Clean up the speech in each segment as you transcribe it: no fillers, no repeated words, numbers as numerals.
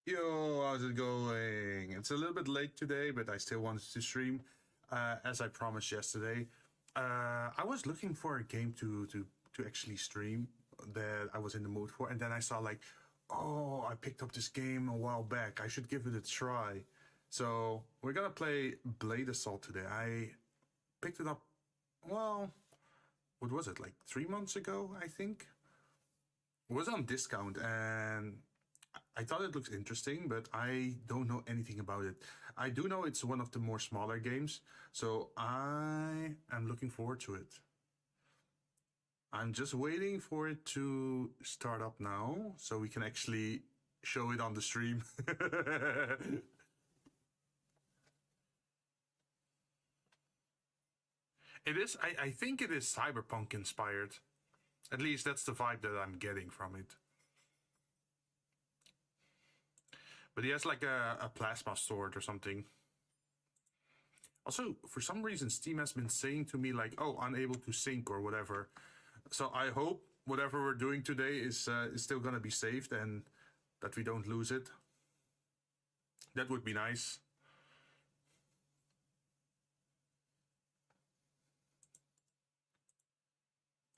Yo, how's it going? It's a little bit late today, but I still wanted to stream, as I promised yesterday. I was looking for a game to actually stream that I was in the mood for, and then I saw like, oh, I picked up this game a while back. I should give it a try. So we're gonna play Blade Assault today. I picked it up, well, what was it, like 3 months ago, I think? It was on discount, and I thought it looks interesting, but I don't know anything about it. I do know it's one of the more smaller games, so I am looking forward to it. I'm just waiting for it to start up now, so we can actually show it on the stream. It is, I think it is cyberpunk inspired. At least that's the vibe that I'm getting from it. But he has like a plasma sword or something. Also, for some reason, Steam has been saying to me like, oh, unable to sync or whatever. So I hope whatever we're doing today is still gonna be saved and that we don't lose it. That would be nice.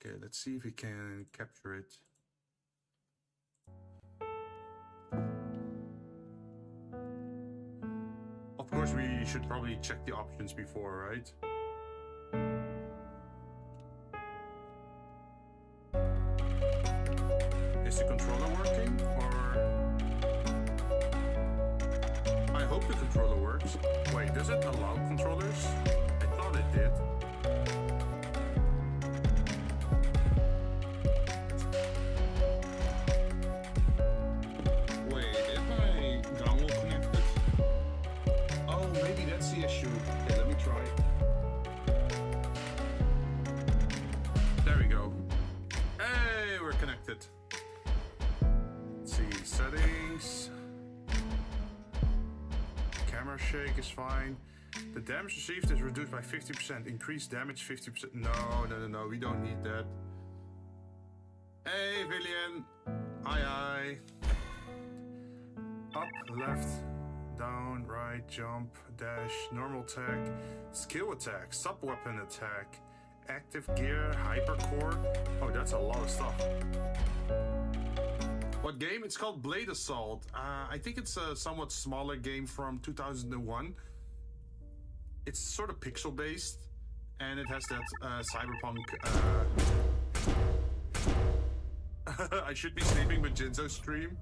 Okay, let's see if we can capture it. Of course, we should probably check the options before, right? Is the controller working, or... I hope the controller works. Wait, does it allow controllers? I thought it did. Issue. Okay, let me try. There we go. Hey, we're connected. Let's see, settings. Camera shake is fine. The damage received is reduced by 50%. Increased damage 50%. No, we don't need that. Hey, Villian. Aye. Up, left. Down, right, jump, dash, normal attack, skill attack, sub-weapon attack, active gear, hypercore. Oh, that's a lot of stuff. What game? It's called Blade Assault. I think it's a somewhat smaller game from 2001. It's sort of pixel-based, and it has that cyberpunk... I should be sleeping with Jinzou stream.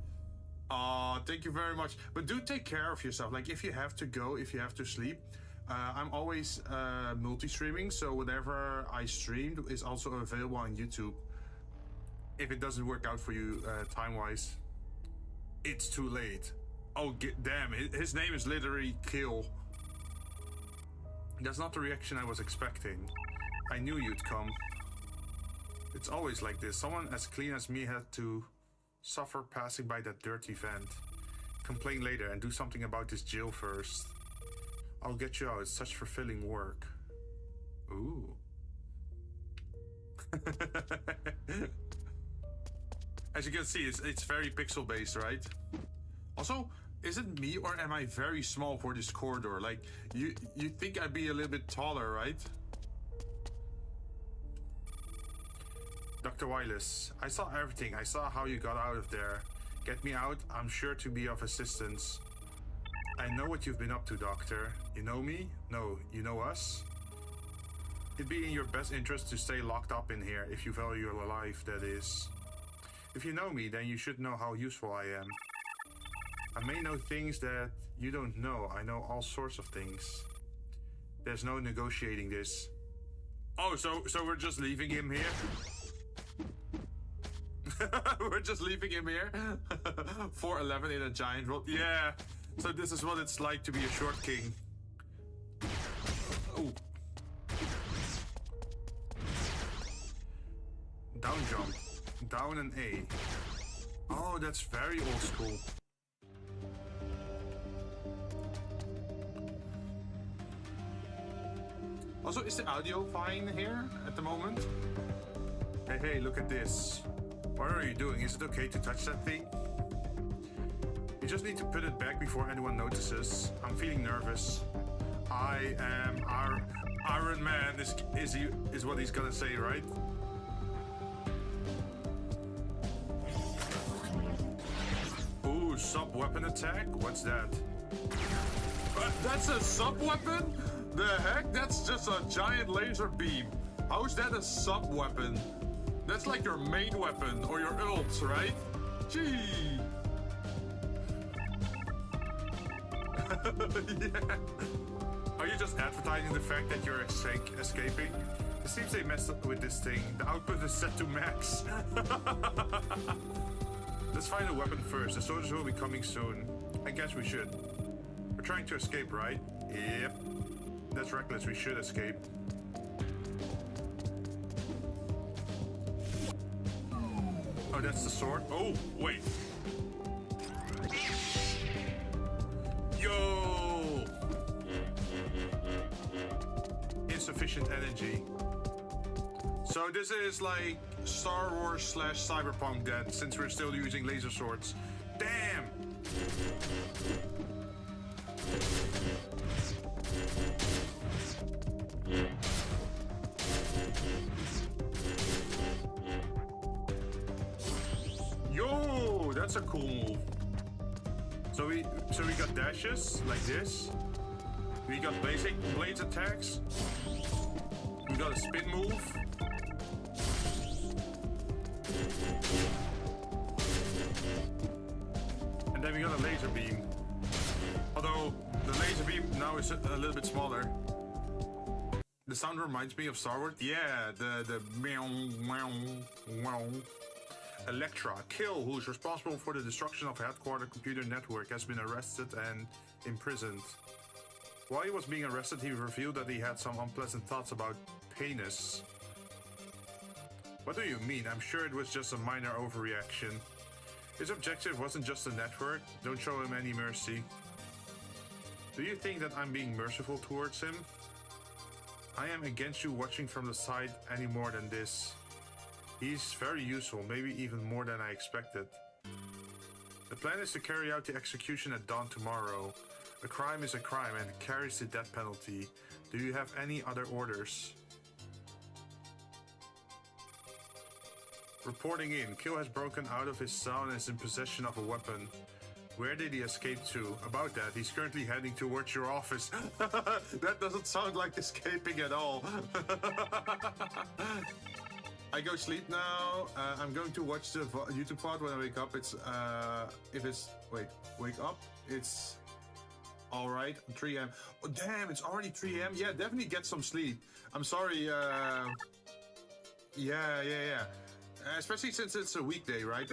Thank you very much. But do take care of yourself. Like, if you have to go, if you have to sleep, I'm always multi-streaming, so whatever I streamed is also available on YouTube. If it doesn't work out for you time-wise, it's too late. Oh, damn, his name is literally Kill. That's not the reaction I was expecting. I knew you'd come. It's always like this. Someone as clean as me had to suffer passing by that dirty vent. Complain later and do something about this jail first. I'll get you out. It's such fulfilling work. Ooh. As you can see, it's very pixel-based, right? Also, is it me or am I very small for this corridor? Like, you think I'd be a little bit taller, right? Dr. Wireless, I saw everything. I saw how you got out of there. Get me out, I'm sure to be of assistance. I know what you've been up to, Doctor. You know me? No, you know us? It'd be in your best interest to stay locked up in here, if you value your life, that is. If you know me, then you should know how useful I am. I may know things that you don't know. I know all sorts of things. There's no negotiating this. Oh, so we're just leaving him here? We're just leaving him here. 4'11" in a giant rod. Yeah. So this is what it's like to be a short king. Oh. Down jump. Down and A. Oh, that's very old school. Also, is the audio fine here at the moment? Hey, look at this. What are you doing? Is it okay to touch that thing? You just need to put it back before anyone notices. I'm feeling nervous. I am Iron Man is what he's gonna say, right? Ooh, sub-weapon attack? What's that? That's a sub-weapon? The heck? That's just a giant laser beam. How is that a sub-weapon? That's like your main weapon or your ult, right? Gee. Yeah. Are you just advertising the fact that you're escaping? It seems they messed up with this thing. The output is set to max. Let's find a weapon first. The soldiers will be coming soon. I guess we should. We're trying to escape, right? Yep. That's reckless. We should escape. Oh, that's the sword? Oh, wait. Yo! Insufficient energy. So this is like Star Wars / Cyberpunk then, since we're still using laser swords. Damn! Yo, that's a cool move. So we got dashes like this. We got basic blades attacks. We got a spin move. And then we got a laser beam. Although the laser beam now is a little bit smaller. The sound reminds me of Star Wars. Yeah, the meow meow meow. Electra, Kill, who's responsible for the destruction of headquarter computer network, has been arrested and imprisoned. While he was being arrested, he revealed that he had some unpleasant thoughts about penis. What do you mean? I'm sure it was just a minor overreaction. His objective wasn't just the network. Don't show him any mercy. Do you think that I'm being merciful towards him? I am against you watching from the side any more than this. He's very useful, maybe even more than I expected. The plan is to carry out the execution at dawn tomorrow. A crime is a crime and carries the death penalty. Do you have any other orders? Reporting in. Kill has broken out of his cell and is in possession of a weapon. Where did he escape to? About that, he's currently heading towards your office. That doesn't sound like escaping at all. I go sleep now. I'm going to watch the YouTube VOD when I wake up. It's wake up. It's all right. 3 a.m. Oh damn! It's already 3 a.m. Yeah, definitely get some sleep. I'm sorry. Yeah. Especially since it's a weekday, right?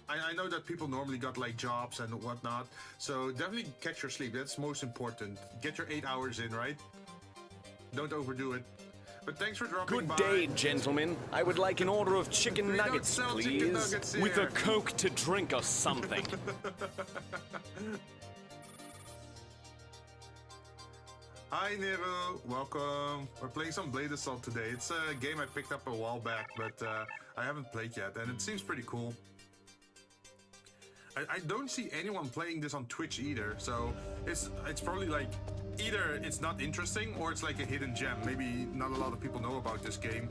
I know that people normally got like jobs and whatnot, so definitely catch your sleep. That's most important. Get your 8 hours in, right? Don't overdo it. But thanks for dropping by. Good day, gentlemen. I would like an order of chicken nuggets, please. Chicken nuggets with a Coke to drink or something. Hi, Nero. Welcome. We're playing some Blade Assault today. It's a game I picked up a while back, but I haven't played yet, and it seems pretty cool. I don't see anyone playing this on Twitch either, so it's probably like either it's not interesting or it's like a hidden gem. Maybe not a lot of people know about this game.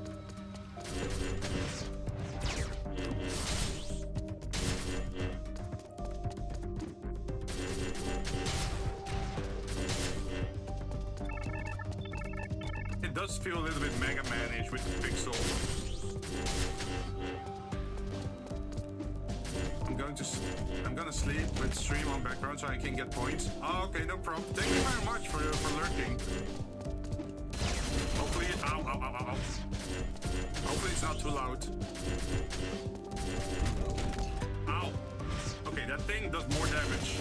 It does feel a little bit Mega Man-ish with the pixels. I'm gonna sleep with stream on background so I can get points. Oh, okay, no problem. Thank you very much for lurking. Hopefully, ow. Hopefully it's not too loud. Ow. Okay, that thing does more damage.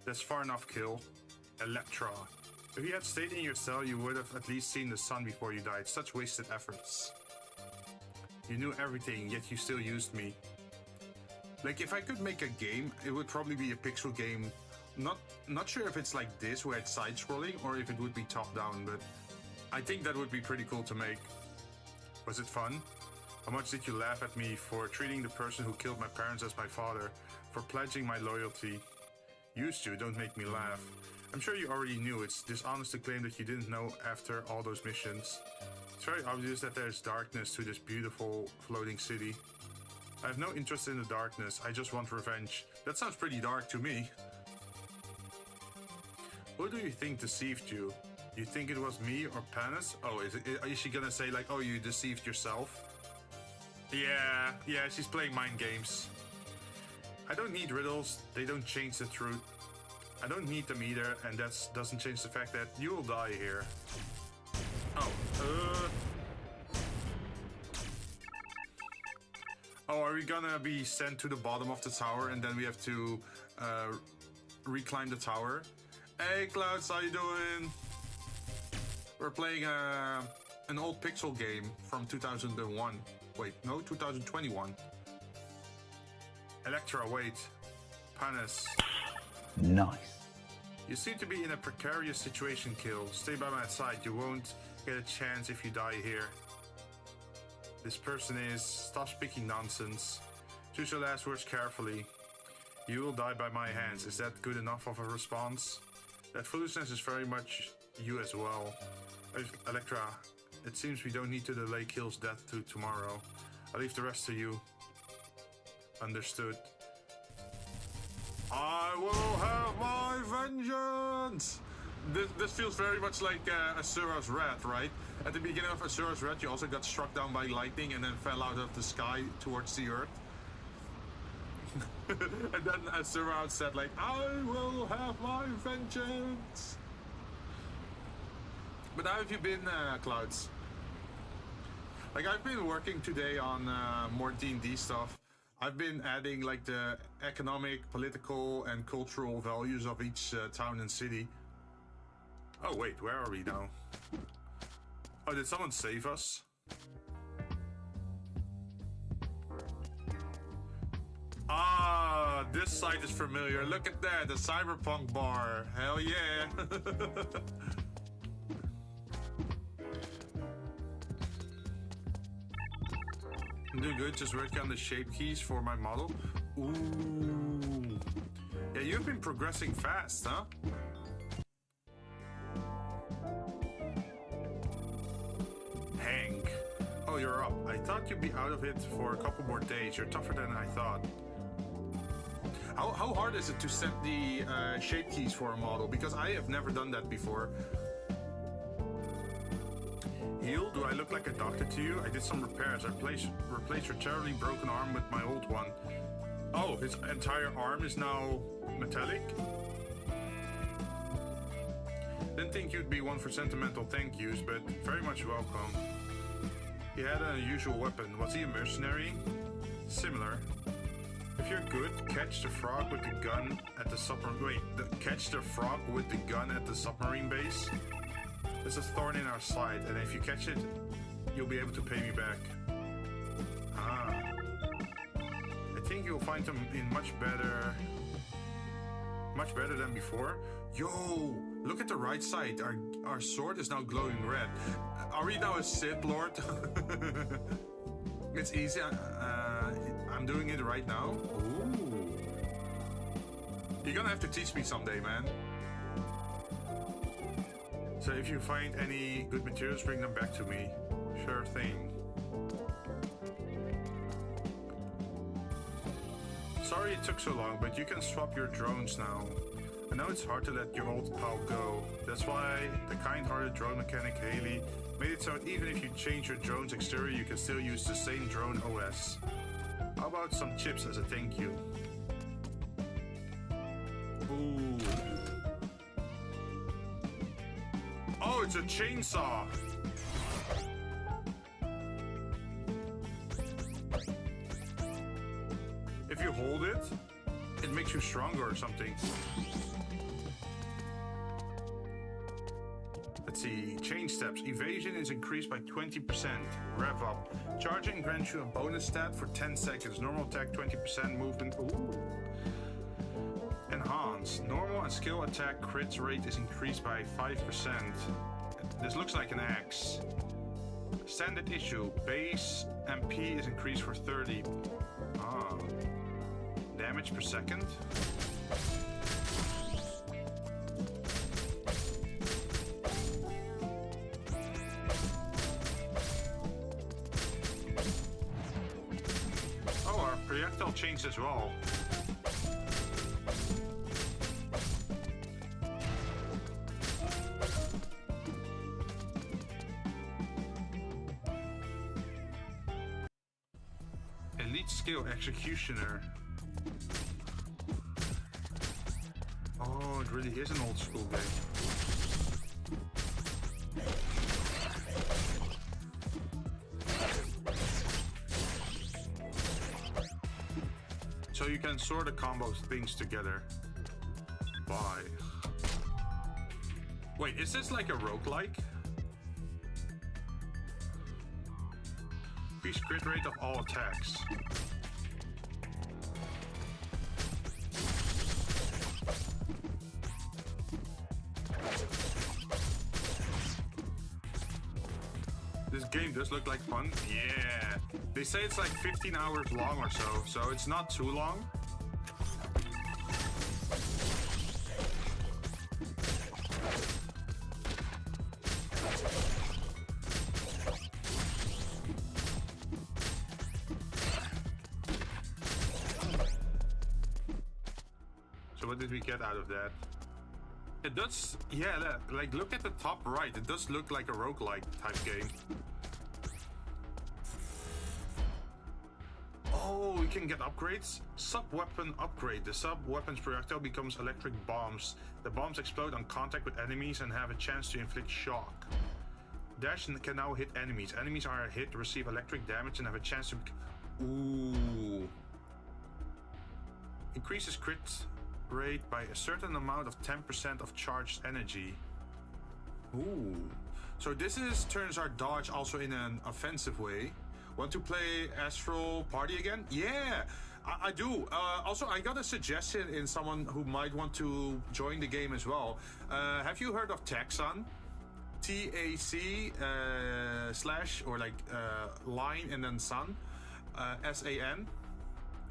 That's far enough, Kill. Electra. If you had stayed in your cell, you would have at least seen the sun before you died. Such wasted efforts. You knew everything, yet you still used me. Like, if I could make a game, it would probably be a pixel game Not sure if it's like this where it's side scrolling or if it would be top down, but I think that would be pretty cool to make. Was it fun? How much did you laugh at me for treating the person who killed my parents as my father, for pledging my loyalty? Used to, don't make me laugh. I'm sure you already knew. It's dishonest to claim that you didn't know after all those missions. It's very obvious that there's darkness to this beautiful floating city. I have no interest in the darkness, I just want revenge. That sounds pretty dark to me. Who do you think deceived you? You think it was me or Panis? Oh, is she gonna say like, oh, you deceived yourself? Yeah, she's playing mind games. I don't need riddles, they don't change the truth. I don't need them either, and that doesn't change the fact that you will die here. Oh, are we gonna be sent to the bottom of the tower and then we have to reclimb the tower? Hey Clouds, how you doing? We're playing an old pixel game from 2001. Wait, no, 2021. Electra, wait. Panis. Nice. You seem to be in a precarious situation, Kill. Stay by my side. You won't get a chance if you die here. This person is... Stop speaking nonsense. Choose your last words carefully. You will die by my hands. Is that good enough of a response? That foolishness is very much you as well. Electra, it seems we don't need to delay Kill's death to tomorrow. I'll leave the rest to you. Understood. I will have my vengeance! This feels very much like Asura's Wrath, right? At the beginning of Asura's Wrath, you also got struck down by lightning and then fell out of the sky towards the earth. And then Asura said like, I will have my vengeance! But how have you been, Clouds? Like, I've been working today on more D&D stuff. I've been adding like the economic, political, and cultural values of each town and city. Oh wait, where are we now? Oh, did someone save us? Ah, this site is familiar. Look at that, the cyberpunk bar. Hell yeah. I'm doing good, just working on the shape keys for my model. Ooh. Yeah, you've been progressing fast, huh? Hank. Oh, you're up. I thought you'd be out of it for a couple more days. You're tougher than I thought. How hard is it to set the shape keys for a model? Because I have never done that before. Heal? Do I look like a doctor to you? I did some repairs. I replaced your terribly broken arm with my old one. Oh, his entire arm is now metallic? Didn't think you'd be one for sentimental thank yous, but very much welcome. He had an unusual weapon. Was he a mercenary? Similar. If you're good, catch the frog with the gun at the submarine... Wait, catch the frog with the gun at the submarine base? There's a thorn in our side, and if you catch it, you'll be able to pay me back. Ah. I think you'll find them in much better than before. Yo, look at the right side. Our sword is now glowing red. Are we now a Sith Lord? It's easy. I'm doing it right now. Ooh. You're gonna have to teach me someday, man. So if you find any good materials, bring them back to me. Sure thing. Sorry it took so long, but you can swap your drones now. I know it's hard to let your old pal go. That's why the kind-hearted drone mechanic Haley made it so even if you change your drone's exterior, you can still use the same drone OS. How about some chips as a thank you? Ooh. Oh, it's a chainsaw! If you hold it, it makes you stronger or something. Let's see, change steps. Evasion is increased by 20%. Rev up. Charging grants you a bonus stat for 10 seconds. Normal attack 20%, movement. Ooh. Enhance. Normal and skill attack crit rate is increased by 5%. This looks like an axe. Standard issue. Base MP is increased for 30. Ah. Damage per second. Oh, our projectile changed as well. Elite skill executioner. Oh, it really is an old school game. So you can sort of combo things together. Bye. Wait, is this like a roguelike? Increase crit rate of all attacks. This game does look like fun. Yeah. They say it's like 15 hours long or so it's not too long. So what did we get out of that? It does, yeah, like look at the top right. It does look like a roguelike type game. Oh, we can get upgrades. Sub-weapon upgrade. The sub-weapon's projectile becomes electric bombs. The bombs explode on contact with enemies and have a chance to inflict shock. Dash can now hit enemies. Enemies are hit, receive electric damage, and have a chance to... Ooh. Increases crit rate by a certain amount of 10% of charged energy. Ooh. So this turns our dodge also in an offensive way. Want to play Astral Party again? Yeah, I do. Also, I got a suggestion in someone who might want to join the game as well. Have you heard of Taxon? TAC / or like line and then sun, SAN.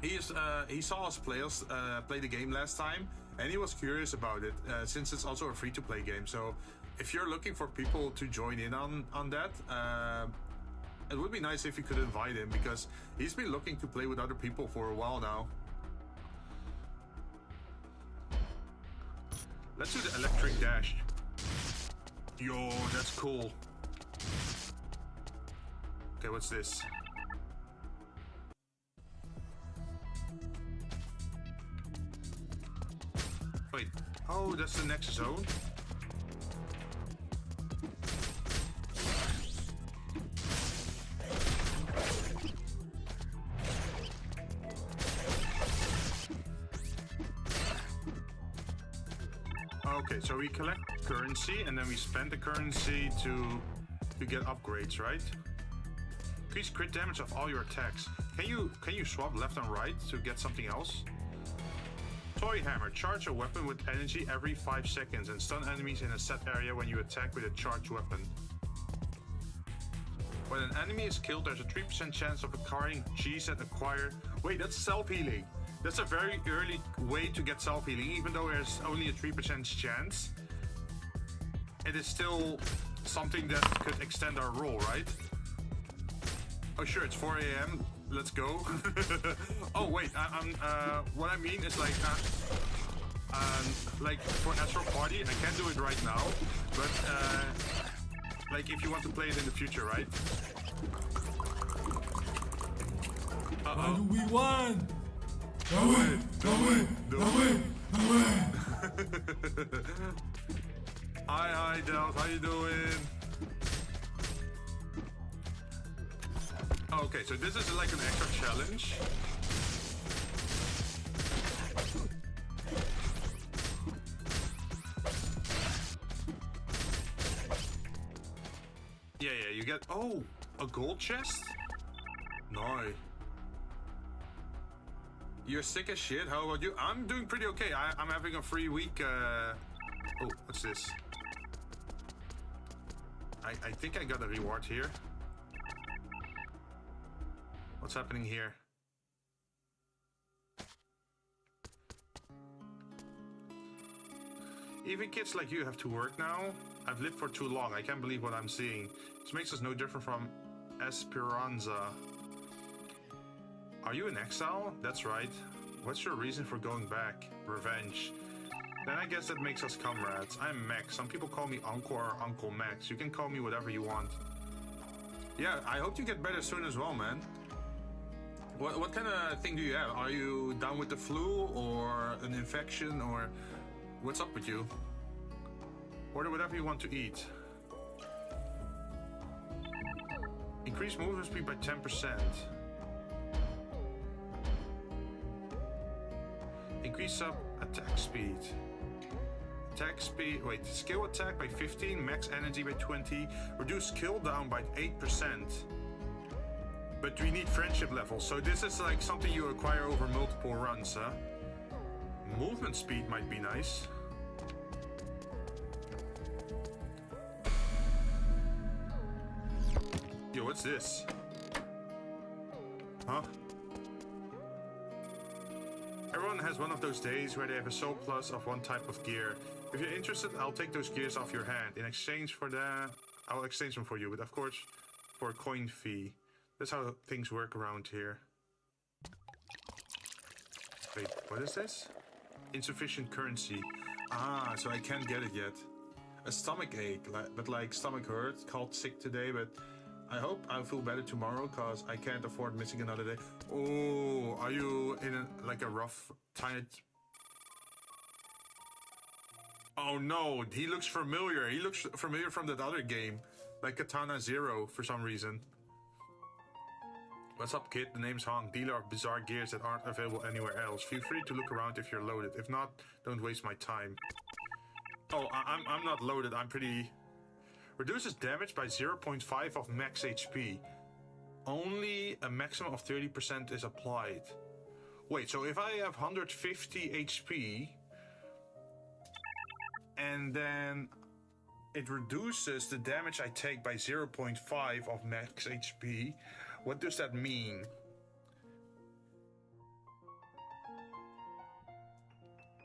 He saw us play the game last time, and he was curious about it since it's also a free-to-play game. So if you're looking for people to join in on that, it would be nice if you could invite him, because he's been looking to play with other people for a while now. Let's do the electric dash. Yo, that's cool. Okay, what's this? Wait, oh, that's the next zone? Okay, so we collect currency and then we spend the currency to get upgrades, right? Increase crit damage of all your attacks. Can you swap left and right to get something else? Toy hammer. Charge a weapon with energy every 5 seconds and stun enemies in a set area when you attack with a charged weapon. When an enemy is killed, there's a 3% chance of acquiring G's that acquire... Wait, that's self-healing. That's a very early way to get self-healing, even though there's only a 3% chance. It is still something that could extend our roll, right? Oh sure, it's 4 AM. Let's go. Oh wait, what I mean is like for Astral Party, I can't do it right now, but like if you want to play it in the future, right? Why do we won? No way, no way, no way, no way. Hi, Dells, how you doing? Okay, so this is like an extra challenge. Yeah, you get... Oh, a gold chest? No. You're sick as shit. How about you? I'm doing pretty okay. I'm having a free week. Oh, what's this? I think I got a reward here. What's happening here? Even kids like you have to work now. I've lived for too long. I can't believe what I'm seeing. This makes us no different from Esperanza. Are you in exile? That's right. What's your reason for going back? Revenge. Then I guess that makes us comrades. I'm Max. Some people call me Uncle or Uncle Max. You can call me whatever you want. Yeah, I hope you get better soon as well, man. What kind of thing do you have? Are you down with the flu or an infection or what's up with you? Order whatever you want to eat. Increase movement speed by 10%. Increase up attack speed. Attack speed, wait, skill attack by 15, max energy by 20, reduce skill down by 8%. But we need friendship levels, so this is like something you acquire over multiple runs, huh? Movement speed might be nice. Yo, what's this? Huh? Everyone has one of those days where they have a surplus of one type of gear. If you're interested, I'll take those gears off your hand. In exchange for that, I'll exchange them for you, but of course, for a coin fee. That's how things work around here. Wait, what is this? Insufficient currency. Ah, so I can't get it yet. A stomach ache, but like stomach hurt, called sick today, but I hope I'll feel better tomorrow, cause I can't afford missing another day. Oh, are you in like a rough, tight... Oh no, he looks familiar. He looks familiar from that other game, like Katana Zero for some reason. What's up, kid? The name's Hong, dealer of bizarre gears that aren't available anywhere else. Feel free to look around if you're loaded. If not, don't waste my time. Oh, I'm not loaded. I'm pretty... Reduces damage by 0.5 of max HP. Only a maximum of 30% is applied. Wait, so if I have 150 HP... and then it reduces the damage I take by 0.5 of max HP... What does that mean?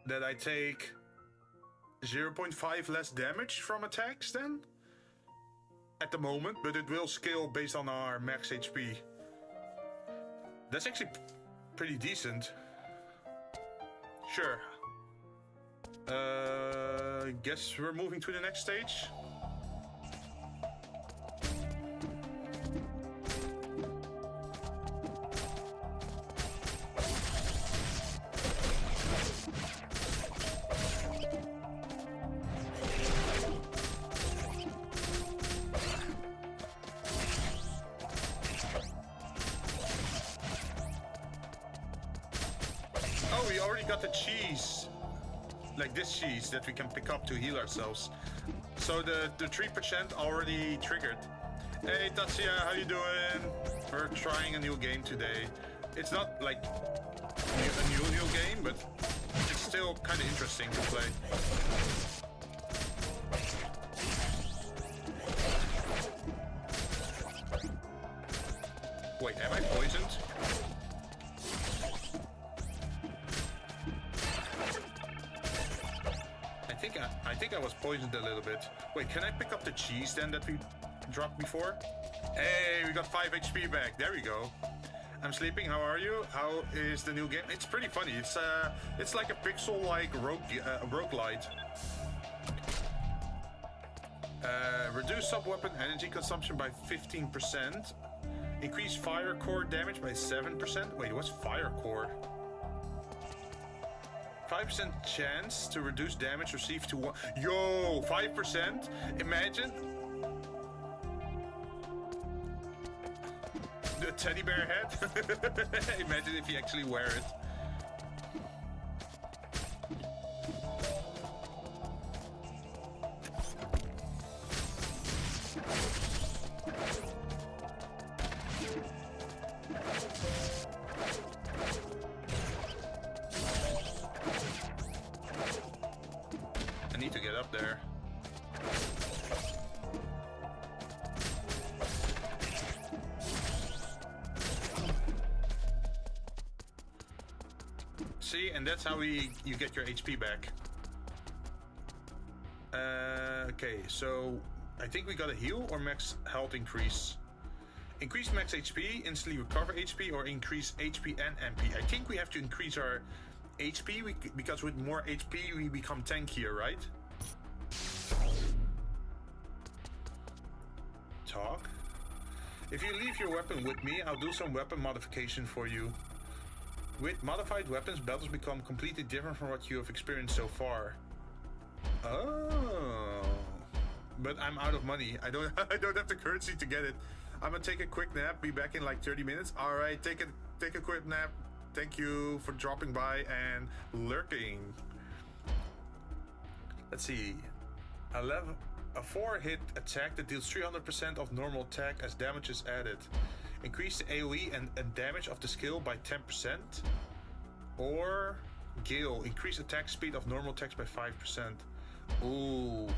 That I take 0.5 less damage from attacks then? At the moment, but it will scale based on our max HP. That's actually pretty decent. Sure. Guess we're moving to the next stage. We already got the cheese, like this cheese that we can pick up to heal ourselves. So the 3% already triggered. Hey Tatsuya, how you doing? We're trying a new game today. It's not like a new game, but it's still kind of interesting to play. Wait, am I poisoned? I think I was poisoned a little bit. Wait, can I pick up the cheese then that we dropped before? Hey, we got 5 HP back. There we go. I'm sleeping. How are you? How is the new game? It's pretty funny. It's like a pixel-like roguelite. Reduce sub-weapon energy consumption by 15%. Increase fire core damage by 7%. Wait, what's fire core? 5% chance to reduce damage received to 1. Yo, 5%? Imagine. The teddy bear head? Imagine if you actually wear it. and that's how you get your HP back. Okay, so I think we got a heal or max health increase. Increase max HP, instantly recover HP, or increase HP and MP. I think we have to increase our HP because with more HP we become tankier, right? Talk. If you leave your weapon with me, I'll do some weapon modification for you. With modified weapons, battles become completely different from what you have experienced so far. Oh, but I'm out of money. I don't have the currency to get it. I'm gonna take a quick nap. Be back in like 30 minutes. All right, take a quick nap. Thank you for dropping by and lurking. Let's see. A 4-hit attack that deals 300% of normal attack as damage is added. Increase the AoE and damage of the skill by 10%. Or Gale, increase attack speed of normal attacks by 5%. Ooh.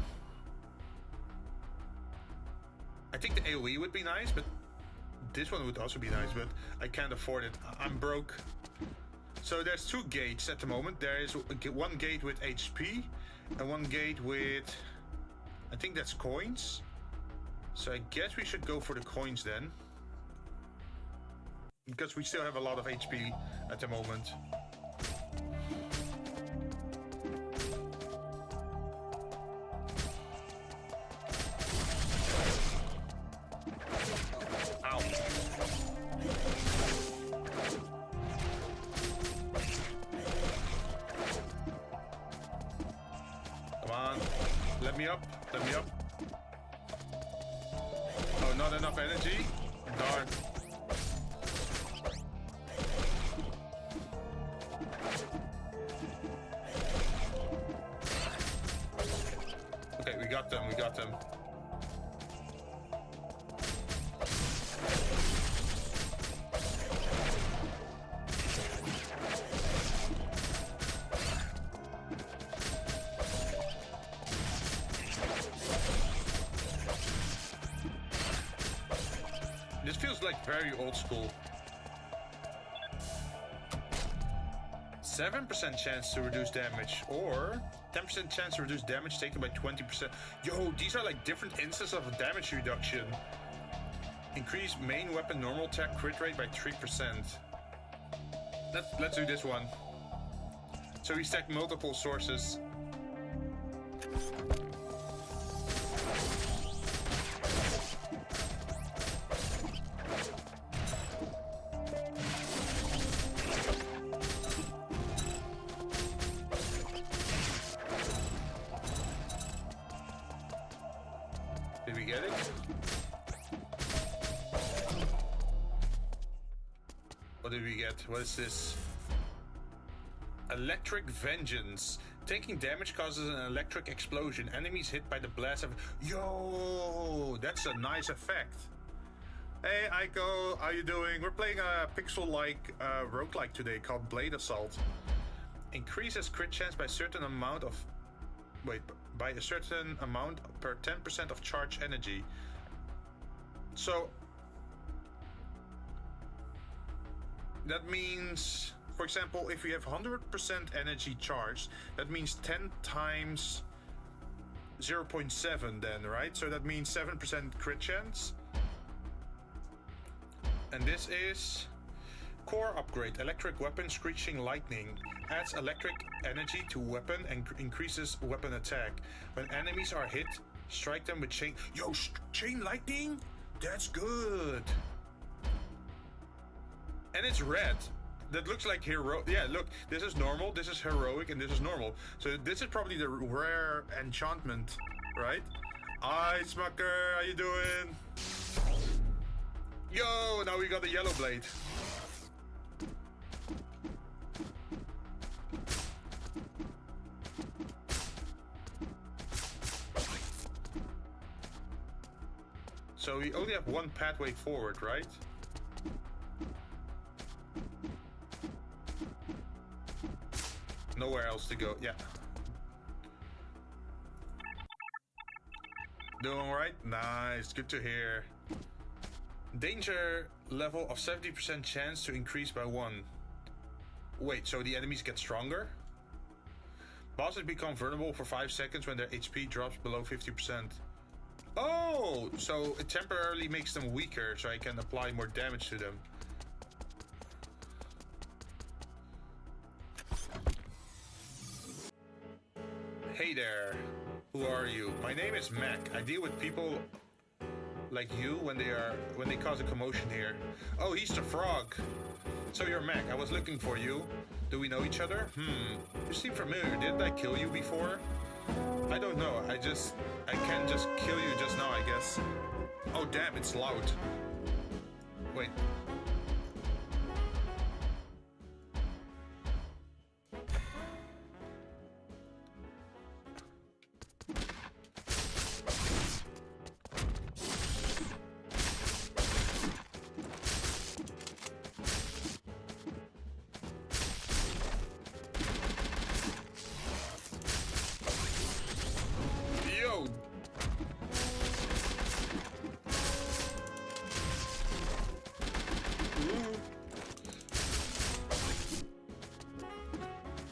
I think the AoE would be nice, but this one would also be nice, but I can't afford it. I'm broke. So there's 2 gates at the moment. There is one gate with HP and one gate with, I think that's coins. So I guess we should go for the coins then, because we still have a lot of HP at the moment. Ow. Come on. Let me up. Let me up. Oh, not enough energy? Darn. Okay, we got them. We got them. This feels like very old school. 7% chance to reduce damage, or 10% chance to reduce damage taken by 20%. Yo, these are like different instances of damage reduction. Increase main weapon normal attack crit rate by 3%. Let's do this one. So we stack multiple sources. Did we get it? What did we get? What is this? Electric Vengeance. Taking damage causes an electric explosion. Enemies hit by the blast of... Yo! That's a nice effect. Hey, Aiko, how you doing? We're playing a pixel-like roguelike today called Blade Assault. Increases crit chance by a certain amount of... Wait, by a certain amount per 10% of charge energy. So... that means... For example, if we have 100% energy charged, that means 10 times 0.7 then, right? So that means 7% crit chance. And this is core upgrade, electric weapon, screeching lightning. Adds electric energy to weapon and increases weapon attack. When enemies are hit, strike them with chain... Yo, chain lightning? That's good. And it's red. That looks like hero. Yeah, look, this is normal, this is heroic, and this is normal. So this is probably the rare enchantment, right? Hi, Smucker, how you doing? Yo, now we got the yellow blade. So we only have one pathway forward, right? Nowhere else to go. Yeah. Doing alright? Nice. Good to hear. Danger level of 70% chance to increase by 1. Wait, so the enemies get stronger? Bosses become vulnerable for 5 seconds when their HP drops below 50%. Oh, so it temporarily makes them weaker, so I can apply more damage to them. Hey there, who are you? My name is Mac. I deal with people like you when they cause a commotion here. Oh, he's the frog. So you're Mac. I was looking for you. Do we know each other? You seem familiar. Didn't I kill you before? I don't know. I can't just kill you just now, I guess. Oh, damn, it's loud. Wait.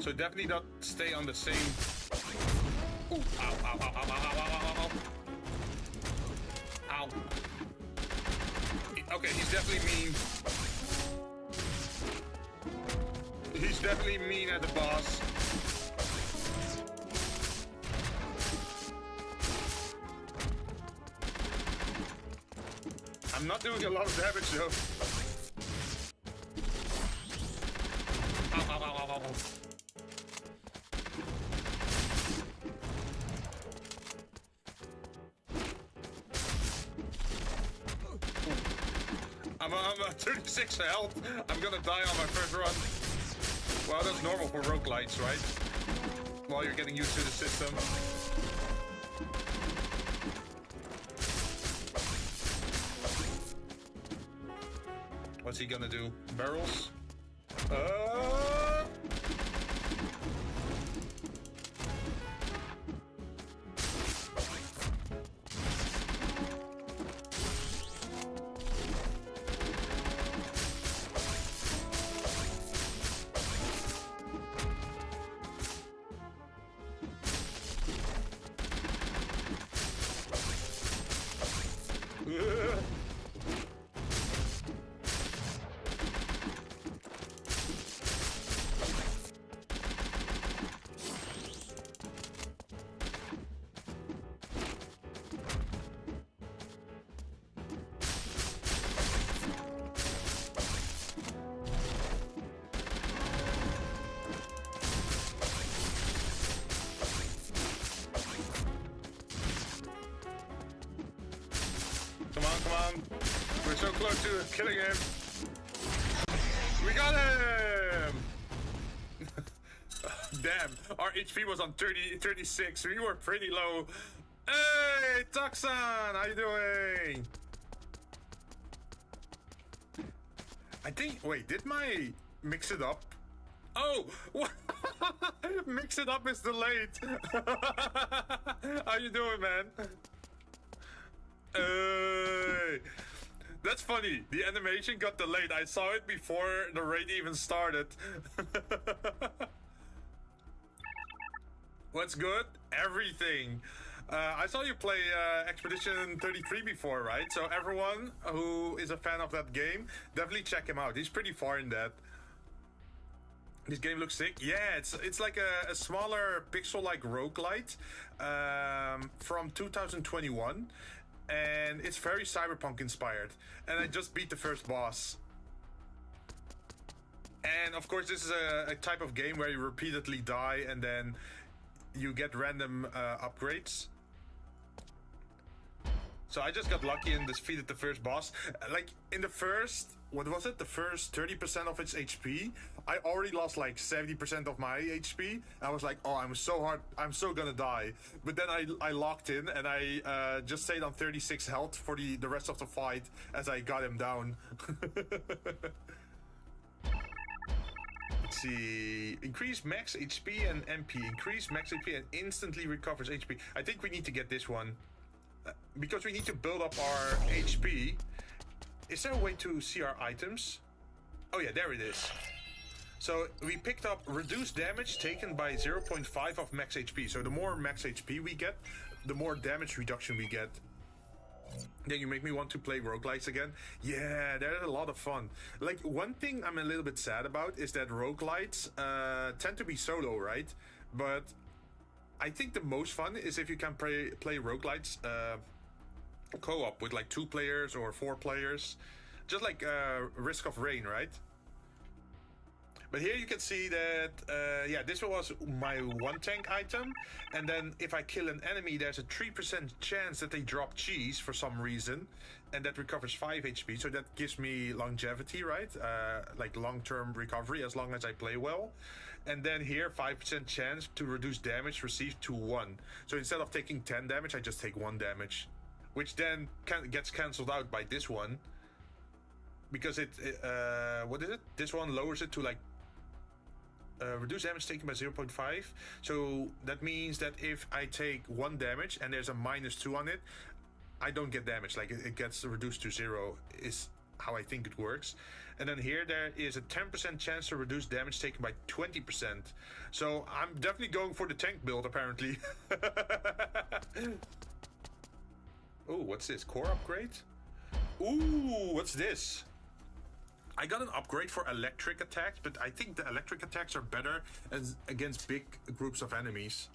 So definitely not stay on the same. Ooh, ow, ow, ow, ow, ow, ow, ow, ow. Okay, he's definitely mean. He's definitely mean at the boss. I'm not doing a lot of damage though. Ow, ow, ow, ow, ow. I'm 36 health. I'm gonna die on my first run. Well, that's normal for roguelites, right? While you're getting used to the system. What's he gonna do? Barrels? Come on. We're so close to killing him. We got him! Damn, our HP was on 36. We were pretty low. Hey, Tuxan, how you doing? I think, wait, did my mix it up? Oh, mix it up is delayed. How you doing, man? That's funny. The animation got delayed. I saw it before the raid even started. What's good? Everything. I saw you play Expedition 33 before, right? So everyone who is a fan of that game, definitely check him out. He's pretty far in that. This game looks sick. Yeah, it's like a smaller pixel-like roguelite from 2021. And it's very cyberpunk inspired. And I just beat the first boss. And of course this is a type of game where you repeatedly die and then you get random upgrades. So I just got lucky and defeated the first boss. Like in the first, what was it? The first 30% of its HP, I already lost like 70% of my HP. I was like, oh, I'm so gonna die. But then I locked in and I just stayed on 36 health for the rest of the fight as I got him down. Let's see. Increase max HP and MP. Increase max HP and instantly recovers HP. I think we need to get this one. Because we need to build up our HP. Is there a way to see our items? Oh yeah, there it is. So we picked up reduced damage taken by 0.5 of max HP. So the more max HP we get, the more damage reduction we get. Then you make me want to play roguelites again. Yeah, they're a lot of fun. Like, one thing I'm a little bit sad about is that roguelites tend to be solo, right? But I think the most fun is if you can play roguelites co-op with like 2 players or 4 players. Just like Risk of Rain, right? But here you can see that, yeah, this was my 1 tank item. And then if I kill an enemy, there's a 3% chance that they drop cheese for some reason. And that recovers 5 HP. So that gives me longevity, right? Like long-term recovery as long as I play well. And then here, 5% chance to reduce damage received to 1. So instead of taking 10 damage, I just take 1 damage. Which then gets cancelled out by this one. Because what is it? This one lowers it to like reduce damage taken by 0.5. So that means that if I take 1 damage and there's a -2 on it, I don't get damage. Like it gets reduced to 0 is how I think it works. And then here there is a 10% chance to reduce damage taken by 20%. So I'm definitely going for the tank build apparently. Oh, what's this? Core upgrade? Ooh, what's this? I got an upgrade for electric attacks, but I think the electric attacks are better against big groups of enemies.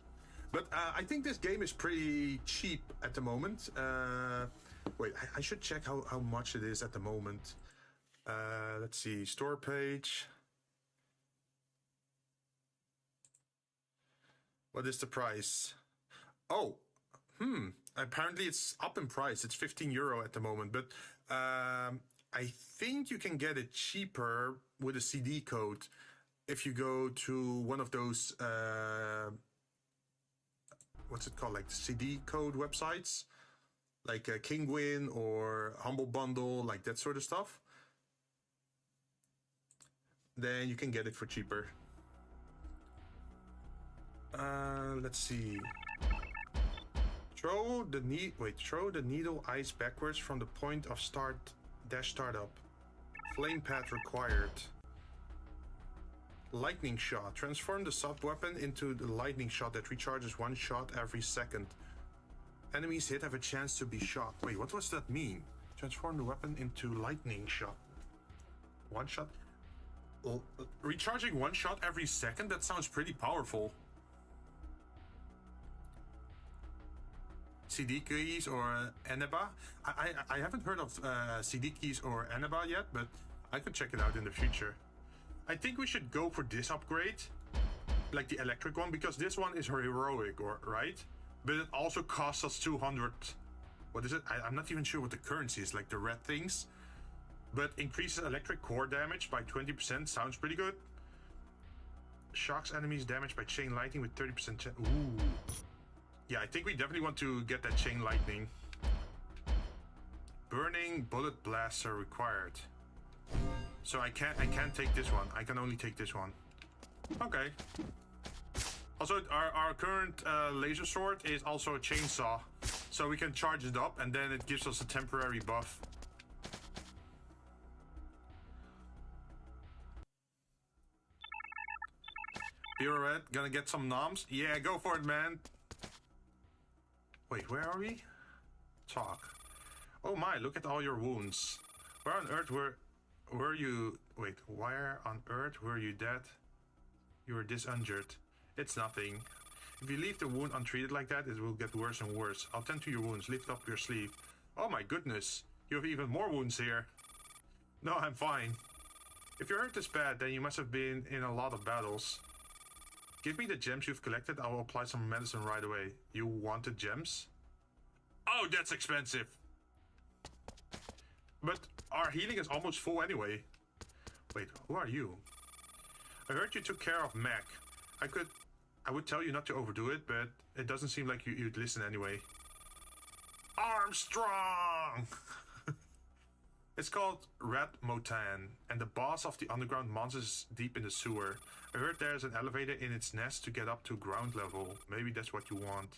But I think this game is pretty cheap at the moment. Wait, I should check how much it is at the moment. Let's see, store page. What is the price? Oh, apparently it's up in price. It's 15 euro at the moment, but I think you can get it cheaper with a CD code if you go to one of those, what's it called, like the CD code websites, like Kingwin or Humble Bundle, like that sort of stuff. Then you can get it for cheaper. Let's see. Throw the needle ice backwards from the point of startup. Flame path required. Lightning shot. Transform the sub-weapon into the lightning shot that recharges 1 shot every second. Enemies hit have a chance to be shot. Wait, what does that mean? Transform the weapon into lightning shot. 1 shot? Recharging 1 shot every second? That sounds pretty powerful. CD keys or Eneba. I haven't heard of CD keys or Eneba yet, but I could check it out in the future. I think we should go for this upgrade, like the electric one, because this one is heroic, right? But it also costs us 200. What is it? I'm not even sure what the currency is, like the red things. But increases electric core damage by 20%. Sounds pretty good. Shocks enemies damage by chain lightning with 30% chance. Ooh. Yeah, I think we definitely want to get that chain lightning. Burning bullet blasts are required. So I can't take this one. I can only take this one. Okay. Also, our current laser sword is also a chainsaw. So we can charge it up and then it gives us a temporary buff. V-roid, gonna get some noms? Yeah, go for it, man. Wait, where are we? Talk. Oh my, look at all your wounds. Where on earth were you? Wait, where on earth were you dead? You were this injured. It's nothing. If you leave the wound untreated like that, it will get worse and worse. I'll tend to your wounds. Lift up your sleeve. Oh my goodness. You have even more wounds here. No, I'm fine. If you're hurt this bad, then you must have been in a lot of battles. Give me the gems you've collected. I will apply some medicine right away. You wanted gems? Oh, that's expensive. But our healing is almost full anyway. Wait, who are you? I heard you took care of Mac. I would tell you not to overdo it, but it doesn't seem like you'd listen anyway. Armstrong! It's called Rat Motan, and the boss of the underground monsters is deep in the sewer. I heard there's an elevator in its nest to get up to ground level. Maybe that's what you want.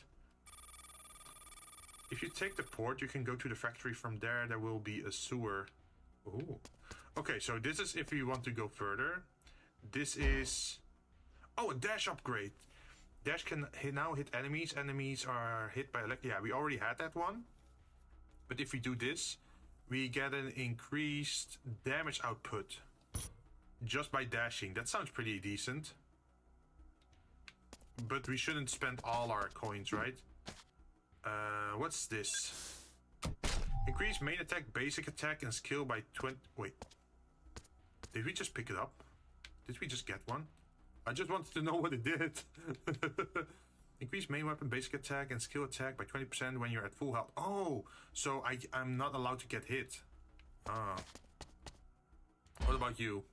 If you take the port, you can go to the factory. From there will be a sewer. Ooh. Okay, so this is if you want to go further. This is... Oh, a dash upgrade. Dash can now hit enemies. Enemies are hit by yeah, we already had that one. But if we do this, we get an increased damage output just by dashing. That sounds pretty decent. But we shouldn't spend all our coins, right? What's this? Increase main attack, basic attack, and skill by 20... Wait. Did we just pick it up? Did we just get one? I just wanted to know what it did. Increase main weapon, basic attack, and skill attack by 20% when you're at full health. Oh, so I'm not allowed to get hit. Ah. What about you?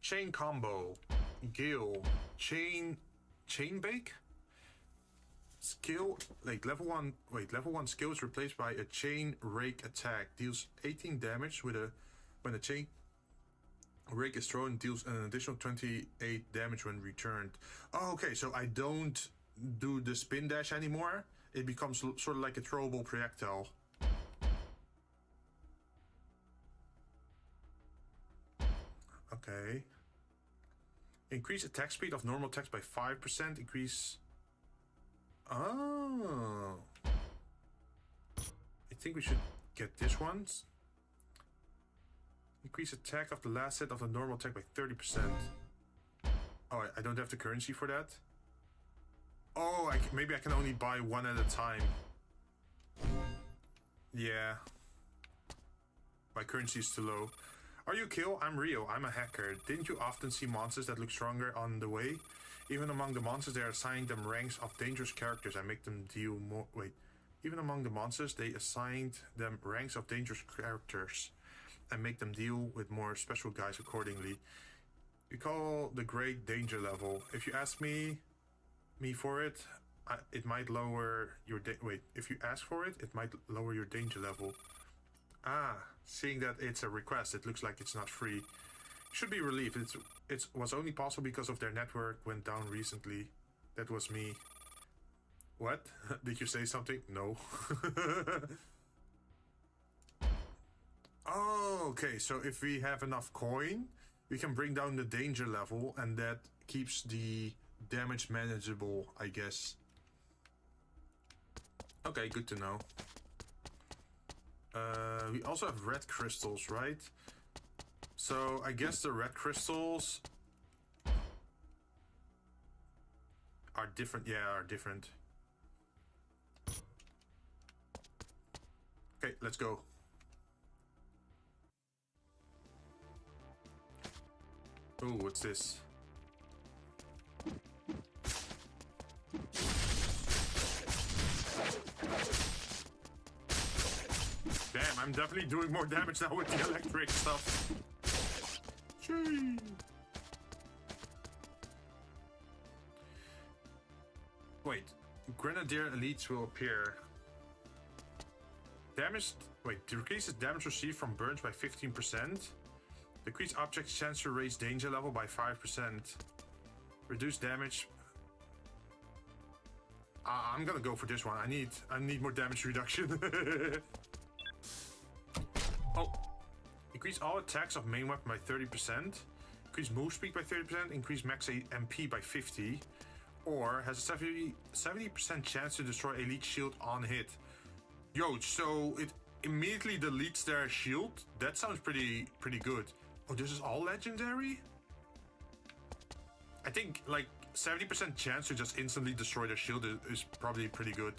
Chain combo. Gale. Chain bake? Skill, like level 1, level 1 skill is replaced by a chain rake attack. Deals 18 damage when a chain rake is thrown, deals an additional 28 damage when returned. Oh, okay, so I don't do the spin dash anymore. It becomes sort of like a throwable projectile. Okay. Increase attack speed of normal attacks by 5%. Increase... Oh. I think we should get this one. Increase attack of the last set of the normal attack by 30%. Oh, I don't have the currency for that. Oh, maybe I can only buy one at a time. Yeah. My currency is too low. Are you Kill? I'm Rio. I'm a hacker. Didn't you often see monsters that look stronger on the way? Even among the monsters, they are assigned them ranks of dangerous characters and make them deal more... Wait. Even among the monsters, they assigned them ranks of dangerous characters and make them deal with more special guys accordingly. You call the great danger level. If you ask me for it, it might lower your... Wait. If you ask for it, it might lower your danger level. Ah, seeing that it's a request, it looks like it's not free. Should be relieved. It was only possible because of their network went down recently. That was me. What? Did you say something? No. Oh, okay. So if we have enough coin, we can bring down the danger level, and that keeps the damage manageable, I guess. Okay, good to know. We also have red crystals, right? So I guess the red crystals are different. Yeah, are different. Okay, let's go. Oh, what's this? Damn, I'm definitely doing more damage now with the electric stuff. Gee. Wait, Grenadier elites will appear. Damage. Wait, decreases damage received from burns by 15%. Decrease object's chance to raise danger level by 5%. Reduce damage. I'm gonna go for this one. I need more damage reduction. Oh. Increase all attacks of main weapon by 30%. Increase move speed by 30%. Increase max MP by 50. Or has a 70% chance to destroy elite shield on hit. Yo, so it immediately deletes their shield? That sounds pretty good. Oh, this is all legendary? I think like 70% chance to just instantly destroy their shield is probably pretty good.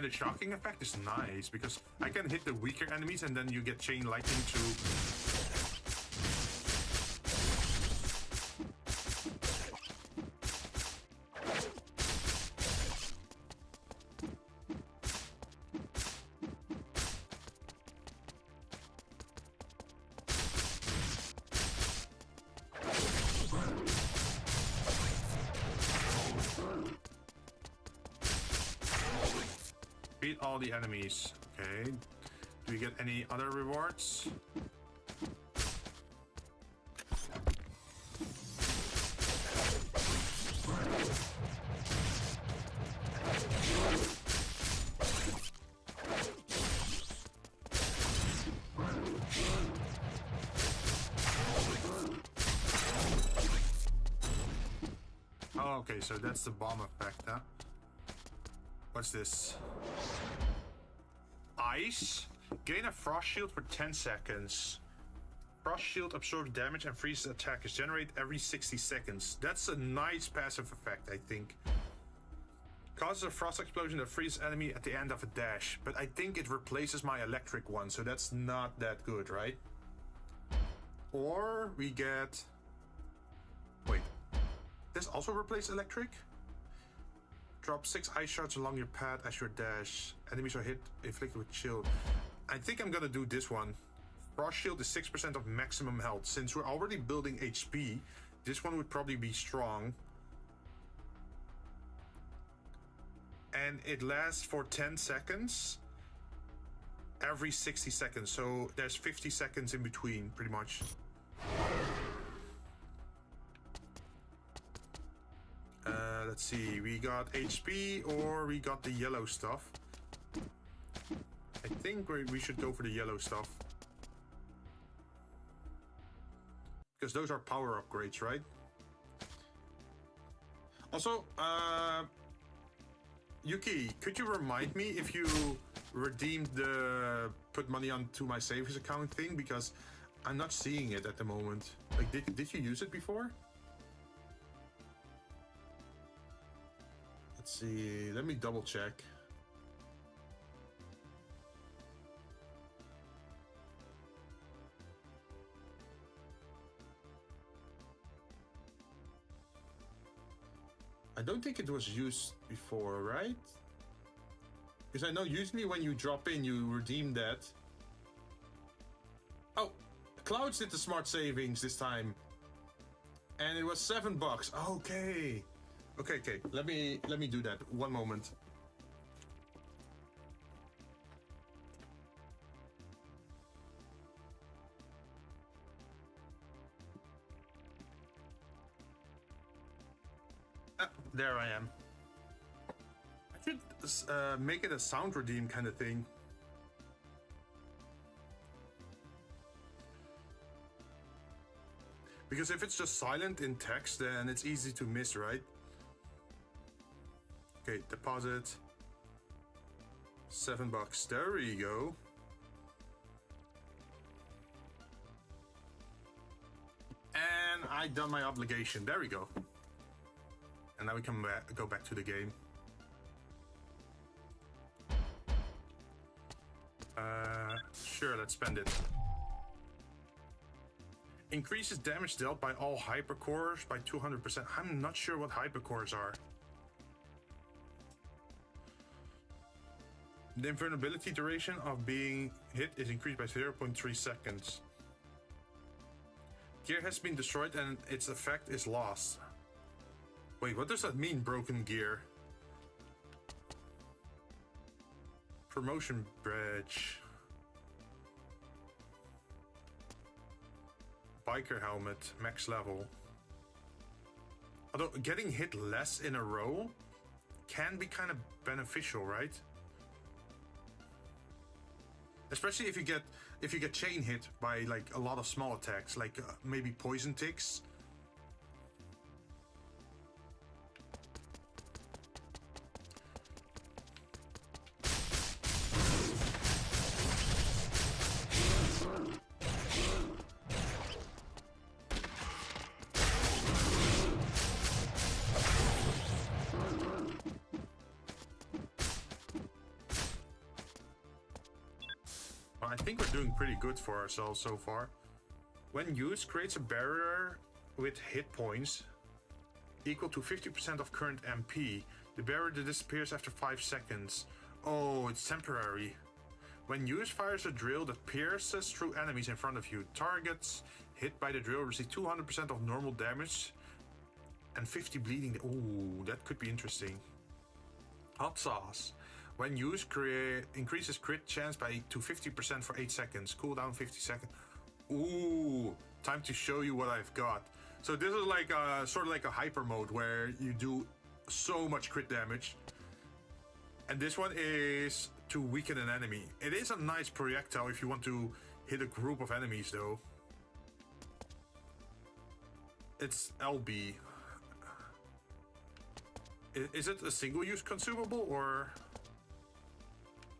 The shocking effect is nice because I can hit the weaker enemies and then you get chain lightning to... Beat all the enemies. Okay. Do we get any other rewards? Oh, okay, so that's the bomb effect, huh? What's this? Ice. Gain a frost shield for 10 seconds. Frost shield absorbs damage and freezes attackers. Generate every 60 seconds. That's a nice passive effect, I think. Causes a frost explosion that freezes enemy at the end of a dash. But I think it replaces my electric one, so that's not that good, right? Or we get... Wait. This also replaces electric? Drop 6 ice shards along your path as your dash. Enemies are hit, inflicted with shield. I think I'm gonna do this one. Frost shield is 6% of maximum health. Since we're already building HP, this one would probably be strong. And it lasts for 10 seconds. Every 60 seconds. So there's 50 seconds in between, pretty much. Let's see, we got HP or we got the yellow stuff. I think we should go for the yellow stuff. Because those are power upgrades, right? Also, Yuki, could you remind me if you redeemed the put money onto my savings account thing? Because I'm not seeing it at the moment. Like, did you use it before? Let's see, let me double check. I don't think it was used before, right? Because I know usually when you drop in, you redeem that. Oh, Clouds did the smart savings this time. And it was $7. Okay. Okay. Let me do that. One moment. There I am. I should make it a sound redeem kind of thing. Because if it's just silent in text, then it's easy to miss, right? Okay, deposit. $7. There we go. And I done my obligation. There we go. And now we can go back to the game. Sure, let's spend it. Increases damage dealt by all hypercores by 200%. I'm not sure what hypercores are. The invulnerability duration of being hit is increased by 0.3 seconds. Gear has been destroyed and its effect is lost. Wait, what does that mean, broken gear? Promotion badge. Biker helmet, max level. Although getting hit less in a row can be kind of beneficial, right? Especially if you get chain hit by like a lot of small attacks, like maybe poison ticks. I think we're doing pretty good for ourselves so far. When used, creates a barrier with hit points equal to 50% of current MP. The barrier disappears after 5 seconds. Oh, it's temporary. When used, fires a drill that pierces through enemies in front of you. Targets hit by the drill receive 200% of normal damage and 50 bleeding. Oh, that could be interesting. Hot sauce. When used, increases crit chance to 50% for 8 seconds. Cooldown 50 seconds. Ooh, time to show you what I've got. So this is like sort of like a hyper mode where you do so much crit damage. And this one is to weaken an enemy. It is a nice projectile if you want to hit a group of enemies though. It's LB. Is it a single-use consumable or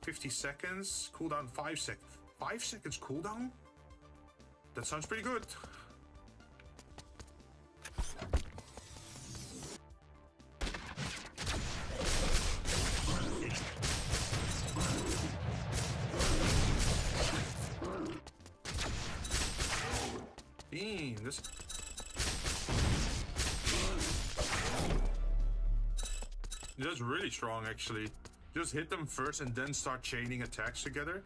50 seconds? Cooldown 5 seconds. 5 seconds cooldown? That sounds pretty good. This. That's really strong, actually. Just hit them first and then start chaining attacks together.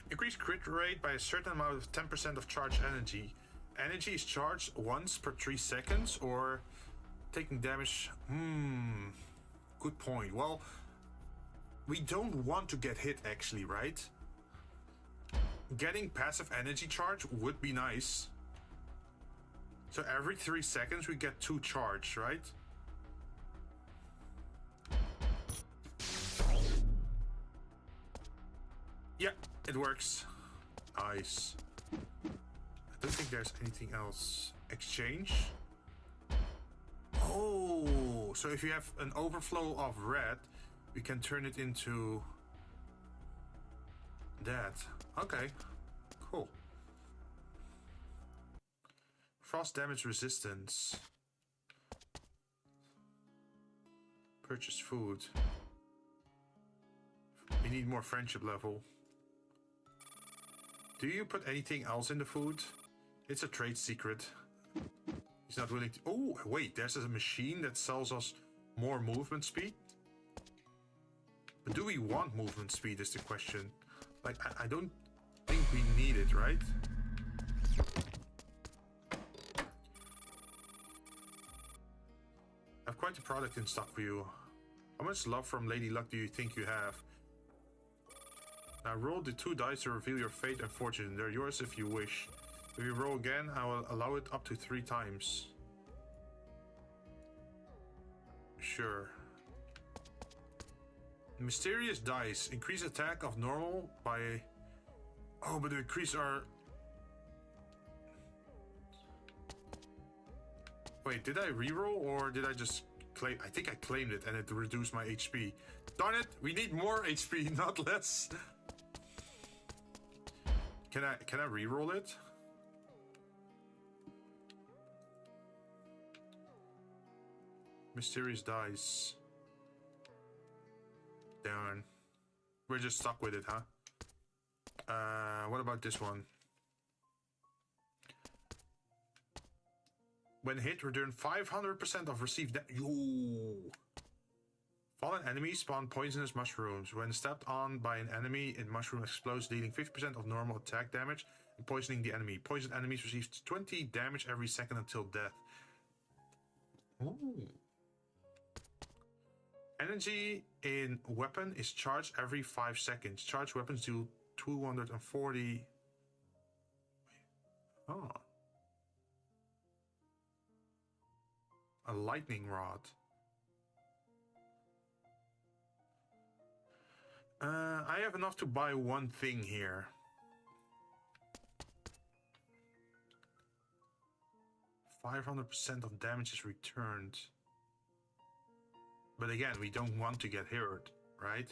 Increase crit rate by a certain amount of 10% of charged energy. Energy is charged once per 3 seconds or taking damage. Good point. Well, we don't want to get hit, actually, right? Getting passive energy charge would be nice. So every 3 seconds we get 2 charge, right? Yeah, it works. Nice. I don't think there's anything else. Exchange. Oh, so if you have an overflow of red, we can turn it into that. Okay, cool. Frost damage resistance. Purchase food. We need more friendship level. Do you put anything else in the food? It's a trade secret. He's not willing to... Oh, wait, there's a machine that sells us more movement speed. But do we want movement speed is the question. Like, I don't think we need it, right? I have quite a product in stock for you. How much love from Lady Luck do you think you have? Now roll the 2 dice to reveal your fate and fortune. They're yours if you wish. If you roll again, I will allow it up to 3 times. Sure. Mysterious dice. Increase attack of normal by... Oh, but increase our... Wait, did I reroll or did I just claim... I think I claimed it and it reduced my HP. Darn it! We need more HP, not less. Can I reroll it? Mysterious dice. Darn. We're just stuck with it, huh? What about this one? When hit, return 500% of received damage. Yo! Fallen enemies spawn poisonous mushrooms. When stepped on by an enemy, a mushroom explodes, dealing 50% of normal attack damage and poisoning the enemy. Poisoned enemies receive 20 damage every second until death. Ooh. Energy in weapon is charged every 5 seconds. Charged weapons do 240. Oh. A lightning rod. I have enough to buy one thing here. %500 of damage is returned. But again, we don't want to get hurt, right?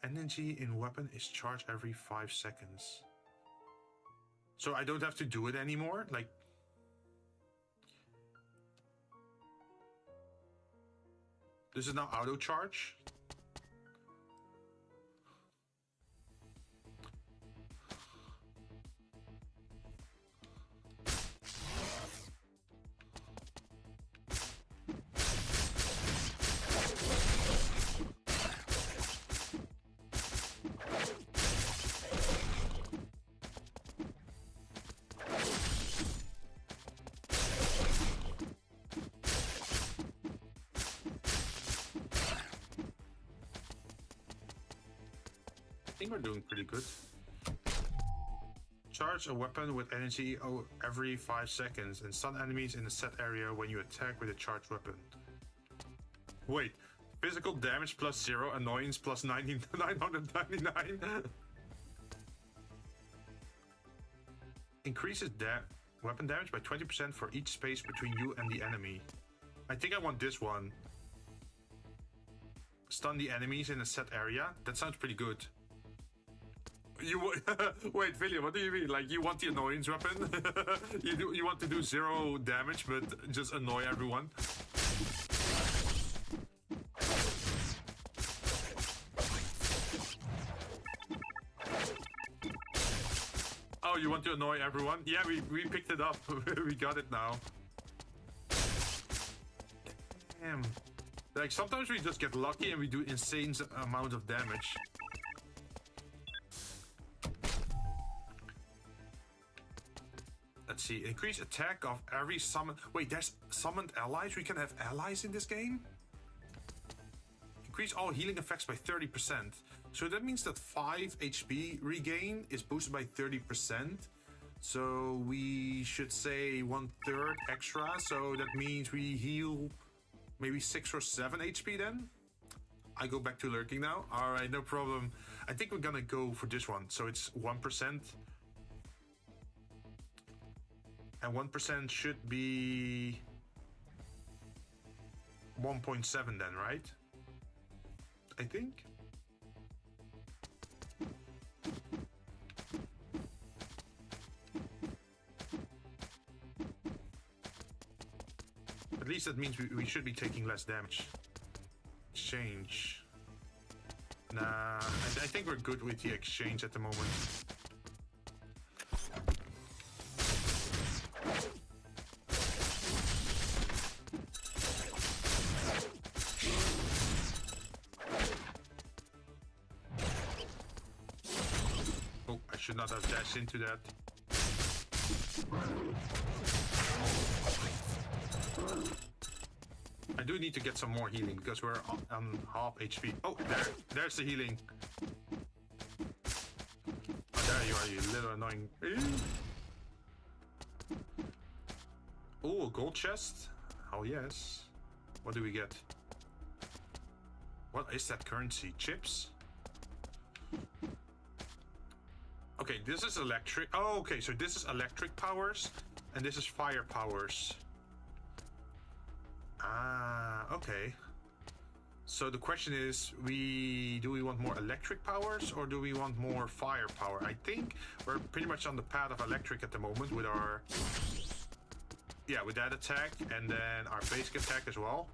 Energy in weapon is charged every 5 seconds. So I don't have to do it anymore? Like... This is now auto charge? think we're doing pretty good. Charge a weapon with energy every 5 seconds and stun enemies in a set area when you attack with a charged weapon. Wait, physical damage plus 0, annoyance plus 999. Increases weapon damage by 20% for each space between you and the enemy. I think I want this one. Stun the enemies in a set area. That sounds pretty good. Wait, Villian, what do you mean? Like, you want the annoyance weapon? You want to do 0 damage, but just annoy everyone? Oh, you want to annoy everyone? Yeah, we picked it up. We got it now. Damn. Like, sometimes we just get lucky and we do insane amount of damage. Let's see. Increase attack of every summon. Wait, there's summoned allies? We can have allies in this game? Increase all healing effects by 30%. So that means that 5 HP regain is boosted by 30%. So we should say 1/3 extra. So that means we heal maybe 6 or 7 HP then. I go back to lurking now. All right, no problem. I think we're gonna go for this one. So it's 1%. And 1% should be 1.7 then, right? I think. At least that means we should be taking less damage. Exchange. Nah, I think we're good with the exchange at the moment. Oh, I should not have dashed into that. I do need to get some more healing because we're on half HP. Oh, there's the healing. Oh, there you are, you little annoying. Oh, a gold chest. Oh yes. What do we get? What is that currency? Chips? Okay, this is electric. Oh, okay, so this is electric powers and this is fire powers. Ah, okay. So the question is, do we want more electric powers or do we want more fire power? I think we're pretty much on the path of electric at the moment with our... Yeah, with that attack and then our basic attack as well.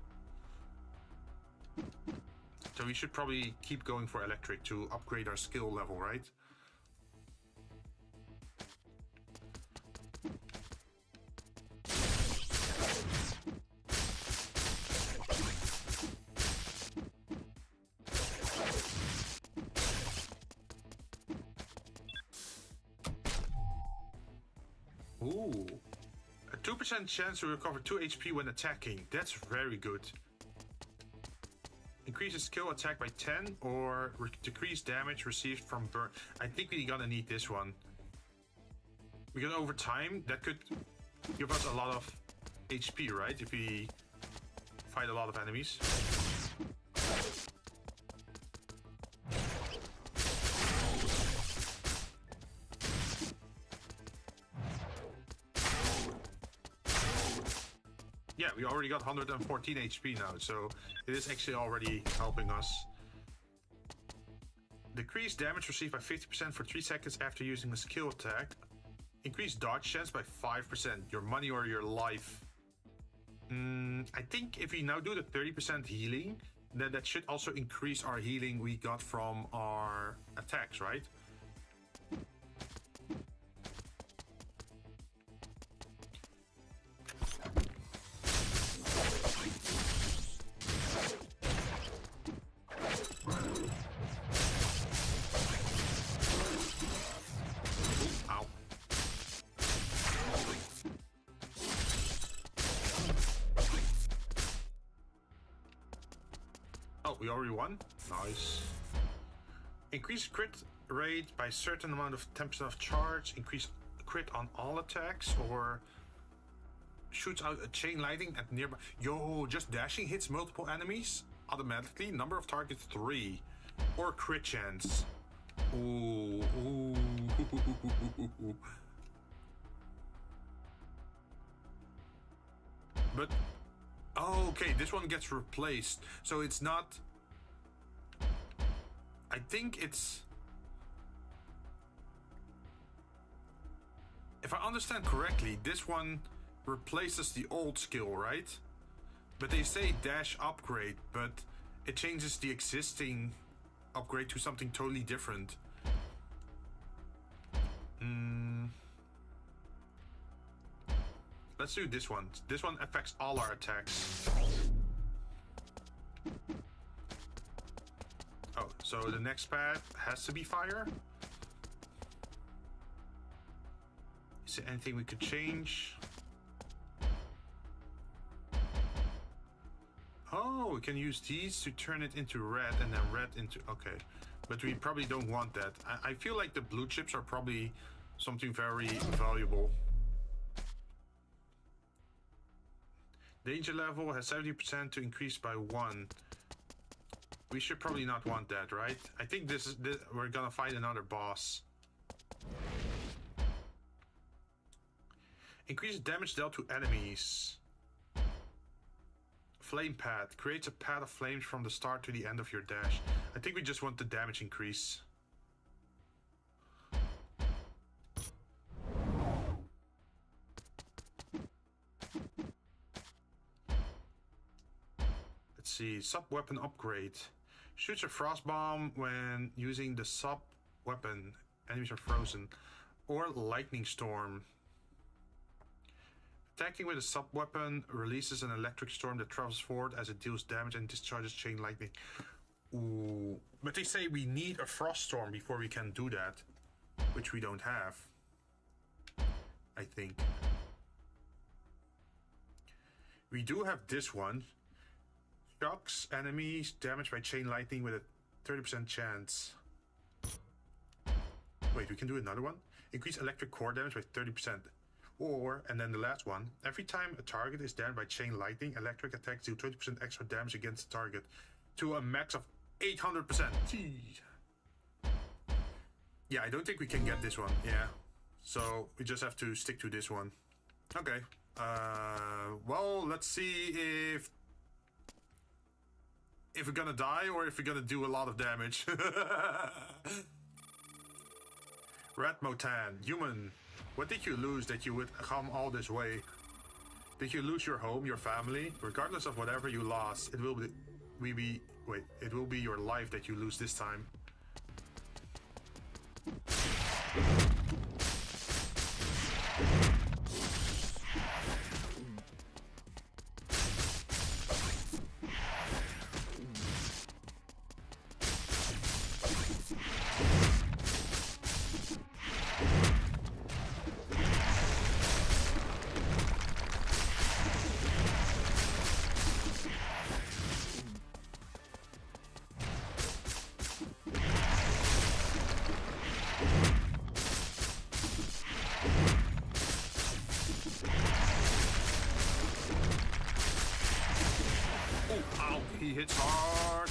So we should probably keep going for electric to upgrade our skill level, right? Ooh, a 2% chance to recover 2 HP when attacking. That's very good. Increases skill attack by 10 or decrease damage received from burn. I think we're gonna need this one. Because over time, that could give us a lot of HP, right? If we fight a lot of enemies. Yeah, we already got 114 HP now, so it is actually already helping us. Decrease damage received by 50% for 3 seconds after using a skill attack. Increase dodge chance by 5%, your money or your life. I think if we now do the 30% healing, then that should also increase our healing we got from our attacks, right? We already won. Nice. Increase crit rate by a certain amount of 10% of charge, increase crit on all attacks, or shoots out a chain lightning at nearby. Yo, just dashing hits multiple enemies automatically. Number of targets 3, or crit chance. Ooh, ooh. But oh, okay, this one gets replaced, so it's not. I think it's. If I understand correctly, this one replaces the old skill, right? But they say dash upgrade, but it changes the existing upgrade to something totally different. Let's do this one. This one affects all our attacks. Oh, so the next path has to be fire? Is there anything we could change? Oh, we can use these to turn it into red and then red into... Okay, but we probably don't want that. I feel like the blue chips are probably something very valuable. Danger level has 70% to increase by 1. We should probably not want that, right? I think this is we're gonna fight another boss. Increase damage dealt to enemies. Flame path creates a path of flames from the start to the end of your dash. I think we just want the damage increase. Let's see, sub weapon upgrade. Shoots a frost bomb when using the sub weapon. Enemies are frozen. Or lightning storm. Attacking with a sub weapon releases an electric storm that travels forward as it deals damage and discharges chain lightning. Ooh, but they say we need a frost storm before we can do that, which we don't have, I think. We do have this one. Shocks enemies damaged by chain lightning with a 30% chance. Wait, we can do another one? Increase electric core damage by 30%. Or, and then the last one, every time a target is damaged by chain lightning, electric attacks do 20% extra damage against the target to a max of 800%. Yeah, I don't think we can get this one. Yeah, so we just have to stick to this one. Okay. Well, let's see if we're gonna die or if we're gonna do a lot of damage. Red Motan, human. What did you lose that you would come all this way? Did you lose your home, your family? Regardless of whatever you lost, it will be your life that you lose this time. He hits hard.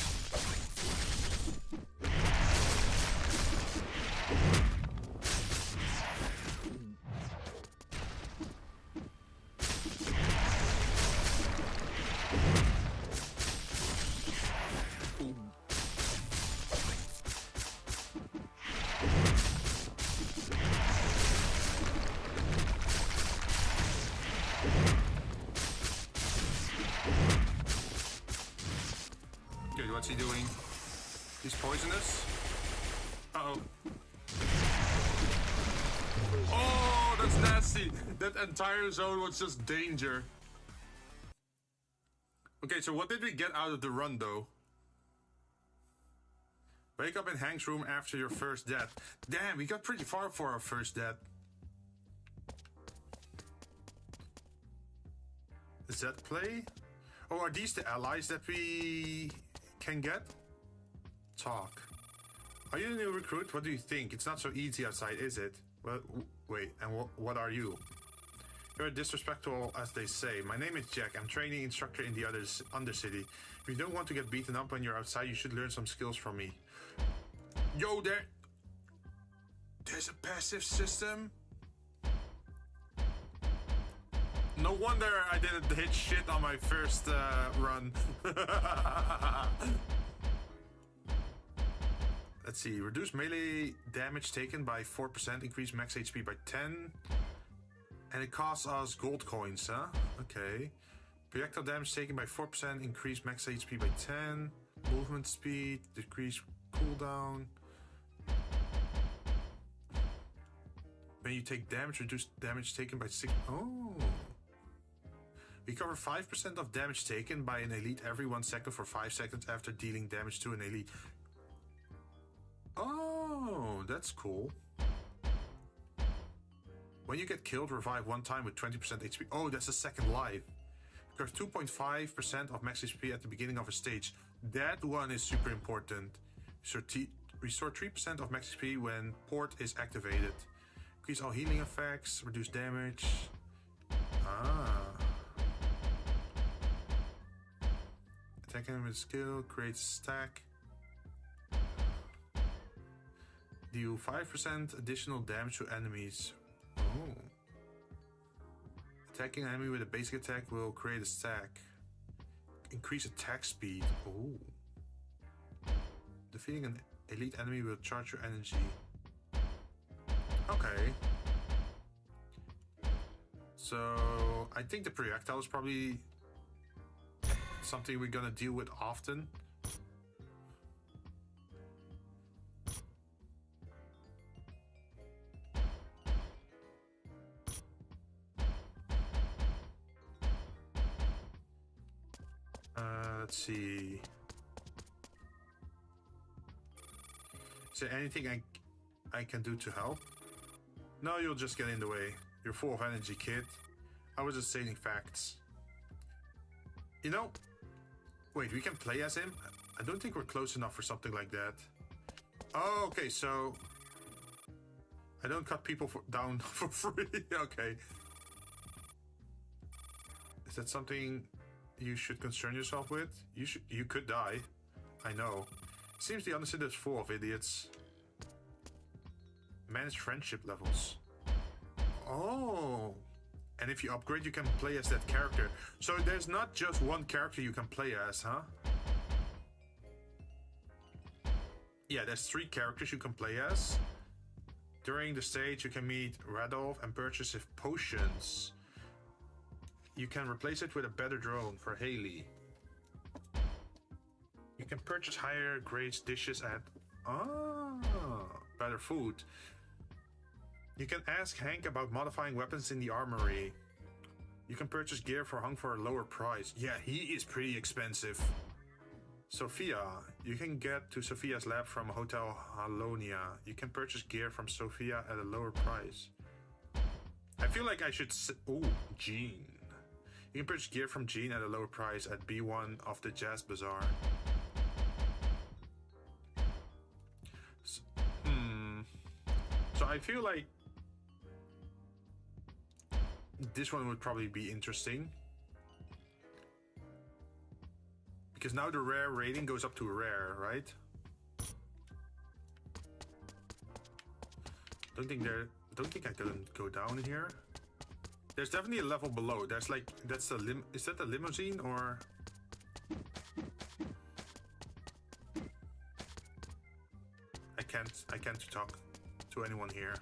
What's he doing? He's poisonous? Uh-oh. Oh, that's nasty. That entire zone was just danger. Okay, so what did we get out of the run, though? Wake up in Hank's room after your first death. Damn, we got pretty far for our first death. Is that play? Oh, are these the allies that we... can get? Talk. Are you a new recruit? What do you think? It's not so easy outside, is it? Well, wait, and what are you? You're disrespectful, as they say. My name is Jack. I'm training instructor in the Undercity. If you don't want to get beaten up when you're outside, you should learn some skills from me. Yo, there's a passive system? No wonder I didn't hit shit on my first run. Let's see. Reduce melee damage taken by 4%. Increase max HP by 10. And it costs us gold coins, huh? Okay. Projectile damage taken by 4%. Increase max HP by 10. Movement speed. Decrease cooldown. When you take damage, reduce damage taken by 6. Oh. Recover 5% of damage taken by an elite every 1 second for 5 seconds after dealing damage to an elite. Oh, that's cool. When you get killed, revive 1 time with 20% HP. Oh, that's a second life. Recovers 2.5% of max HP at the beginning of a stage. That one is super important. Restore 3% of max HP when port is activated. Increase all healing effects. Reduce damage. Ah. Attacking with skill. Creates stack. Deal 5% additional damage to enemies. Oh. Attacking an enemy with a basic attack will create a stack. Increase attack speed. Oh. Defeating an elite enemy will charge your energy. Okay. So I think the projectile is probably something we're gonna deal with often. Let's see. Is there anything I can do to help? No, you'll just get in the way. You're full of energy, kid. I was just stating facts. You know, wait, we can play as him? I don't think we're close enough for something like that. Oh, okay, so I don't cut people down for free. Okay. Is that something you should concern yourself with? You could die. I know. Seems the Undercity is full of idiots. Manage friendship levels. Oh. And if you upgrade, you can play as that character. So there's not just one character you can play as, huh? Yeah, there's 3 characters you can play as. During the stage, you can meet Radolf and purchase his potions. You can replace it with a better drone for Haley. You can purchase higher grades dishes at better food. You can ask Hank about modifying weapons in the armory. You can purchase gear for Hung for a lower price. Yeah, he is pretty expensive. Sophia. You can get to Sophia's lab from Hotel Halonia. You can purchase gear from Sophia at a lower price. I feel like I should... Oh, Jinn. You can purchase gear from Jinn at a lower price at B1 of the Jazz Bazaar. So I feel like this one would probably be interesting. Because now the rare rating goes up to rare, right? Don't think I can go down here. There's definitely a level below. There's like, that's a is that a limousine or? I can't talk to anyone here,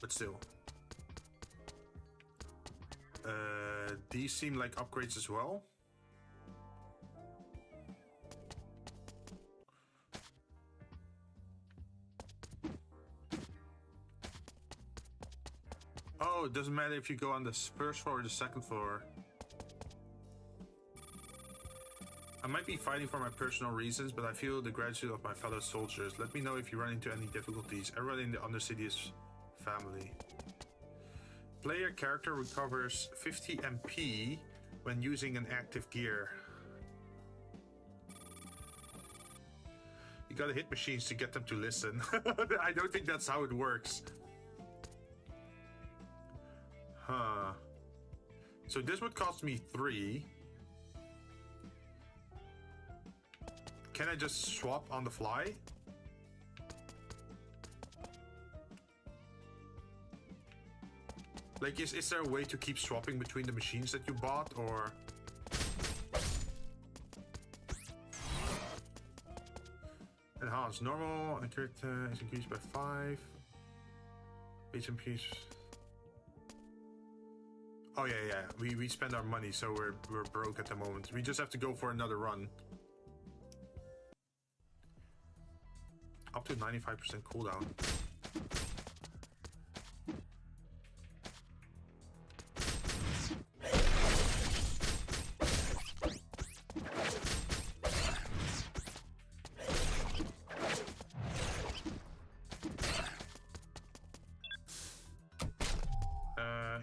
but still. These seem like upgrades as well. Oh, it doesn't matter if you go on the first floor or the second floor. I might be fighting for my personal reasons, but I feel the gratitude of my fellow soldiers. Let me know if you run into any difficulties. Everyone in the Undercity is family. Player character recovers 50 MP when using an active gear. You gotta hit machines to get them to listen. I don't think that's how it works. Huh. So this would cost me 3. Can I just swap on the fly? Like, is there a way to keep swapping between the machines that you bought, or... Enhance. Normal character is increased by 5. Base increase. Oh yeah. We spend our money, so we're broke at the moment. We just have to go for another run. Up to 95% cooldown.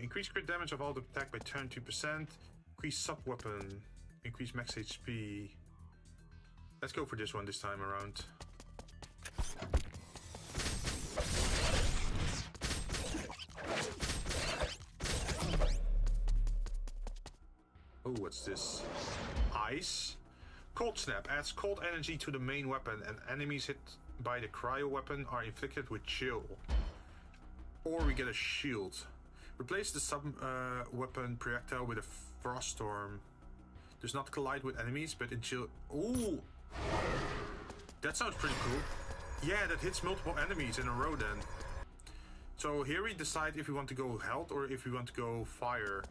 Increase crit damage of all the attack by 22%. Increase sub-weapon. Increase max HP. Let's go for this one this time around. Oh, what's this? Ice. Cold Snap adds cold energy to the main weapon, and enemies hit by the cryo weapon are inflicted with chill. Or we get a shield. Replace the sub-weapon projectile with a frost storm. Does not collide with enemies, but in chill. Ooh! That sounds pretty cool. Yeah, that hits multiple enemies in a row then. So here we decide if we want to go health or if we want to go fire.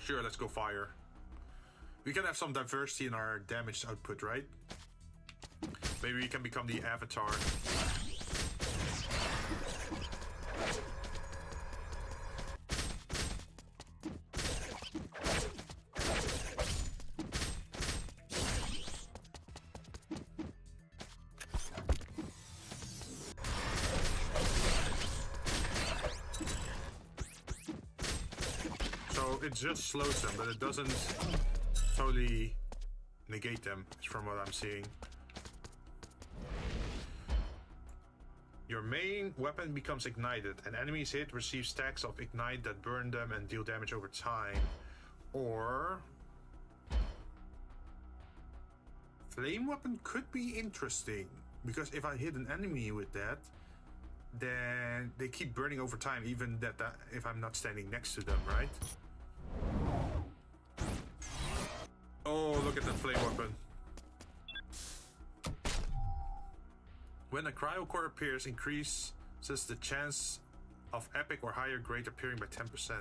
Sure, let's go fire. We can have some diversity in our damage output, right? Maybe we can become the avatar. It just slows them, but it doesn't totally negate them, from what I'm seeing. Your main weapon becomes ignited, and enemies hit receive stacks of ignite that burn them and deal damage over time. Or... flame weapon could be interesting, because if I hit an enemy with that, then they keep burning over time, even that if I'm not standing next to them, right? Oh, look at that flame weapon. When a cryo core appears, increases the chance of epic or higher grade appearing by 10%.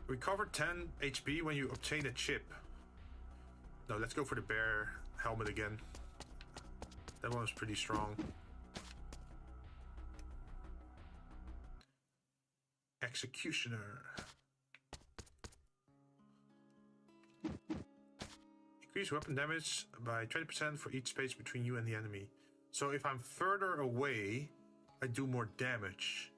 Recover 10 HP when you obtain a chip. No, let's go for the bear helmet again. That one was pretty strong. Executioner. Increase weapon damage by 20% for each space between you and the enemy. So if I'm further away, I do more damage.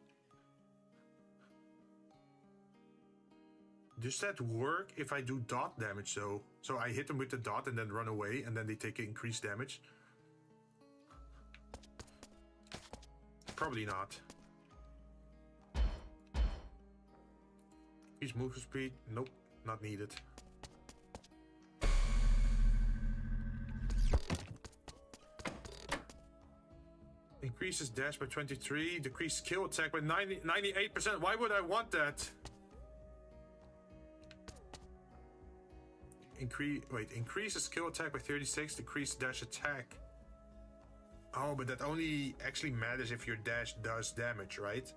Does that work if I do dot damage though? So I hit them with the dot and then run away, and then they take increased damage? Probably not. Increase movement speed? Nope, not needed. Increases dash by 23, decrease skill attack by 98%. Why would I want that? Increases skill attack by 36, decrease dash attack. Oh, but that only actually matters if your dash does damage, right?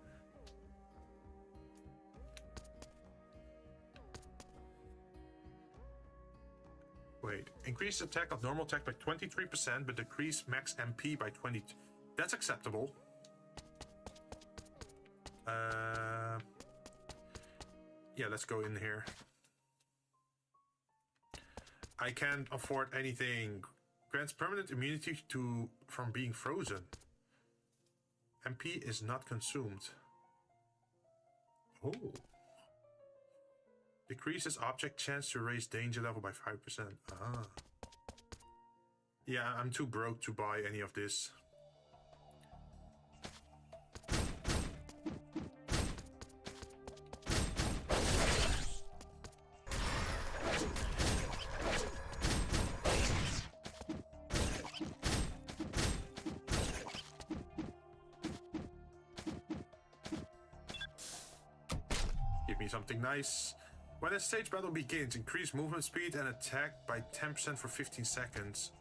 Wait, increase attack of normal attack by 23%, but decrease max MP by 20. That's acceptable. Yeah, let's go in here. I can't afford anything. Grants permanent immunity from being frozen. MP is not consumed. Oh. Decreases object chance to raise danger level by 5%. Ah. Yeah, I'm too broke to buy any of this. Give me something nice. When a stage battle begins, increase movement speed and attack by 10% for 15 seconds.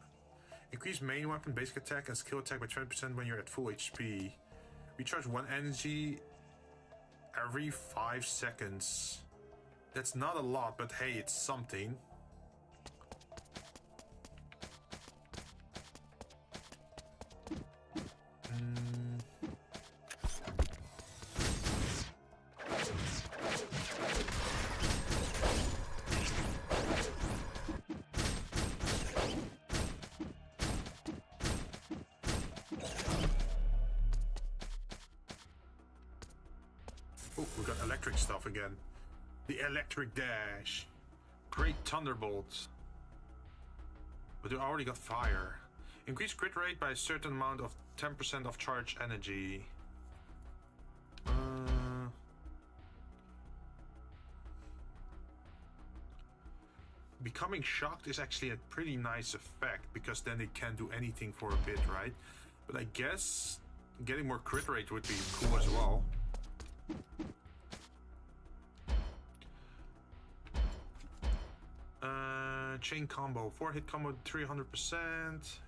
Increase main weapon, basic attack, and skill attack by 20% when you're at full HP. Recharge 1 energy every 5 seconds. That's not a lot, but hey, it's something. Oh, we got electric stuff again. The electric dash. Great thunderbolt. But we already got fire. Increase crit rate by a certain amount of 10% of charge energy. Becoming shocked is actually a pretty nice effect because then they can't do anything for a bit, right? But I guess getting more crit rate would be cool as well. Chain combo, 4-hit combo, 300%.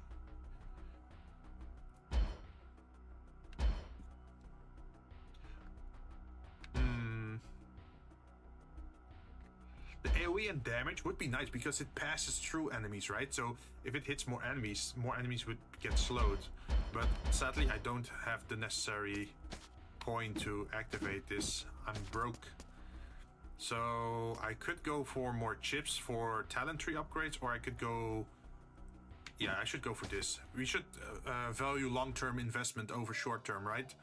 The AoE and damage would be nice because it passes through enemies, right? So if it hits more enemies would get slowed. But sadly, I don't have the necessary coin to activate this. I'm broke. So I could go for more chips for talent tree upgrades, or I could go... Yeah, I should go for this. We should value long-term investment over short-term, right?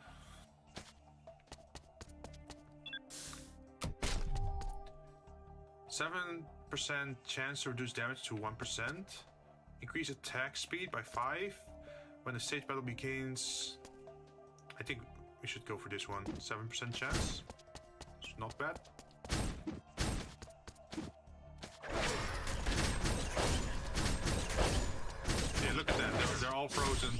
Seven % chance to reduce damage to 1%. Increase attack speed by 5. When the stage battle begins... I think we should go for this one. 7% chance. It's not bad. Yeah, look at that. They're all frozen.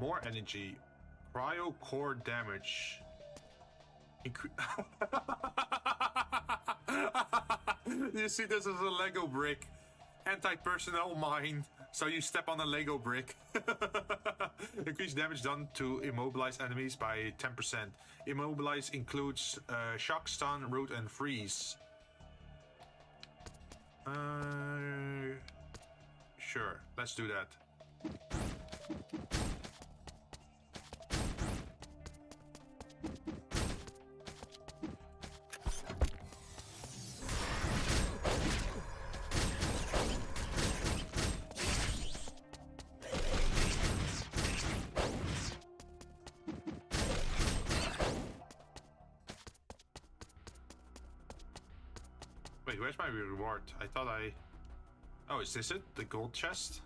More energy. Cryo core damage. You see, this is a Lego brick. Anti-personnel mine. So you step on a Lego brick. Increase damage done to immobilize enemies by 10%. Immobilize includes shock, stun, root, and freeze. Sure, let's do that. Wait, where's my reward? I thought I... Oh, is this it? The gold chest?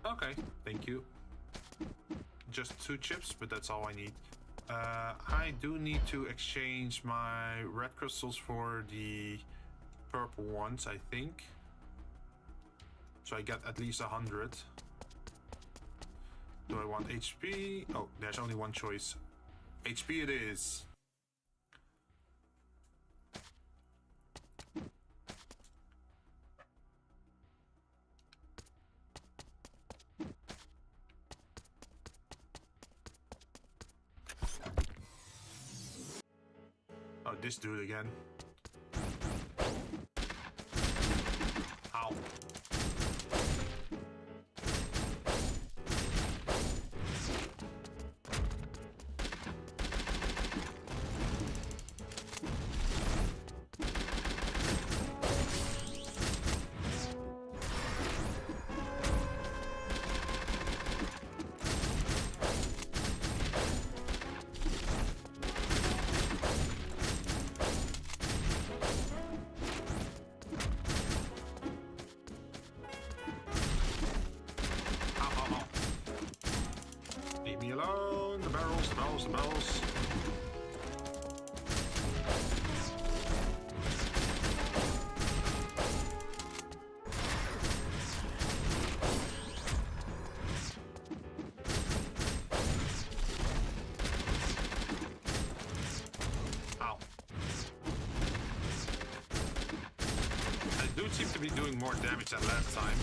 Okay, thank you. Just 2 chips, but that's all I need. I do need to exchange my red crystals for the purple ones, I think. So I get at least 100. Do I want HP? Oh, there's only one choice. HP it is. Oh, this dude again. Ow. barrels. Ow. I do seem to be doing more damage than last time.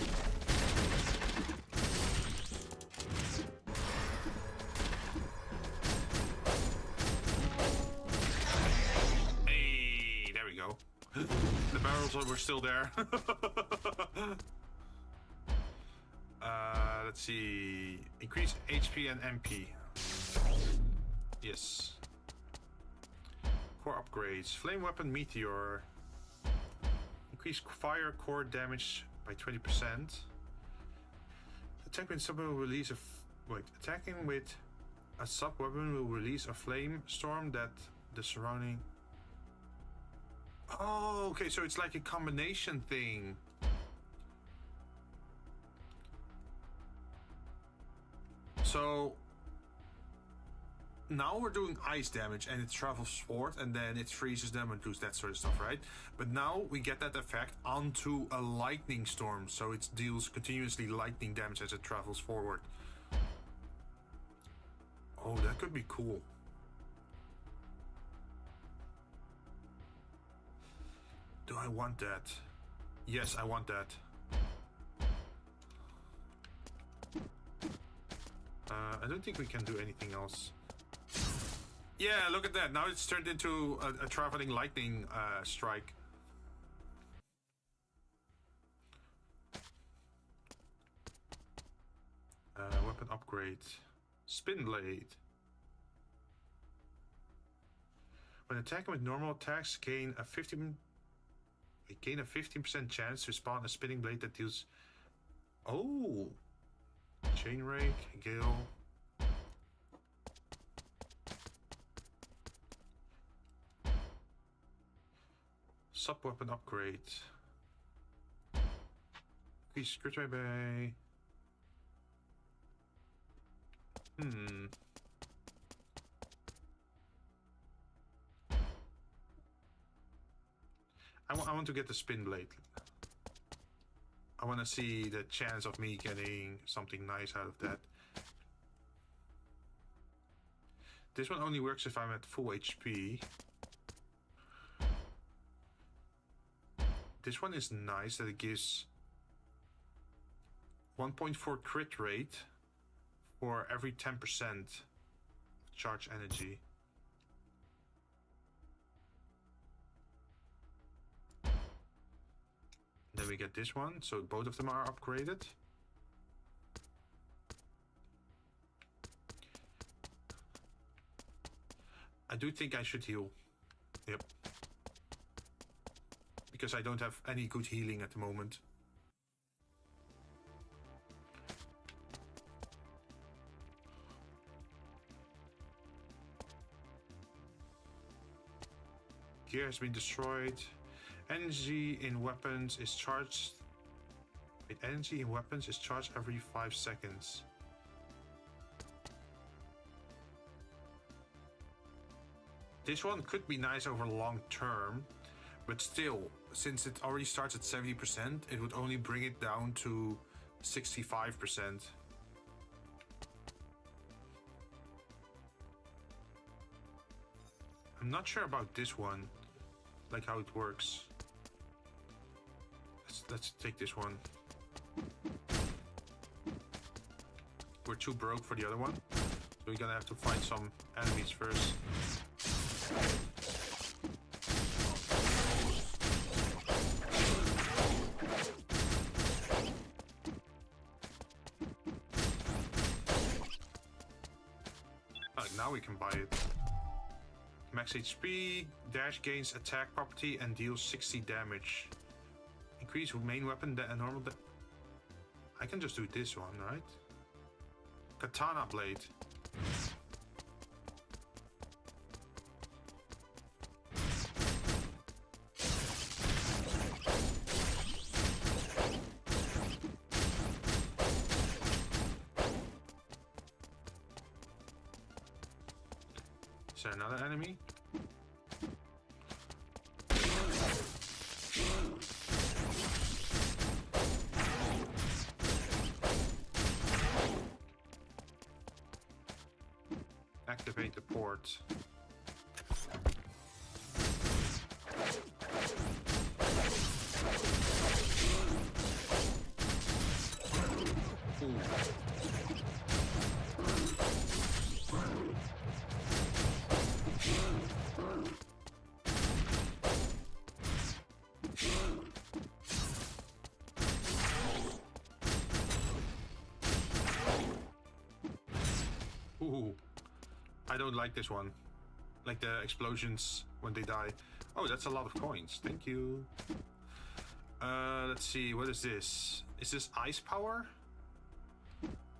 The barrels were still there. Let's see. Increase HP and MP. Yes. Core upgrades. Flame weapon meteor. Increase fire core damage by 20%. Attack with sub will release a attacking with a sub weapon will release a flame storm that the surrounding. Oh, okay, so it's like a combination thing. So now we're doing ice damage and it travels forward and then it freezes them and does that sort of stuff, right? But now we get that effect onto a lightning storm, so it deals continuously lightning damage as it travels forward. Oh, that could be cool. Do I want that? Yes, I want that. I don't think we can do anything else. Yeah, look at that. Now it's turned into a traveling lightning strike. Weapon upgrade. Spin blade. When attacking with normal attacks, gain a 15% chance to spawn a spinning blade that deals. Oh, chain rake, gale. Sub weapon upgrade. Increase crit rate by. I want to get the spin blade. I want to see the chance of me getting something nice out of that. This one only works if I'm at full HP. This one is nice that it gives 1.4 crit rate for every 10% charge energy. Then we get this one, so both of them are upgraded. I do think I should heal. Yep. Because I don't have any good healing at the moment. Gear has been destroyed. Energy in weapons is charged. Wait, energy in weapons is charged every 5 seconds. This one could be nice over long term, but still, since it already starts at 70%, it would only bring it down to 65%. I'm not sure about this one, like how it works. Let's take this one. We're too broke for the other one, so we're gonna have to find some enemies first. Now we can buy it. Max HP, dash gains attack property and deals 60 damage. Increase main weapon and normal. I can just do this one, right? Katana blade. Is there another enemy? Activate the port. Ooh, I don't like this one. Like the explosions when they die. Oh, that's a lot of coins. Thank you. Let's see. What is this? Is this ice power?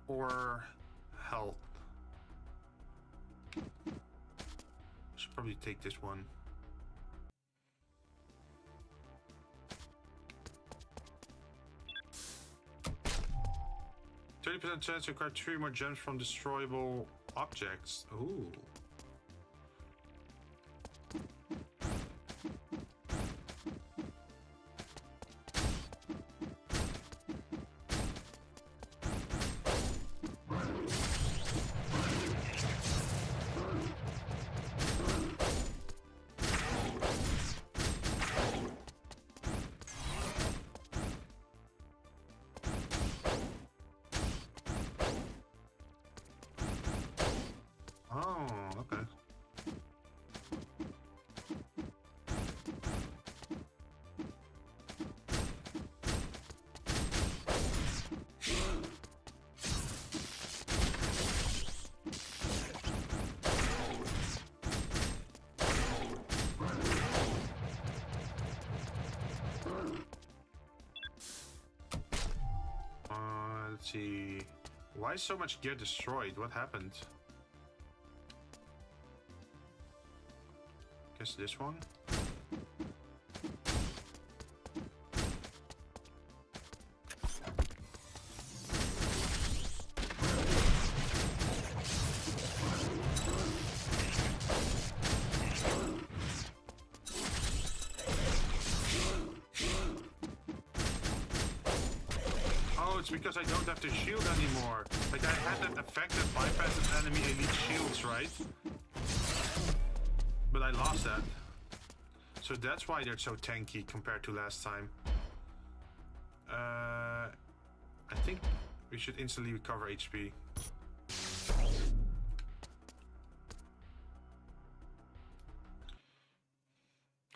Or health? Should probably take this one. %30 chance to acquire 3 more gems from destroyable objects. Ooh. Let's see. Why is so much gear destroyed? What happened? Guess this one? Because I don't have to shield anymore. Like, I had that effect that bypasses enemy elite shields, right? But I lost that. So that's why they're so tanky compared to last time. I think we should instantly recover HP.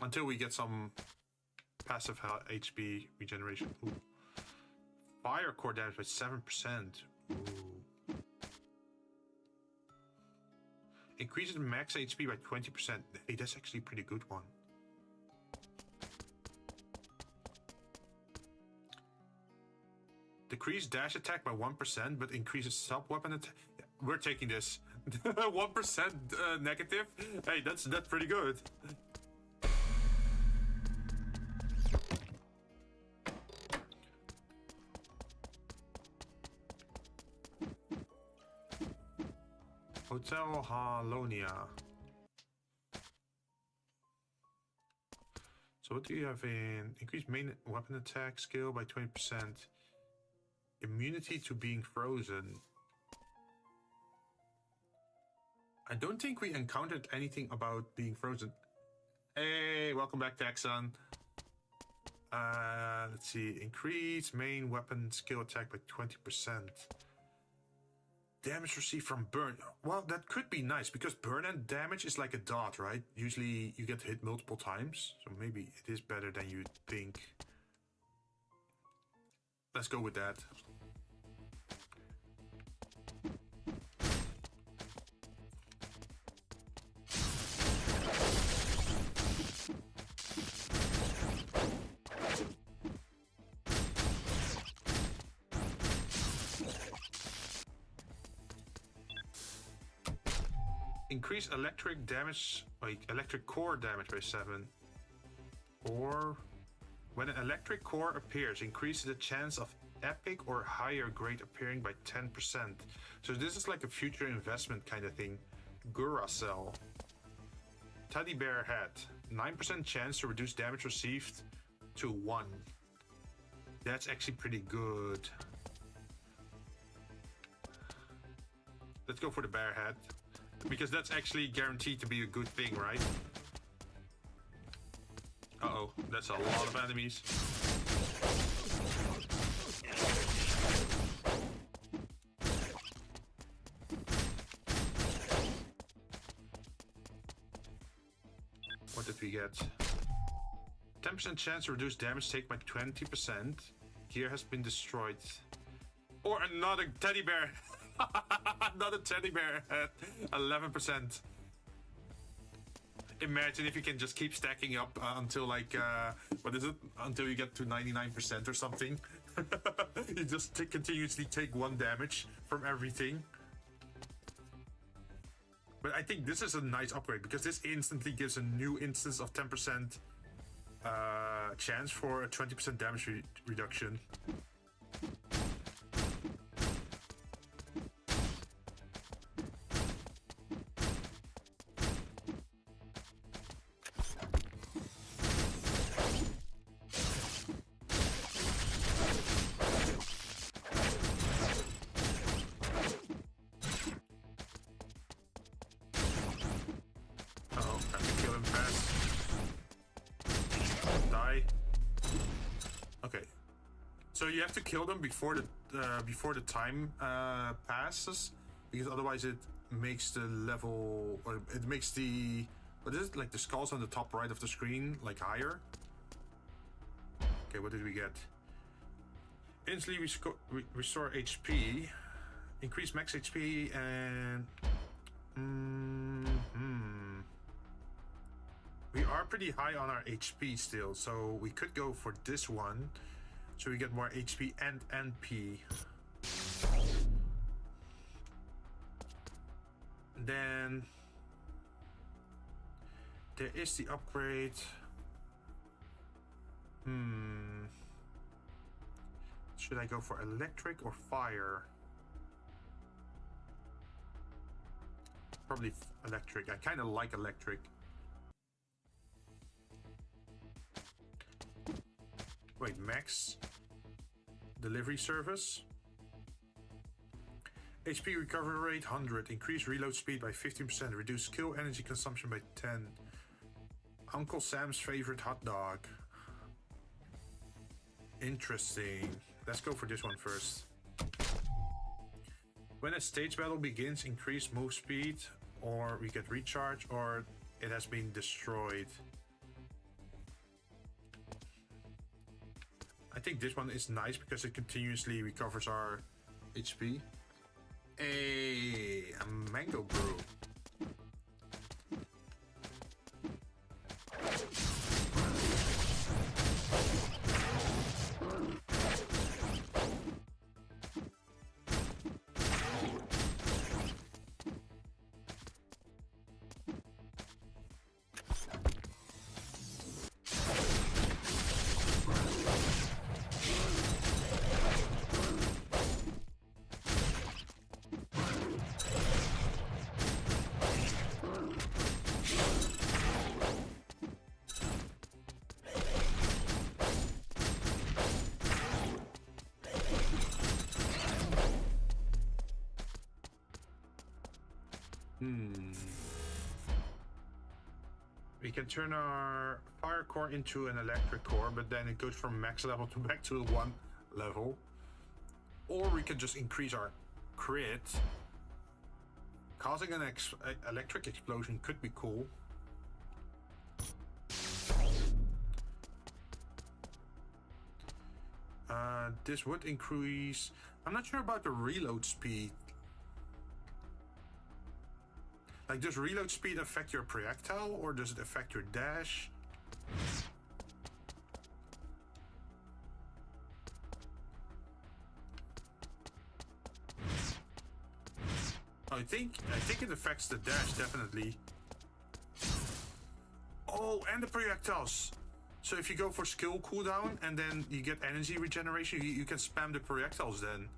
Until we get some passive HP regeneration. Ooh. Fire core damage by 7%. Ooh. Increases max HP by 20%. Hey, that's actually a pretty good one. Decrease dash attack by 1%, but increases sub-weapon attack. Yeah, we're taking this. 1% negative. Hey, that's pretty good. Hotel Halonia. So what do you have in? Increased main weapon attack skill by 20%. Immunity to being frozen. I don't think we encountered anything about being frozen. Hey, welcome back, Texan. Let's see. Increase main weapon skill attack by 20%. Damage received from burn. Well, that could be nice because burn and damage is like a dot, right? Usually you get hit multiple times. So maybe it is better than you think. Let's go with that. Increase electric damage, like electric core damage by 7. Or when an electric core appears, increases the chance of epic or higher grade appearing by 10%. So this is like a future investment kind of thing. Duracell. Teddy bear head. 9% chance to reduce damage received to 1. That's actually pretty good. Let's go for the bear head. Because that's actually guaranteed to be a good thing, right? Uh-oh, that's a lot of enemies. What did we get? 10% chance to reduce damage taken by 20%. Gear has been destroyed. Or another teddy bear. Another teddy bear at 11%. Imagine if you can just keep stacking up until like, what is it? Until you get to 99% or something. You just continuously take 1 damage from everything. But I think this is a nice upgrade because this instantly gives a new instance of 10% chance for a 20% damage reduction. So you have to kill them before the time passes, because otherwise it makes the level, or it makes the, what is it, like the skulls on the top right of the screen like higher. Okay, what did we get? Instantly restore HP, increase max HP, and we are pretty high on our HP still, so we could go for this one. So we get more HP and NP. Then there is the upgrade. Should I go for electric or fire? Probably electric. I kind of like electric. Wait, max delivery service. HP recovery rate 100. Increase reload speed by 15%. Reduce skill energy consumption by 10. Uncle Sam's favorite hot dog. Interesting. Let's go for this one first. When a stage battle begins, increase move speed, or we get recharge, or it has been destroyed. I think this one is nice because it continuously recovers our HP. A mango brew. We can turn our fire core into an electric core, but then it goes from max level to back to 1 level. Or we can just increase our crit. Causing an electric explosion could be cool. This would increase... I'm not sure about the reload speed. Like, does reload speed affect your projectile, or does it affect your dash? I think it affects the dash, definitely. Oh, and the projectiles. So if you go for skill cooldown and then you get energy regeneration, you can spam the projectiles then.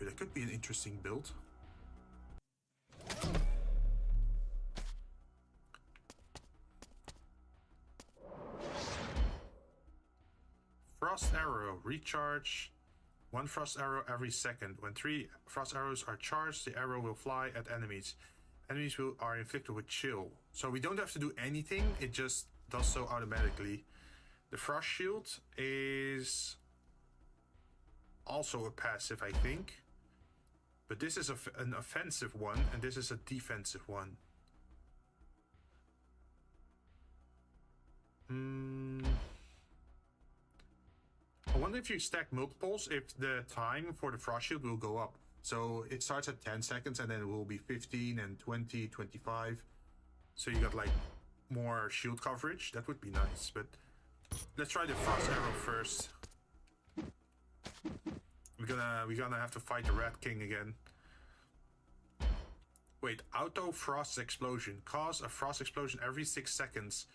Yeah, that could be an interesting build. frost arrow. Recharge 1 frost arrow every second. When 3 frost arrows are charged, the arrow will fly at enemies. Enemies are inflicted with chill. So we don't have to do anything, it just does so automatically. The frost shield is also a passive, I think. But this is an offensive one, and this is a defensive one. I wonder if you stack multiples, if the time for the frost shield will go up. So it starts at 10 seconds and then it will be 15 and 20, 25. So you got like more shield coverage. That would be nice, but let's try the frost arrow first. We're gonna have to fight the Rat King again. Wait, auto frost explosion. Cause a frost explosion every 6 seconds.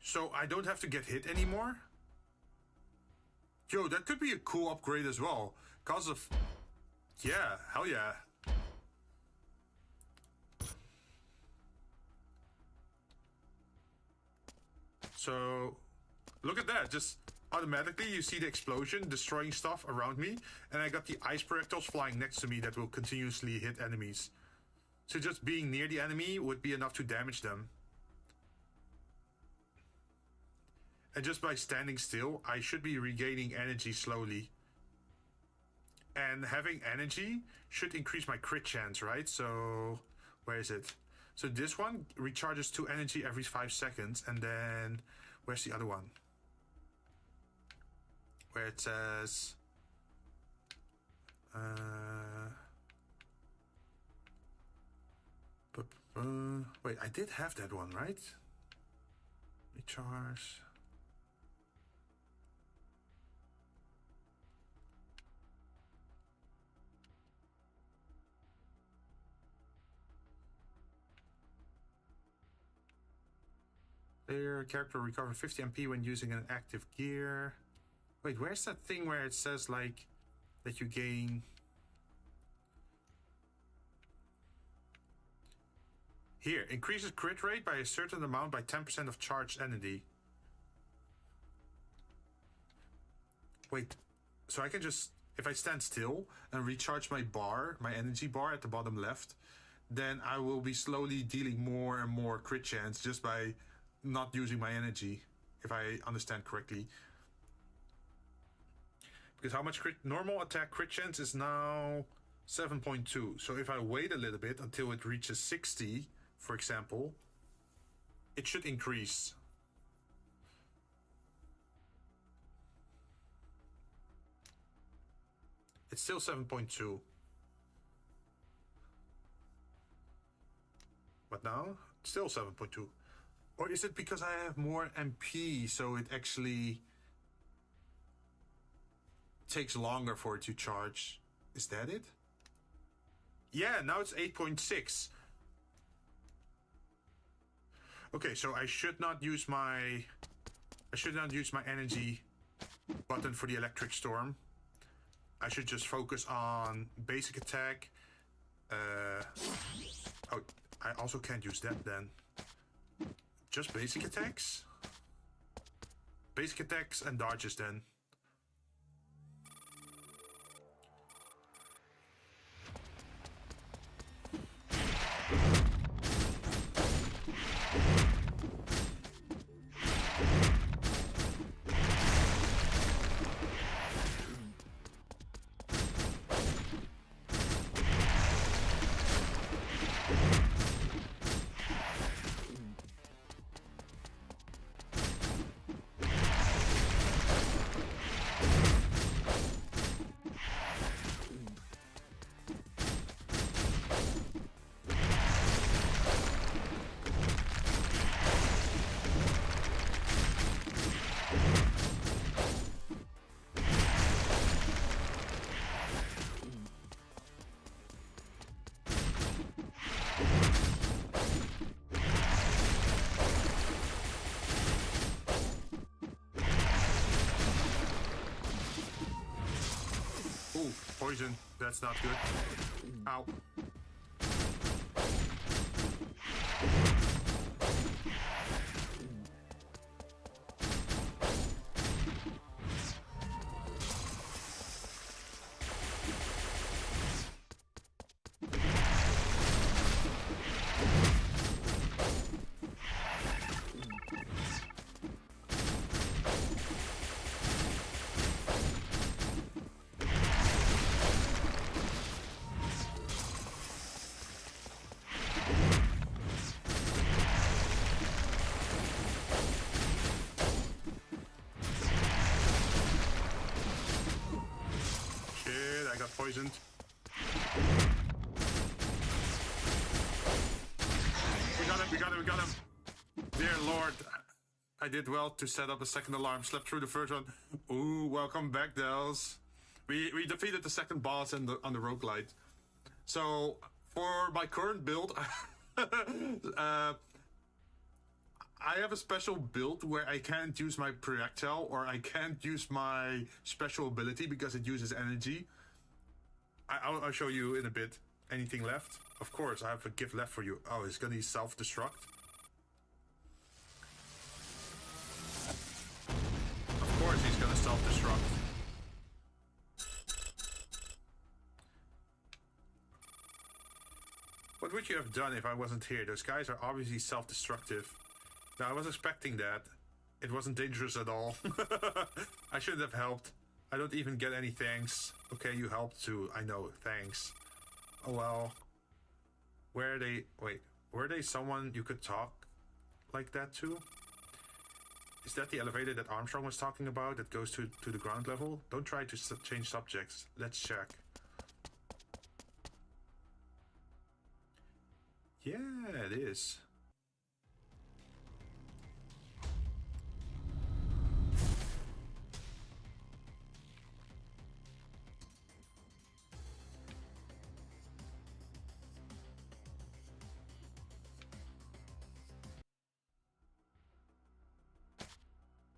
So I don't have to get hit anymore? Yo, that could be a cool upgrade as well. Cause of... Yeah, hell yeah. So, look at that. Just automatically you see the explosion destroying stuff around me. And I got the ice projectiles flying next to me that will continuously hit enemies. So just being near the enemy would be enough to damage them. And just by standing still, I should be regaining energy slowly. And having energy should increase my crit chance, right? So, where is it? So this one recharges 2 energy every 5 seconds. And then, where's the other one? Where it says... wait, I did have that one, right? Recharge... Player character recover 50 MP when using an active gear. Wait, where's that thing where it says like that you gain? Here, increases crit rate by a certain amount by 10% of charged energy. Wait, so I can just, if I stand still and recharge my bar, my energy bar at the bottom left, then I will be slowly dealing more and more crit chance just by not using my energy, if I understand correctly. Because how much normal attack crit chance is now 7.2. So if I wait a little bit until it reaches 60, for example, it should increase. It's still 7.2. What now? Still 7.2. Or is it because I have more MP, so it actually takes longer for it to charge? Is that it? Yeah, now it's 8.6. Okay, so I should not use my energy button for the electric storm. I should just focus on basic attack. Oh, I also can't use that then. Just basic attacks? Basic attacks and dodges then. Poison. That's not good. Ow. poisoned. We got him, we got him, we got him. Dear Lord, I did well to set up a second alarm. Slept through the first one. Ooh, welcome back, Dels. We defeated the second boss on the roguelite. So, for my current build, I have a special build where I can't use my projectile or I can't use my special ability because it uses energy. I'll show you in a bit. Anything left? Of course, I have a gift left for you. Oh, it's gonna self-destruct. Of course he's gonna self-destruct. What would you have done if I wasn't here? Those guys are obviously self-destructive. Now, I was expecting that. It wasn't dangerous at all. I shouldn't have helped. I don't even get any thanks. Okay, you helped too. I know, thanks. Oh well. Where are they? Wait, were they someone you could talk like that to? Is that the elevator that Armstrong was talking about that goes to the ground level? Don't try to change subjects. Let's check. Yeah, it is.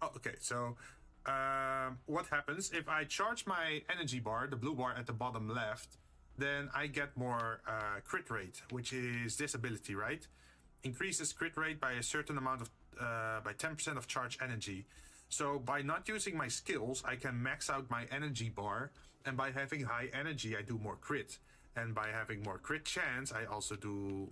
Oh, okay, so what happens if I charge my energy bar, the blue bar at the bottom left, then I get more crit rate, which is this ability, right? Increases crit rate by a certain amount of, by 10% of charge energy. So by not using my skills, I can max out my energy bar, and by having high energy, I do more crit. And by having more crit chance, I also do,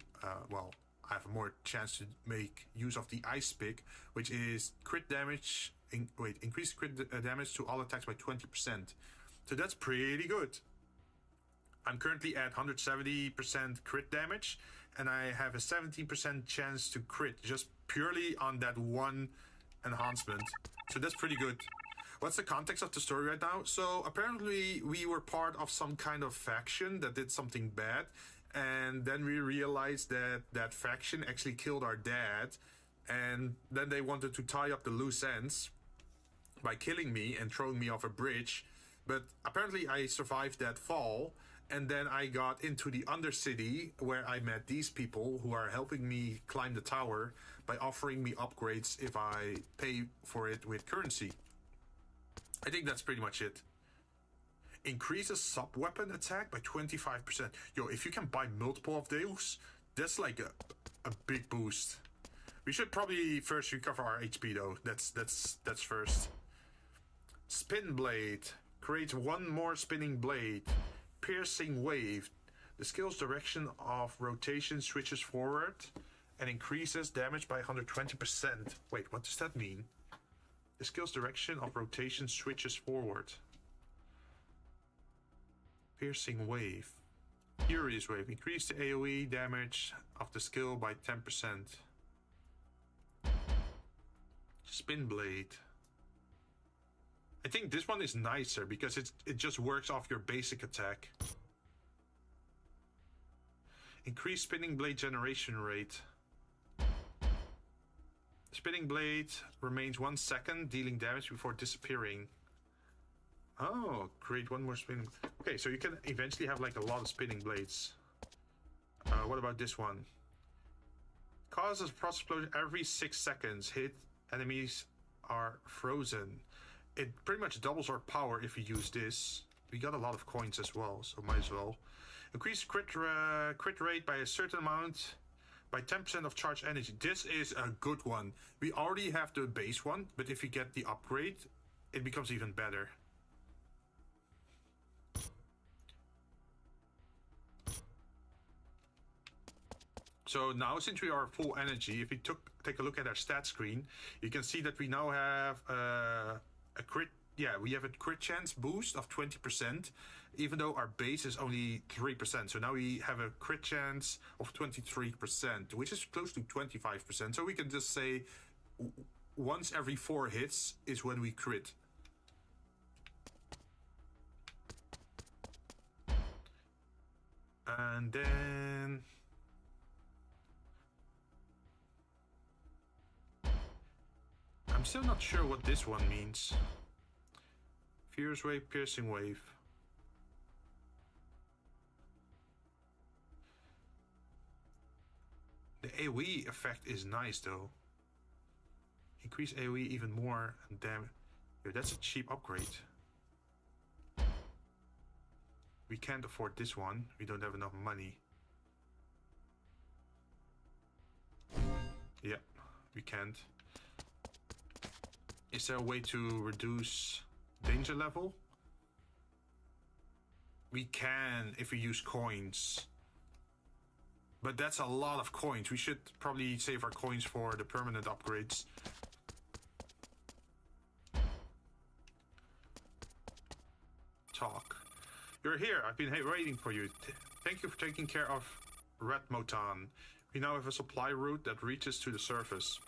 well, I have more chance to make use of the ice pick, which is crit damage, increase crit damage to all attacks by 20%. So that's pretty good. I'm currently at 170% crit damage, and I have a 17% chance to crit just purely on that one enhancement. So that's pretty good. What's the context of the story right now? So apparently we were part of some kind of faction that did something bad, and then we realized that that faction actually killed our dad, and then they wanted to tie up the loose ends by killing me and throwing me off a bridge. But apparently I survived that fall, and then I got into the Undercity where I met these people who are helping me climb the tower by offering me upgrades if I pay for it with currency. I think that's pretty much it. Increases sub-weapon attack by 25%. Yo, if you can buy multiple of those, that's like a big boost. We should probably first recover our HP though. That's first. Spin blade. Creates one more spinning blade. Piercing wave. The skill's direction of rotation switches forward and increases damage by 120%. Wait, what does that mean? The skill's direction of rotation switches forward. Piercing wave. Furious wave. Increase the AoE damage of the skill by 10%. Spin blade. I think this one is nicer because it just works off your basic attack. Increase spinning blade generation rate. Spinning blade remains 1 second, dealing damage before disappearing. Oh, create one more spinning. Okay, so you can eventually have like a lot of spinning blades. What about this one? Causes frost explosion every 6 seconds. Hit enemies are frozen. It pretty much doubles our power if we use this. We got a lot of coins as well, so might as well. Increase crit rate by a certain amount by 10% of charge energy. This is a good one. We already have the base one, but if you get the upgrade, it becomes even better. So now, since we are full energy, if we take a look at our stat screen, you can see that we now have a crit. Yeah, we have a crit chance boost of 20%, even though our base is only 3%. So now we have a crit chance of 23%, which is close to 25%. So we can just say once every 4 hits is when we crit. And then I'm still not sure what this one means. Fierce wave, piercing wave. The AoE effect is nice though. Increase AoE even more and damn. Yo, that's a cheap upgrade. We can't afford this one. We don't have enough money. Yeah, we can't. Is there a way to reduce danger level? We can if we use coins. But that's a lot of coins. We should probably save our coins for the permanent upgrades. Talk. You're here. I've been waiting for you. Thank you for taking care of Ratmotan. We now have a supply route that reaches to the surface.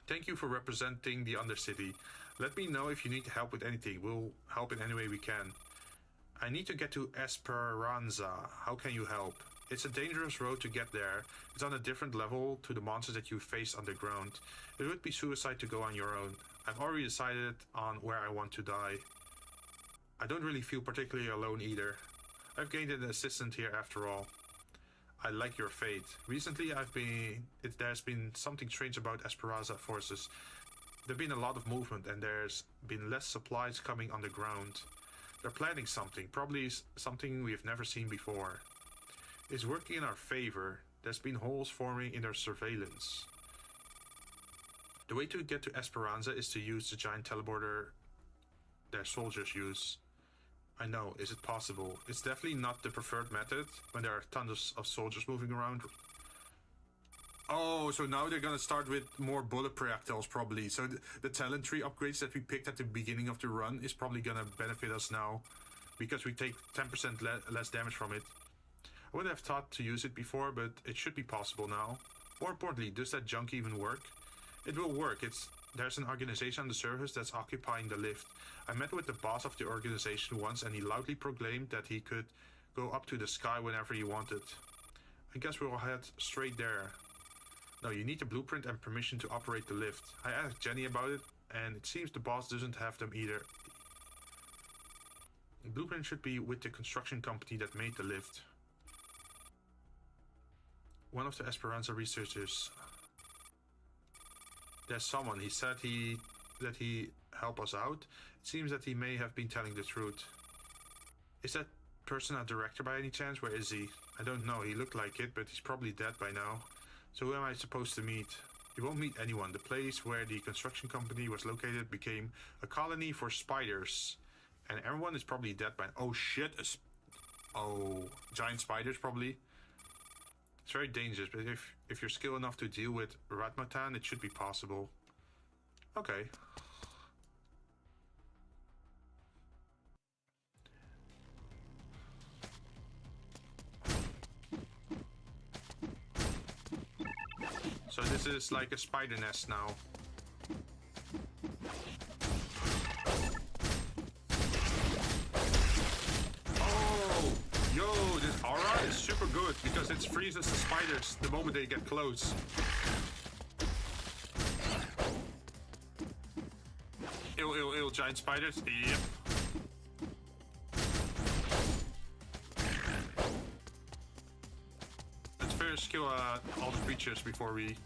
Thank you for representing the Undercity. Let me know if you need help with anything. We'll help in any way we can. I need to get to Esperanza. How can you help? It's a dangerous road to get there. It's on a different level to the monsters that you face underground. It would be suicide to go on your own. I've already decided on where I want to die. I don't really feel particularly alone either. I've gained an assistant here after all. I like your fate. Recently there's been something strange about Esperanza forces. There's been a lot of movement and there's been less supplies coming underground. They're planning something, probably something we've never seen before. It's working in our favor. There's been holes forming in their surveillance. The way to get to Esperanza is to use the giant teleporter their soldiers use. I know, is it possible? It's definitely not the preferred method when there are tons of soldiers moving around. Oh, so now they're gonna start with more bullet projectiles probably. So the talent tree upgrades that we picked at the beginning of the run is probably gonna benefit us now. Because we take 10% less damage from it. I wouldn't have thought to use it before, but it should be possible now. More importantly, does that junk even work? It will work. There's an organization on the surface that's occupying the lift. I met with the boss of the organization once and he loudly proclaimed that he could go up to the sky whenever he wanted. I guess we'll head straight there. No, you need the blueprint and permission to operate the lift. I asked Jenny about it and it seems the boss doesn't have them either. The blueprint should be with the construction company that made the lift. One of the Esperanza researchers. There's someone. He said that he help us out. It seems that he may have been telling the truth. Is that person a director by any chance? Where is he? I don't know. He looked like it, but he's probably dead by now. So who am I supposed to meet? You won't meet anyone. The place where the construction company was located became a colony for spiders. And everyone is probably dead by... Oh shit! Oh, giant spiders probably. It's very dangerous, but if you're skilled enough to deal with Ratmotan, it should be possible. Okay. So this is like a spider nest now. Oh! Yo, this aura is super good because it freezes the spiders the moment they get close. Ill, giant spiders. Yep. Let's first kill all the creatures before we...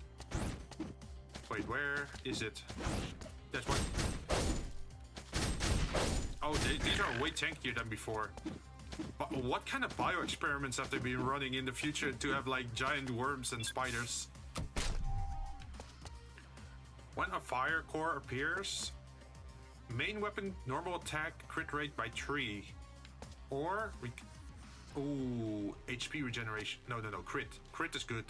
Wait, where is it? That's what... Oh, these are way tankier than before. But what kind of bio experiments have they been running in the future to have like giant worms and spiders? When a fire core appears, main weapon normal attack crit rate by 3, or ooh, HP regeneration. No, crit. Crit is good.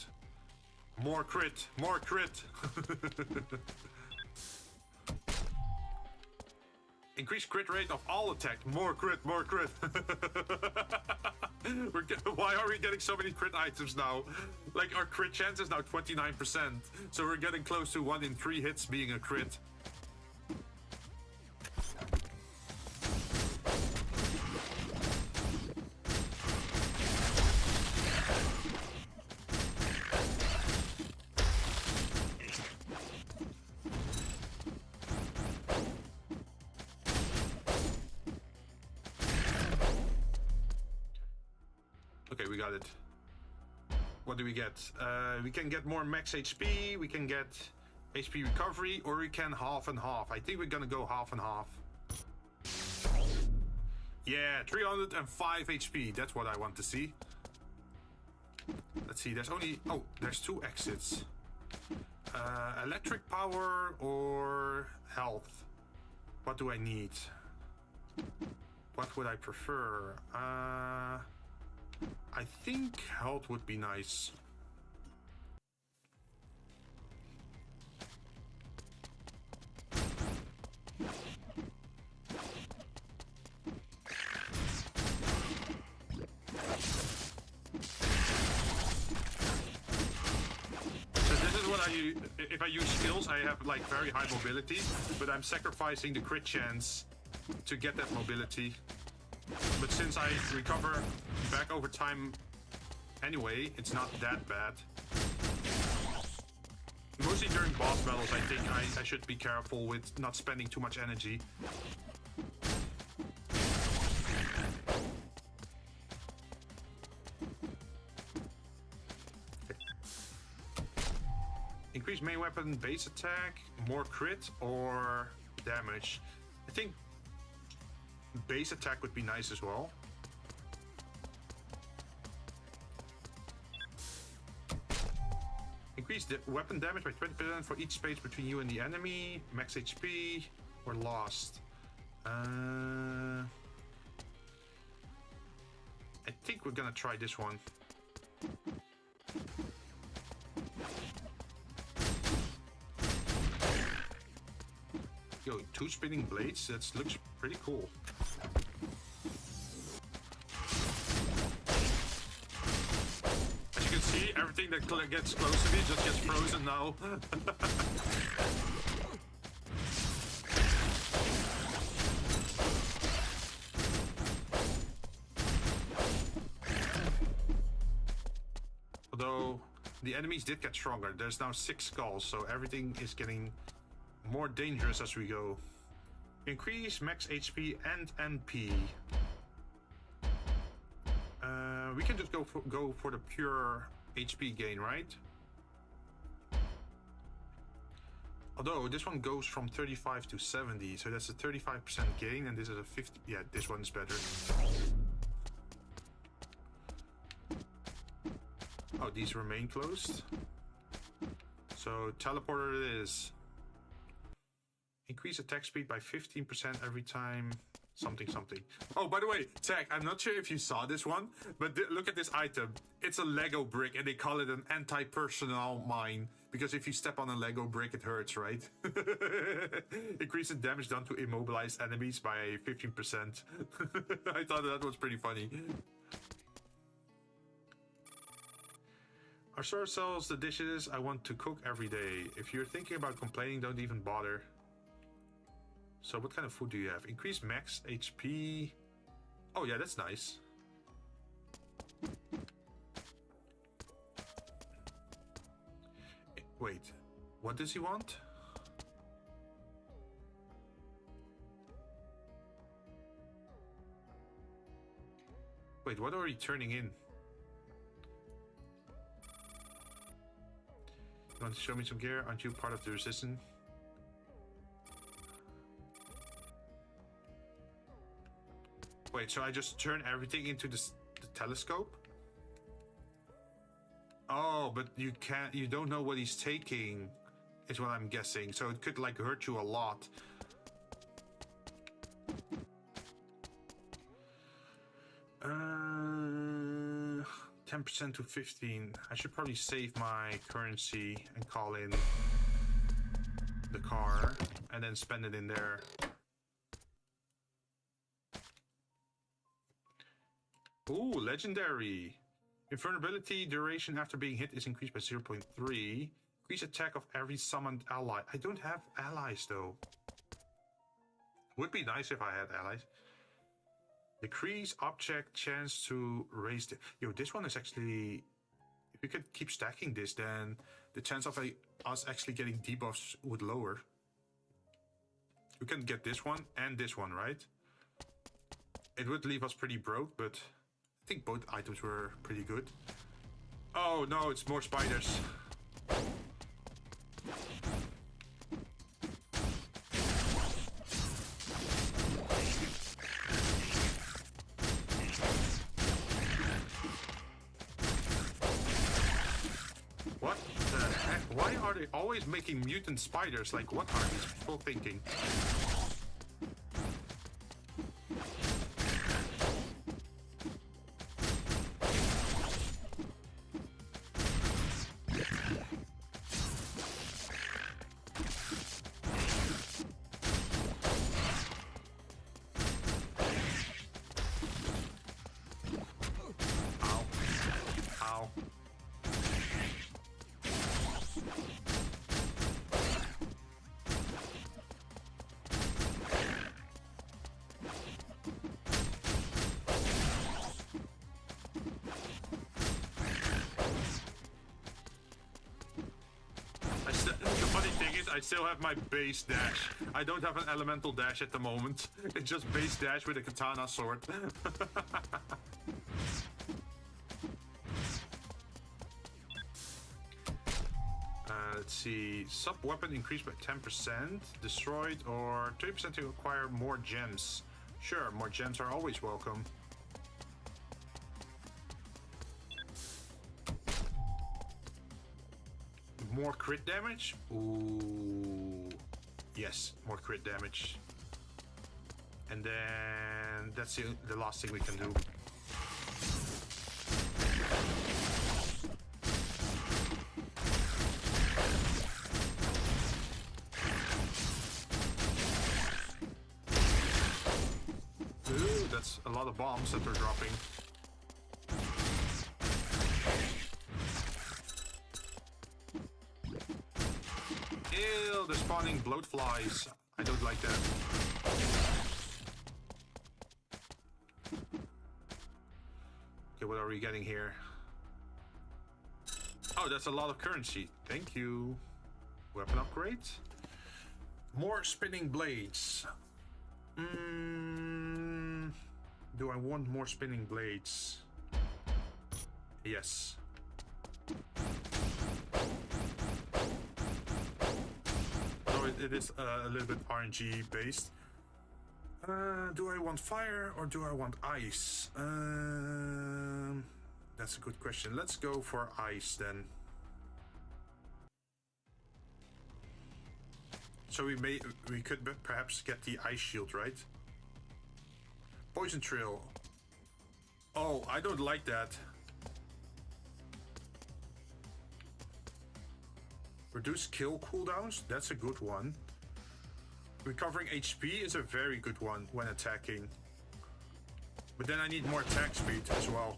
More crit, more crit. Increase crit rate of all attack. More crit, more crit. Why are we getting so many crit items now? Like our crit chance is now 29%. So we're getting close to 1 in 3 hits being a crit. Okay, we got it. What do we get? We can get more max HP, we can get HP recovery, or we can half and half. I think we're gonna go half and half. Yeah, 305 HP. That's what I want to see. Let's see, there's only... Oh, there's 2 exits. Electric power or health? What do I need? What would I prefer? I think health would be nice. If I use skills, I have like very high mobility, but I'm sacrificing the crit chance to get that mobility. But since I recover back over time anyway, it's not that bad. Mostly during boss battles, I think I should be careful with not spending too much energy. Increase main weapon base attack, more crit or damage. I think base attack would be nice as well. Increase the weapon damage by 20% for each space between you and the enemy. Max HP or lost. I think we're gonna try this one. Yo, 2 spinning blades, that looks pretty cool. As you can see, everything that gets close to me just gets frozen now. Although, the enemies did get stronger. There's now 6 skulls, so everything is getting more dangerous as we go. Increase max HP and NP. We can just go for the pure HP gain, right? Although this one goes from 35 to 70, so that's a 35% gain, and this is a 50. Yeah, this one's better. Oh, these remain closed. So teleporter it is. Increase attack speed by 15% every time something. Oh, by the way, Tech, I'm not sure if you saw this one, but look at this item. It's a Lego brick, and they call it an anti-personnel mine, because if you step on a Lego brick, it hurts, right? Increases damage done to immobilized enemies by 15%. I thought that was pretty funny. Our store sells the dishes I want to cook every day. If you're thinking about complaining, don't even bother. So what kind of food do you have? Increase max HP. Oh yeah, that's nice. Wait, what does he want? Wait, what are you turning in? You want to show me some gear? Aren't you part of the resistance? Wait, so I just turn everything into the telescope? Oh, but you don't know what he's taking, is what I'm guessing. So it could like hurt you a lot. Uh, 10% to 15. I should probably save my currency and call in the car and then spend it in there. Ooh, legendary. Invulnerability duration after being hit is increased by 0.3. Increase attack of every summoned ally. I don't have allies though. Would be nice if I had allies. Decrease object chance to raise the... Yo, this one is actually... If we could keep stacking this, then the chance of us actually getting debuffs would lower. We can get this one and this one, right? It would leave us pretty broke, but I think both items were pretty good. Oh no, it's more spiders. What the heck? Why are they always making mutant spiders? Like, what are these people thinking? The funny thing is, I still have my base dash. I don't have an elemental dash at the moment. It's just base dash with a katana sword. Let's see. Sub-weapon increased by 10%. Destroyed or 30% to acquire more gems. Sure, more gems are always welcome. More crit damage? Ooh. Yes, more crit damage. And then that's the last thing we can do. Ooh, that's a lot of bombs that they're dropping. Ew, they're spawning bloat flies. I don't like that. Okay, what are we getting here? Oh, that's a lot of currency. Thank you. Weapon upgrade. More spinning blades. Do I want more spinning blades? Yes. It is a little bit RNG based. Do I want fire or do I want ice? That's a good question. Let's go for ice then. So we could perhaps get the ice shield, right? Poison trail. Oh, I don't like that. Reduce kill cooldowns, that's a good one. Recovering HP is a very good one when attacking. But then I need more attack speed as well.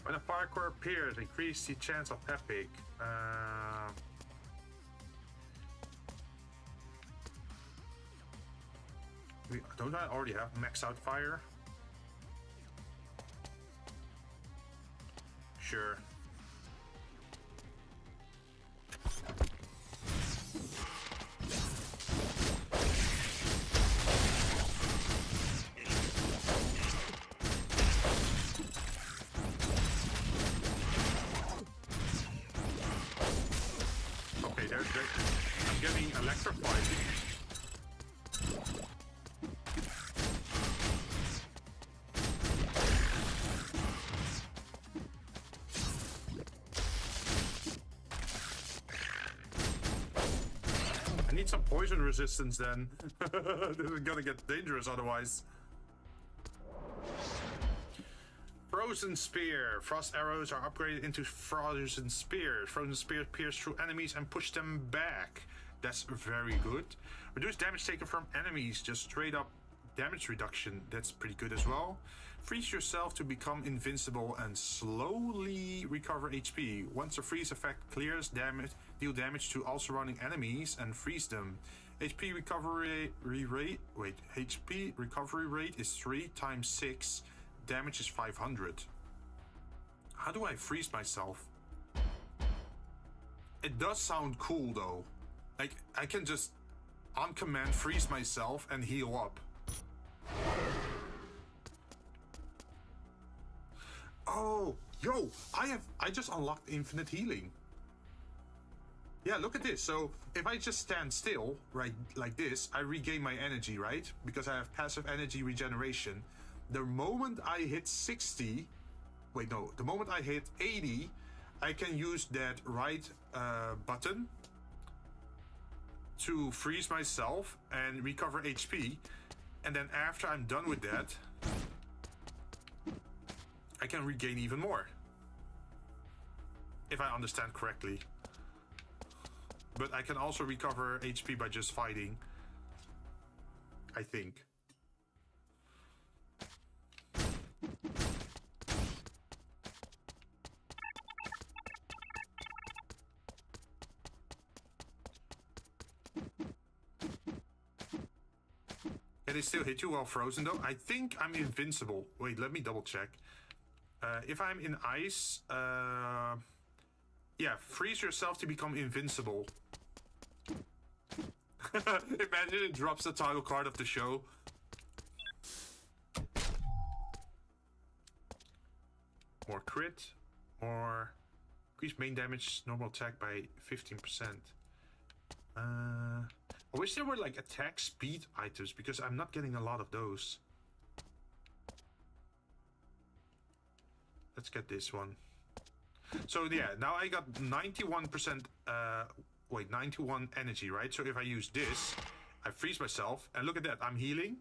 When a parkour appears, increase the chance of epic. Don't I already have max out fire? Sure. I'm getting electrified. I need some poison resistance then. This is gonna get dangerous otherwise. Frozen Spear. Frost arrows are upgraded into Frozen Spears. Frozen Spears pierce through enemies and push them back. That's very good. Reduce damage taken from enemies. Just straight up damage reduction, that's pretty good as well. Freeze yourself to become invincible and slowly recover HP. Once the freeze effect clears, deal damage to all surrounding enemies and freeze them. HP recovery rate is 3 times 6. Damage is 500. How do I freeze myself? It does sound cool though. Like, I can just on command freeze myself and heal up. Oh, yo, I just unlocked infinite healing. Yeah, look at this. So if I just stand still, right, like this, I regain my energy, right? Because I have passive energy regeneration. The moment I hit 60, wait, no, the moment I hit 80, I can use that right button to freeze myself and recover HP. And then after I'm done with that, I can regain even more. If I understand correctly. But I can also recover HP by just fighting, I think. Can they still hit you while frozen though? I think I'm invincible. Wait, let me double check. If I'm in ice, yeah, freeze yourself to become invincible. Imagine it drops the title card of the show. More crit, more increase main damage, normal attack by 15%. I wish there were like attack speed items because I'm not getting a lot of those. Let's get this one. So yeah, now I got 91%, 91 energy, right? So if I use this, I freeze myself, and look at that, I'm healing.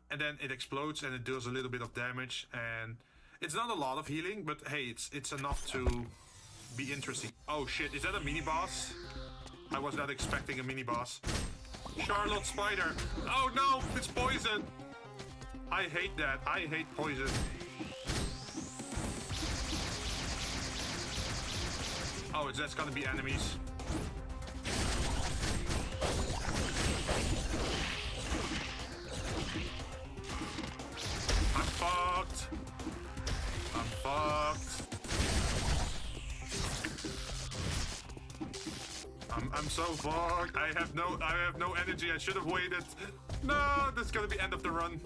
And then it explodes and it deals a little bit of damage, and it's not a lot of healing, but hey, it's enough to be interesting. Oh shit, is that a mini boss? I was not expecting a mini boss. Charlotte Spider. Oh no, it's poison. I hate that. I hate poison. Oh, that's gonna be enemies. I'm fucked. I'm fucked. I'm so fucked. I have no energy. I should have waited. No, that's gonna be end of the run.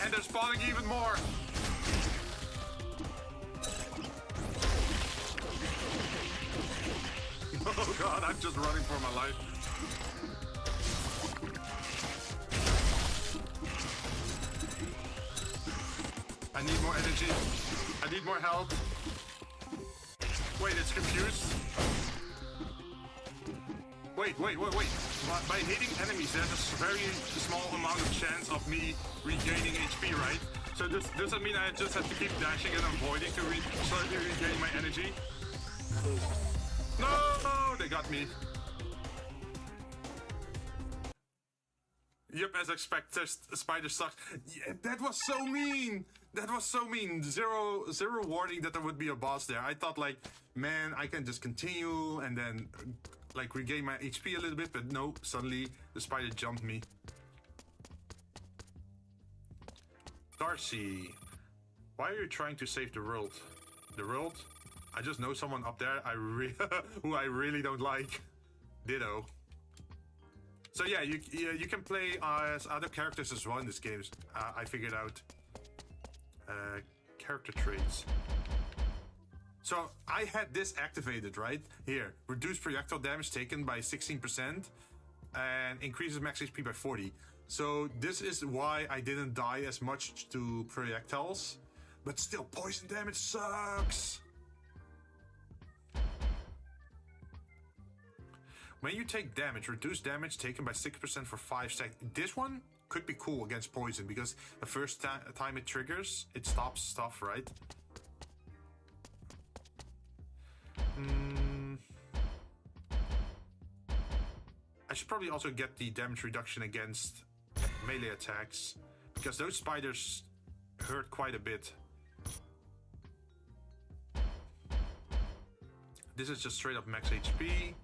And they're spawning even more. Oh god, I'm just running for my life. I need more energy. I need more health. Wait, it's confused. Wait. By hitting enemies, there's a very small amount of chance of me regaining HP, right? So does that mean I just have to keep dashing and avoiding to slightly regain my energy? No, they got me. Yep, as expected, Spider sucks. Yeah, that was so mean. That was so mean. Zero warning that there would be a boss there. I thought like, man, I can just continue and then like regain my HP a little bit, but no, suddenly the spider jumped me. Darcy, why are you trying to save the world? The world? I just know someone up there who I really don't like. Ditto. So yeah, you can play as other characters as well in this game. I figured out character traits. So I had this activated right here. Reduce projectile damage taken by 16% and increases max HP by 40. So this is why I didn't die as much to projectiles, but still poison damage sucks. When you take damage, reduce damage taken by 6% for 5 seconds. This one could be cool against poison because the first time it triggers, it stops stuff, right? I should probably also get the damage reduction against melee attacks, because those spiders hurt quite a bit. This is just straight up max HP.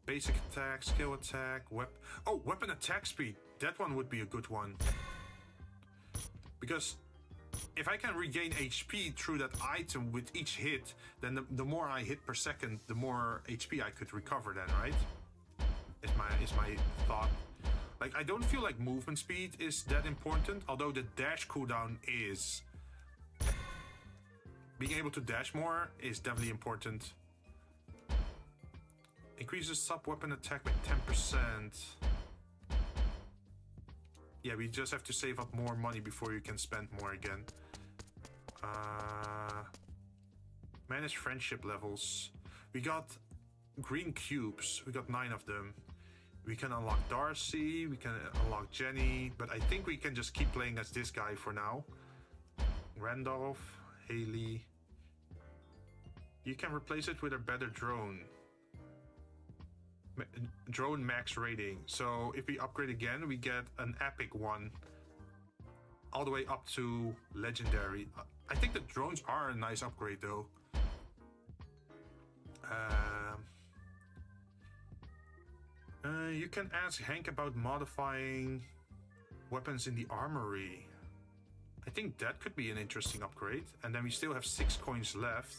Basic attack, skill attack, weapon attack speed. That one would be a good one. Because if I can regain HP through that item with each hit, then the more I hit per second, the more HP I could recover then, right? Is my thought. Like, I don't feel like movement speed is that important, although the dash cooldown is. Being able to dash more is definitely important. Increases sub-weapon attack by 10%. Yeah, we just have to save up more money before you can spend more again. Manage friendship levels. We got green cubes. We got 9 of them. We can unlock Darcy. We can unlock Jenny. But I think we can just keep playing as this guy for now. Randolph, Haley. You can replace it with a better drone. Drone max rating. So if we upgrade again, we get an epic one all the way up to legendary. I think the drones are a nice upgrade though. You can ask Hank about modifying weapons in the armory. I think that could be an interesting upgrade. And then we still have 6 coins left.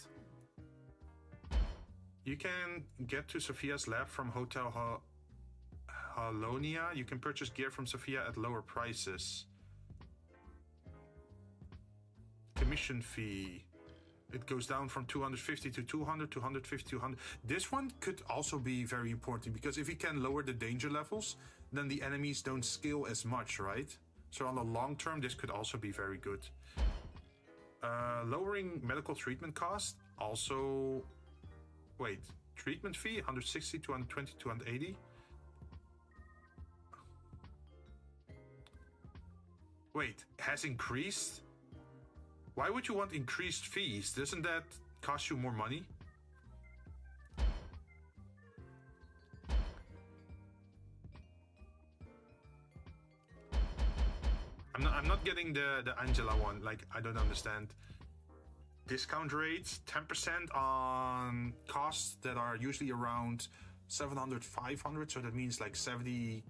You can get to Sophia's lab from Hotel Halonia. You can purchase gear from Sophia at lower prices. Commission fee. It goes down from 250 to 200, 250, 200. This one could also be very important, because if you can lower the danger levels, then the enemies don't scale as much, right? So on the long term, this could also be very good. Lowering medical treatment cost also... Wait, treatment fee, 160, 220, 280. Wait, has increased? Why would you want increased fees? Doesn't that cost you more money? I'm not getting the Angela one. Like, I don't understand. Discount rates, 10% on costs that are usually around 700, 500. So that means like 70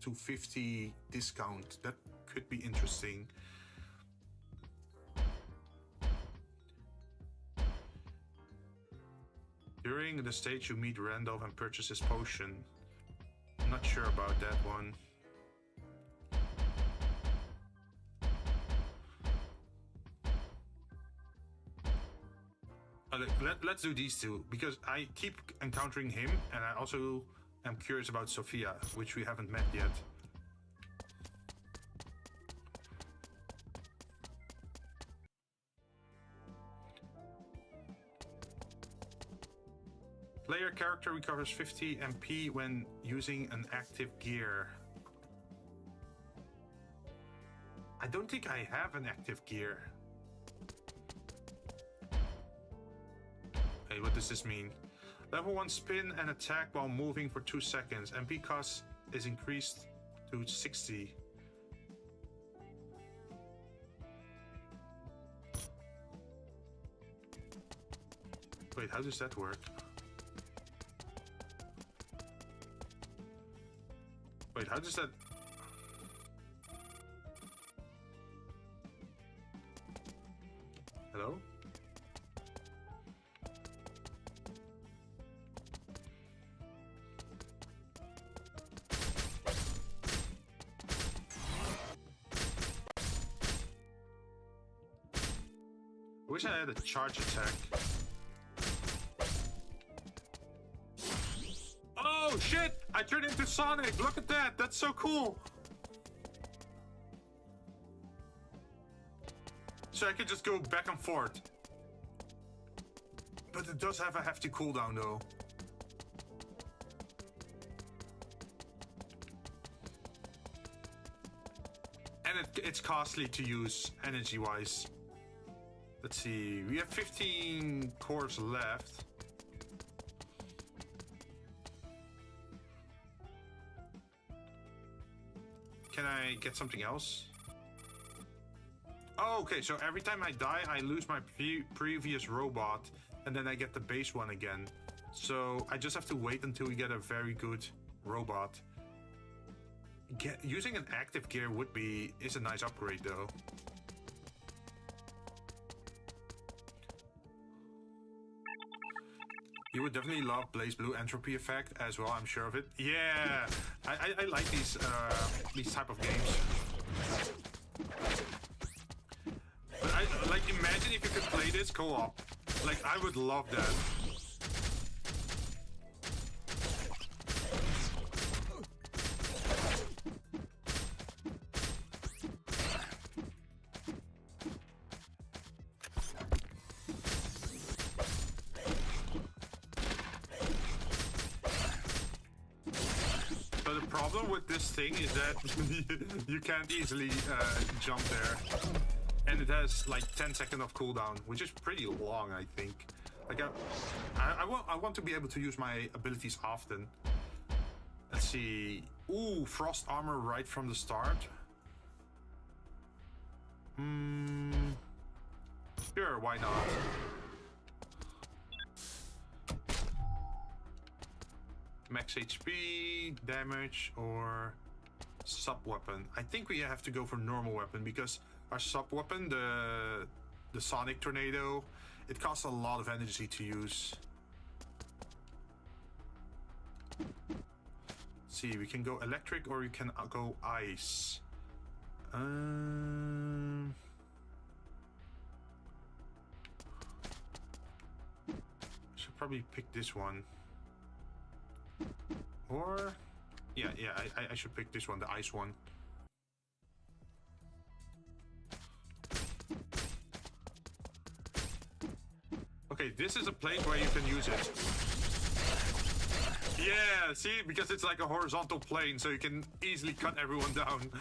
to 50 discount. That could be interesting. During the stage, you meet Randolph and purchase his potion. I'm not sure about that one. Let's do these two, because I keep encountering him, and I also am curious about Sophia, which we haven't met yet. Player character recovers 50 MP when using an active gear. I don't think I have an active gear. Hey, what does this mean? Level 1 spin and attack while moving for 2 seconds. MP cost is increased to 60. Wait, how does that work? Wait, how does that... Hello? I wish I had a charge attack. Oh shit! I turned into Sonic! Look at that! That's so cool! So I could just go back and forth. But it does have a hefty cooldown though. And it's costly to use energy-wise. Let's see, we have 15 cores left. Can I get something else? Oh, okay, so every time I die, I lose my previous robot, and then I get the base one again. So I just have to wait until we get a very good robot. Using an active gear is a nice upgrade, though. You would definitely love Blaze Blue Entropy Effect as well, I'm sure of it. Yeah, I like these type of games. But like, imagine if you could play this co-op. Like, I would love that. With this thing is that you can't easily jump there, and it has like 10 seconds of cooldown, which is pretty long, I think. Like I want to be able to use my abilities often. Let's see. Ooh, frost armor right from the start. Sure, why not? Max HP, damage, or sub-weapon. I think we have to go for normal weapon because our sub-weapon, the Sonic Tornado, it costs a lot of energy to use. Let's see, we can go electric or we can go ice. Should probably pick this one. Or, yeah, I should pick this one, the ice one. Okay, this is a place where you can use it. Yeah, see, because it's like a horizontal plane, so you can easily cut everyone down.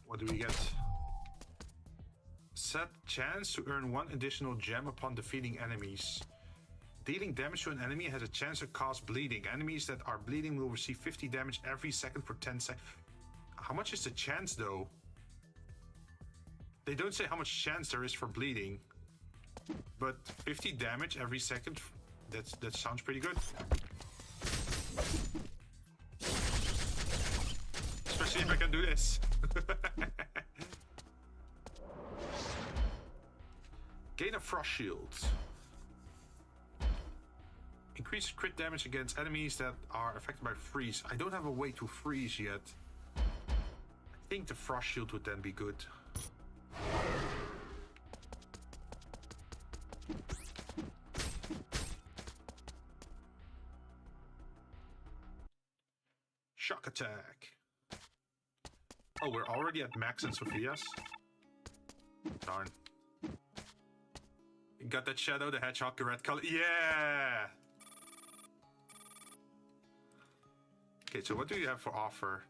What do we get? Set chance to earn 1 additional gem upon defeating enemies. Dealing damage to an enemy has a chance to cause bleeding. Enemies that are bleeding will receive 50 damage every second for 10 seconds. How much is the chance, though? They don't say how much chance there is for bleeding. But 50 damage every second, that sounds pretty good. Especially if I can do this. Gain a frost shield. Increase crit damage against enemies that are affected by freeze. I don't have a way to freeze yet. I think the frost shield would then be good. Shock attack. Oh, we're already at Max and Sophia's? Darn. Got that Shadow the Hedgehog, the red color. Yeah! Okay, so what do you have for offer?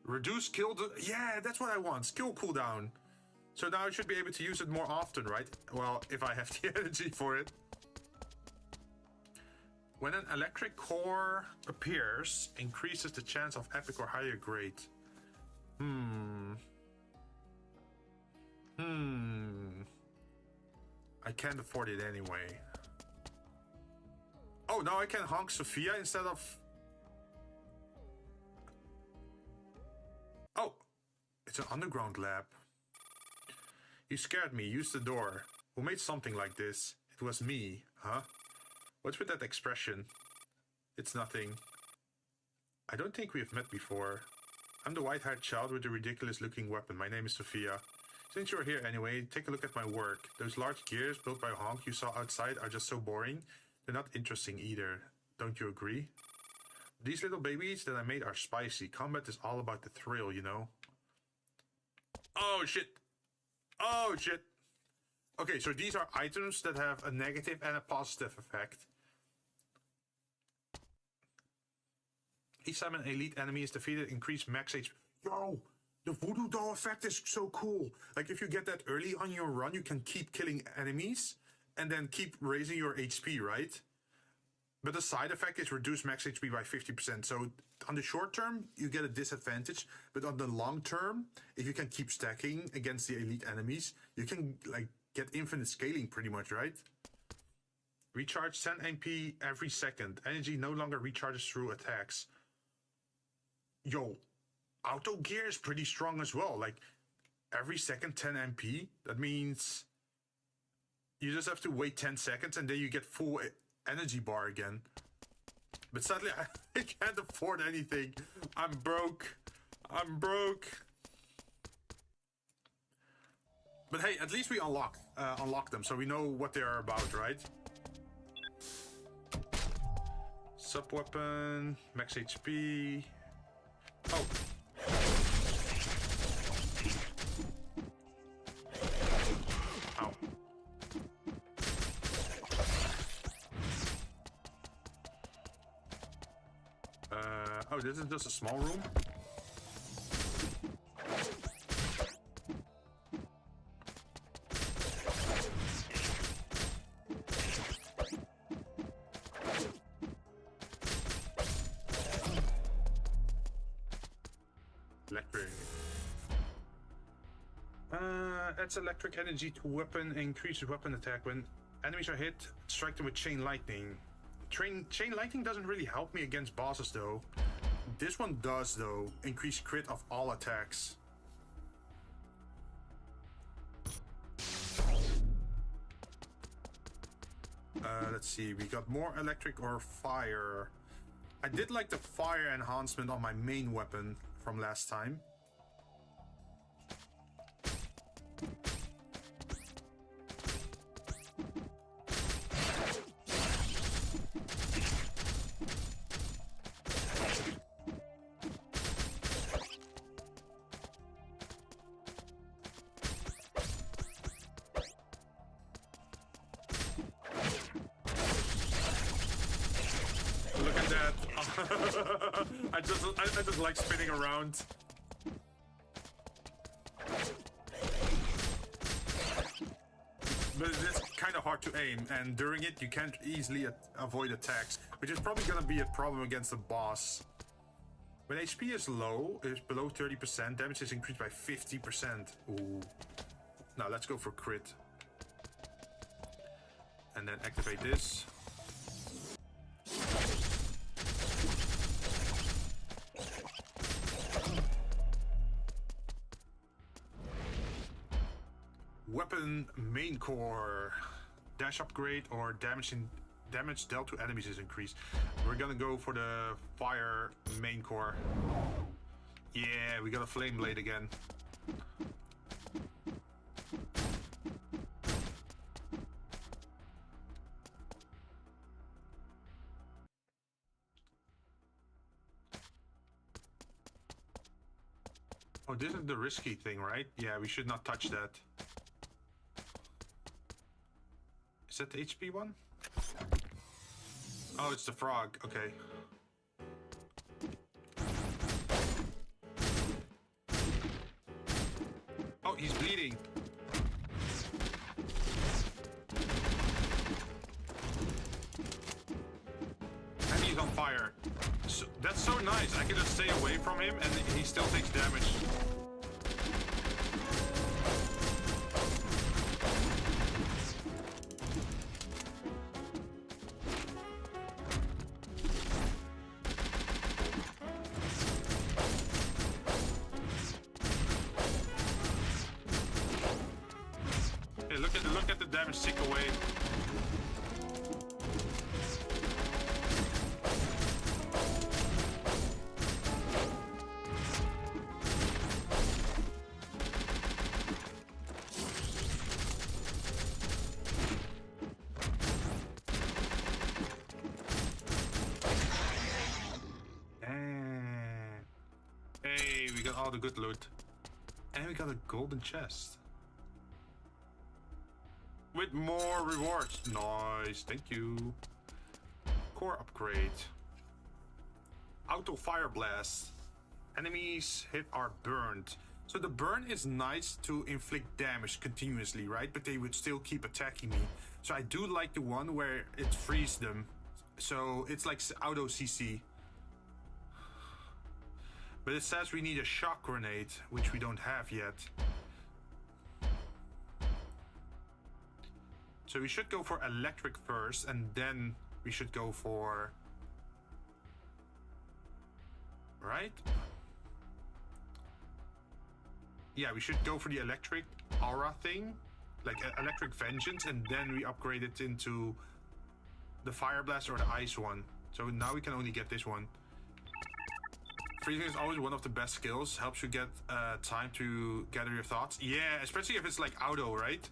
Reduce skill... Yeah, that's what I want. Skill cooldown. So now I should be able to use it more often, right? Well, if I have the energy for it. When an electric core appears, increases the chance of epic or higher grade. I can't afford it anyway. Oh, now I can honk Sophia instead of... Oh, it's an underground lab. You scared me. Use the door. Who made something like this? It was me, huh? What's with that expression? It's nothing. I don't think we've met before. I'm the white-haired child with the ridiculous-looking weapon. My name is Sophia. Since you're here anyway, take a look at my work. Those large gears built by Honk you saw outside are just so boring. They're not interesting either. Don't you agree? These little babies that I made are spicy. Combat is all about the thrill, you know? Oh, shit! Oh, shit! Okay, so these are items that have a negative and a positive effect. Each time an elite enemy is defeated, increase max HP. Yo, the voodoo doll effect is so cool. Like if you get that early on your run, you can keep killing enemies and then keep raising your HP, right? But the side effect is reduce max HP by 50%. So on the short term, you get a disadvantage. But on the long term, if you can keep stacking against the elite enemies, you can like get infinite scaling pretty much, right? Recharge 10 MP every second. Energy no longer recharges through attacks. Yo, auto gear is pretty strong as well. Like every second 10 MP. That means you just have to wait 10 seconds and then you get full energy bar again. But sadly, I can't afford anything. I'm broke. I'm broke. But hey, at least we unlock them, so we know what they are about, right? Sub weapon, max HP. Oh. Ow. Oh, this is just a small room. Electric. Adds electric energy to weapon and increases weapon attack when enemies are hit. Strike them with chain lightning. Chain lightning doesn't really help me against bosses though. This one does though. Increase crit of all attacks. Let's see. We got more electric or fire. I did like the fire enhancement on my main weapon from last time. Look at that. I just like spinning around. But it's kind of hard to aim, and during it you can't easily avoid attacks, which is probably gonna be a problem against the boss. When HP is low, it's below 30%, damage is increased by 50%. Ooh. Now let's go for crit. And then activate this. Weapon main core. Dash upgrade or damage dealt to enemies is increased. We're gonna go for the fire main core. Yeah, we got a flame blade again. Oh, this is the risky thing, right? Yeah, we should not touch that. Is that the HP one? Oh, it's the frog. Okay. Oh, he's bleeding. And he's on fire. So, that's so nice. I can just stay away from him and he still takes damage. Look at the damage tick away. Hey, we got all the good loot. And we got a golden chest. With more rewards. Nice, thank you. Core upgrade. Auto Fire Blast. Enemies hit are burned. So the burn is nice to inflict damage continuously, right? But they would still keep attacking me. So I do like the one where it frees them. So it's like auto CC. But it says we need a shock grenade, which we don't have yet. So we should go for electric first, and then we should go for... Right? Yeah, we should go for the electric aura thing, like electric vengeance, and then we upgrade it into the fire blast or the ice one. So now we can only get this one. Freezing is always one of the best skills. Helps you get time to gather your thoughts. Yeah, especially if it's like auto, right?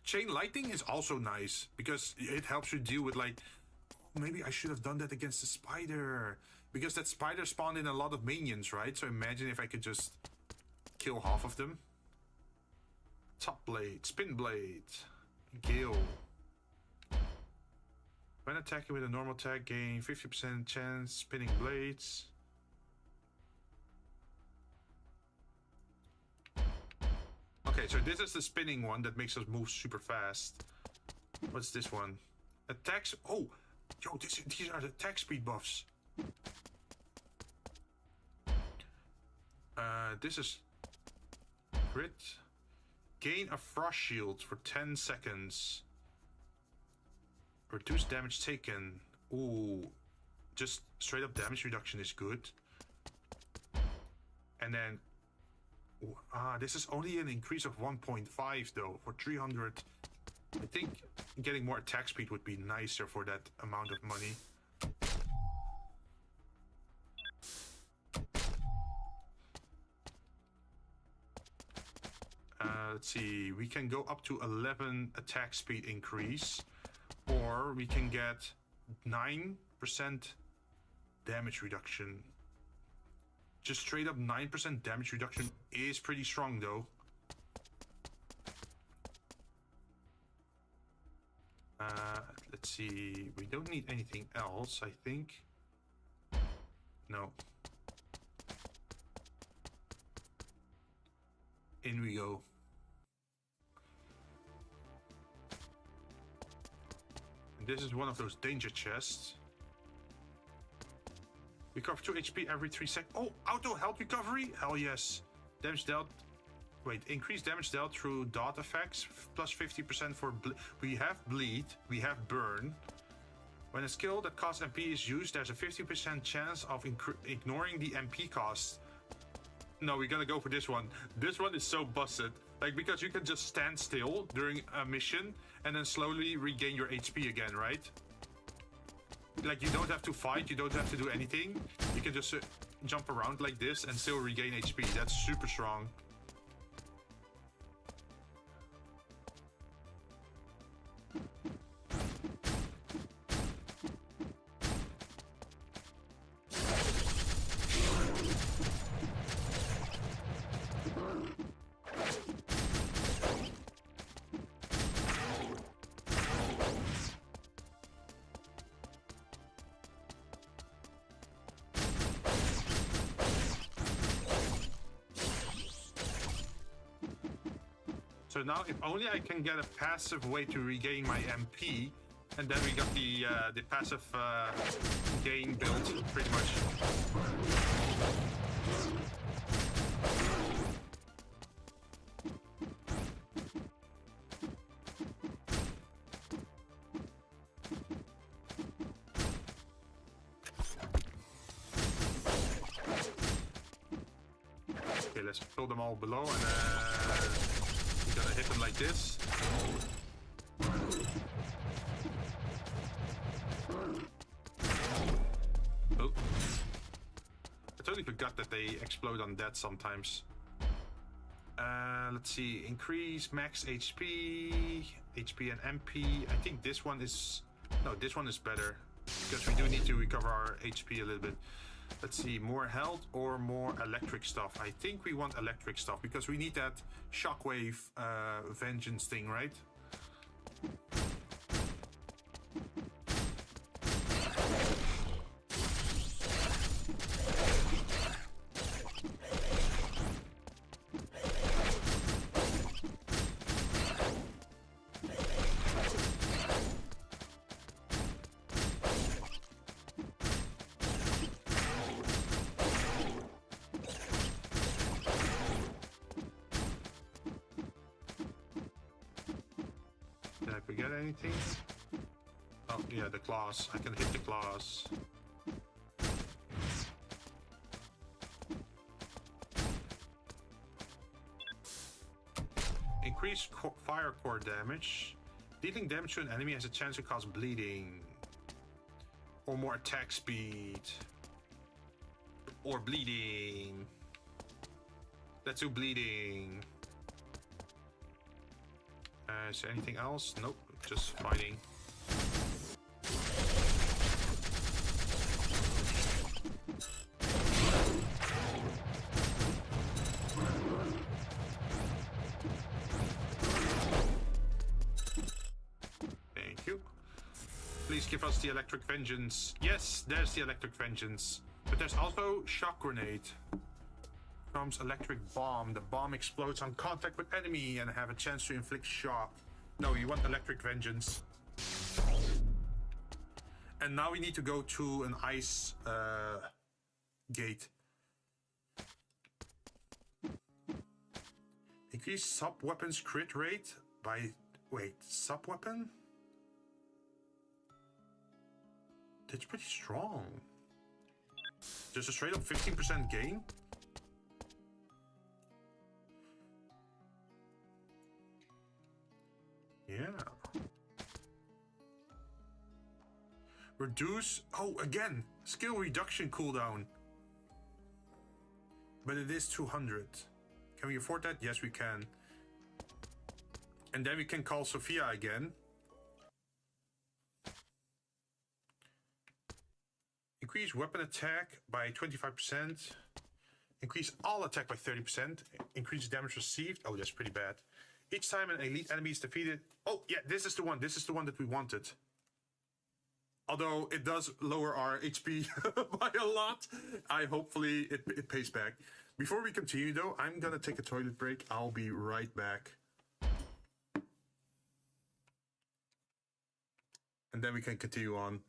Chain lightning is also nice because it helps you deal with like, maybe I should have done that against the spider. Because that spider spawned in a lot of minions, right? So imagine if I could just kill half of them. Top blade, spin blade, gale. When attacking with a normal attack, gain 50% chance spinning blades. Okay, so this is the spinning one that makes us move super fast. What's this one? Attacks. Oh, yo, these are the attack speed buffs. This is crit. Gain a frost shield for 10 seconds. Reduce damage taken. Ooh, just straight up damage reduction is good. And then, this is only an increase of 1.5 though for 300. I think getting more attack speed would be nicer for that amount of money. Let's see, we can go up to 11 attack speed increase, or we can get 9% damage reduction. Just straight up 9% damage reduction is pretty strong though. Let's see, we don't need anything else, I think. No. In we go. And this is one of those danger chests. Recover 2 HP every 3 seconds. Oh, auto health recovery? Hell yes. Damage dealt. Wait, increase damage dealt through dot effects. Plus 50% for... We have bleed. We have burn. When a skill that costs MP is used, there's a 50% chance of ignoring the MP cost. No, we're gonna go for this one. This one is so busted. Like, because you can just stand still during a mission and then slowly regain your HP again, right? Like, you don't have to fight, you don't have to do anything. You can just jump around like this and still regain HP. That's super strong. So now, if only I can get a passive way to regain my MP, and then we got the passive gain built, pretty much. Okay, let's fill them all below, and we're gonna hit them like this. Oh. I totally forgot that they explode on that sometimes. Let's see, increase max HP and MP. I think this one is... No, this one is better, because we do need to recover our HP a little bit. Let's see, more health or more electric stuff. I think we want electric stuff because we need that shockwave vengeance thing, right? Did we get anything? Oh, yeah, the claws. I can hit the claws. Increase fire core damage. Dealing damage to an enemy has a chance to cause bleeding. Or more attack speed. Or bleeding. Let's do bleeding. Is there anything else? Nope, just fighting. Thank you. Please give us the electric vengeance. Yes, there's the electric vengeance. But there's also shock grenade. Comes electric bomb. The bomb explodes on contact with enemy and have a chance to inflict shock. No, you want electric vengeance. And now we need to go to an ice gate. Increase sub-weapons crit rate by... Wait, sub-weapon? That's pretty strong. Just a straight up 15% gain? Yeah. Reduce... Oh, again! Skill reduction cooldown. But it is 200. Can we afford that? Yes, we can. And then we can call Sophia again. Increase weapon attack by 25%. Increase all attack by 30%. Increase damage received. Oh, that's pretty bad. Each time an elite enemy is defeated... Oh, yeah, this is the one. This is the one that we wanted. Although it does lower our HP by a lot. Hopefully it pays back. Before we continue, though, I'm gonna take a toilet break. I'll be right back. And then we can continue on.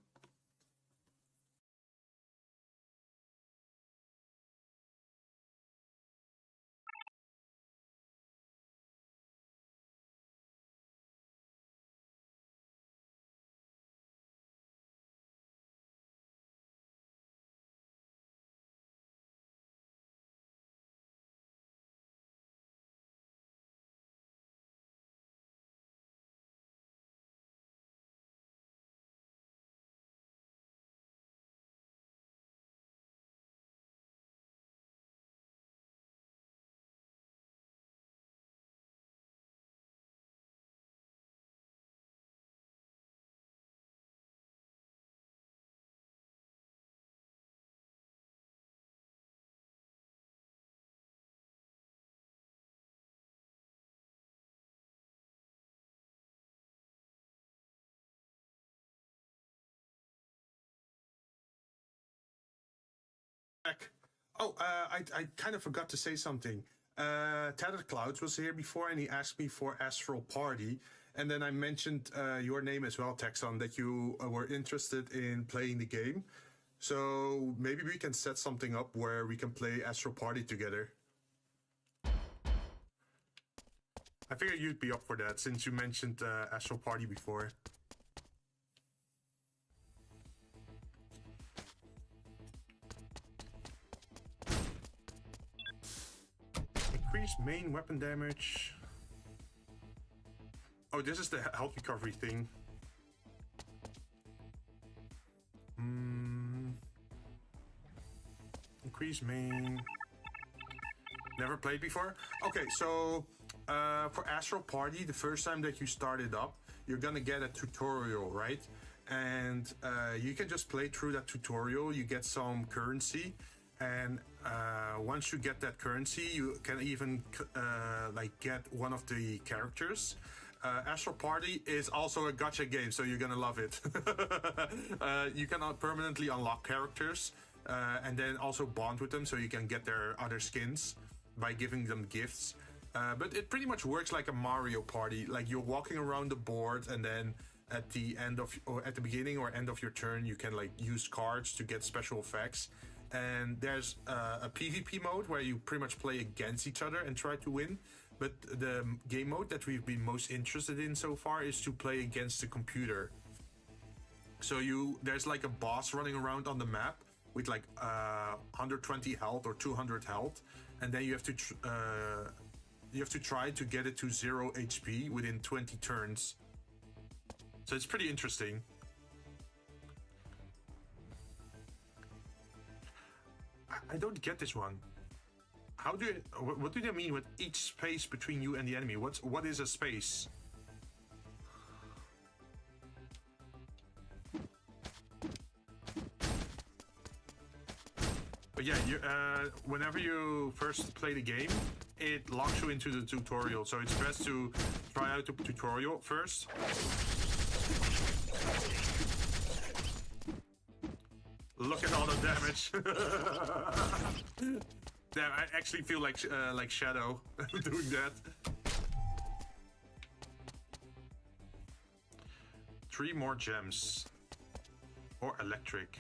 Oh, I kind of forgot to say something. Tattered Clouds was here before and he asked me for Astral Party. And then I mentioned your name as well, Texon, that you were interested in playing the game. So maybe we can set something up where we can play Astral Party together. I figured you'd be up for that since you mentioned Astral Party before. Increase main weapon damage. Oh, this is the health recovery thing. Increase main. Never played before? Okay, so for Astral Party, the first time that you start it up, you're gonna get a tutorial, right? And you can just play through that tutorial, you get some currency, and once you get that currency, you can even like get one of the characters. Astral Party is also a gacha game, so you're gonna love it. You can permanently unlock characters and then also bond with them, so you can get their other skins by giving them gifts. But it pretty much works like a Mario Party. Like you're walking around the board, and then at the end of, or at the beginning or end of your turn, you can like use cards to get special effects. And there's a PvP mode where you pretty much play against each other and try to win. But the game mode that we've been most interested in so far is to play against the computer. So there's like a boss running around on the map with like 120 health or 200 health, and then you have to try to get it to 0 HP within 20 turns. So it's pretty interesting. I don't get this one. What do they mean with each space between you and the enemy? What is a space? But yeah, whenever you first play the game, it locks you into the tutorial. So it's best to try out the tutorial first. Look at all the damage. Damn, I actually feel like Shadow doing that. 3 more gems. Or electric.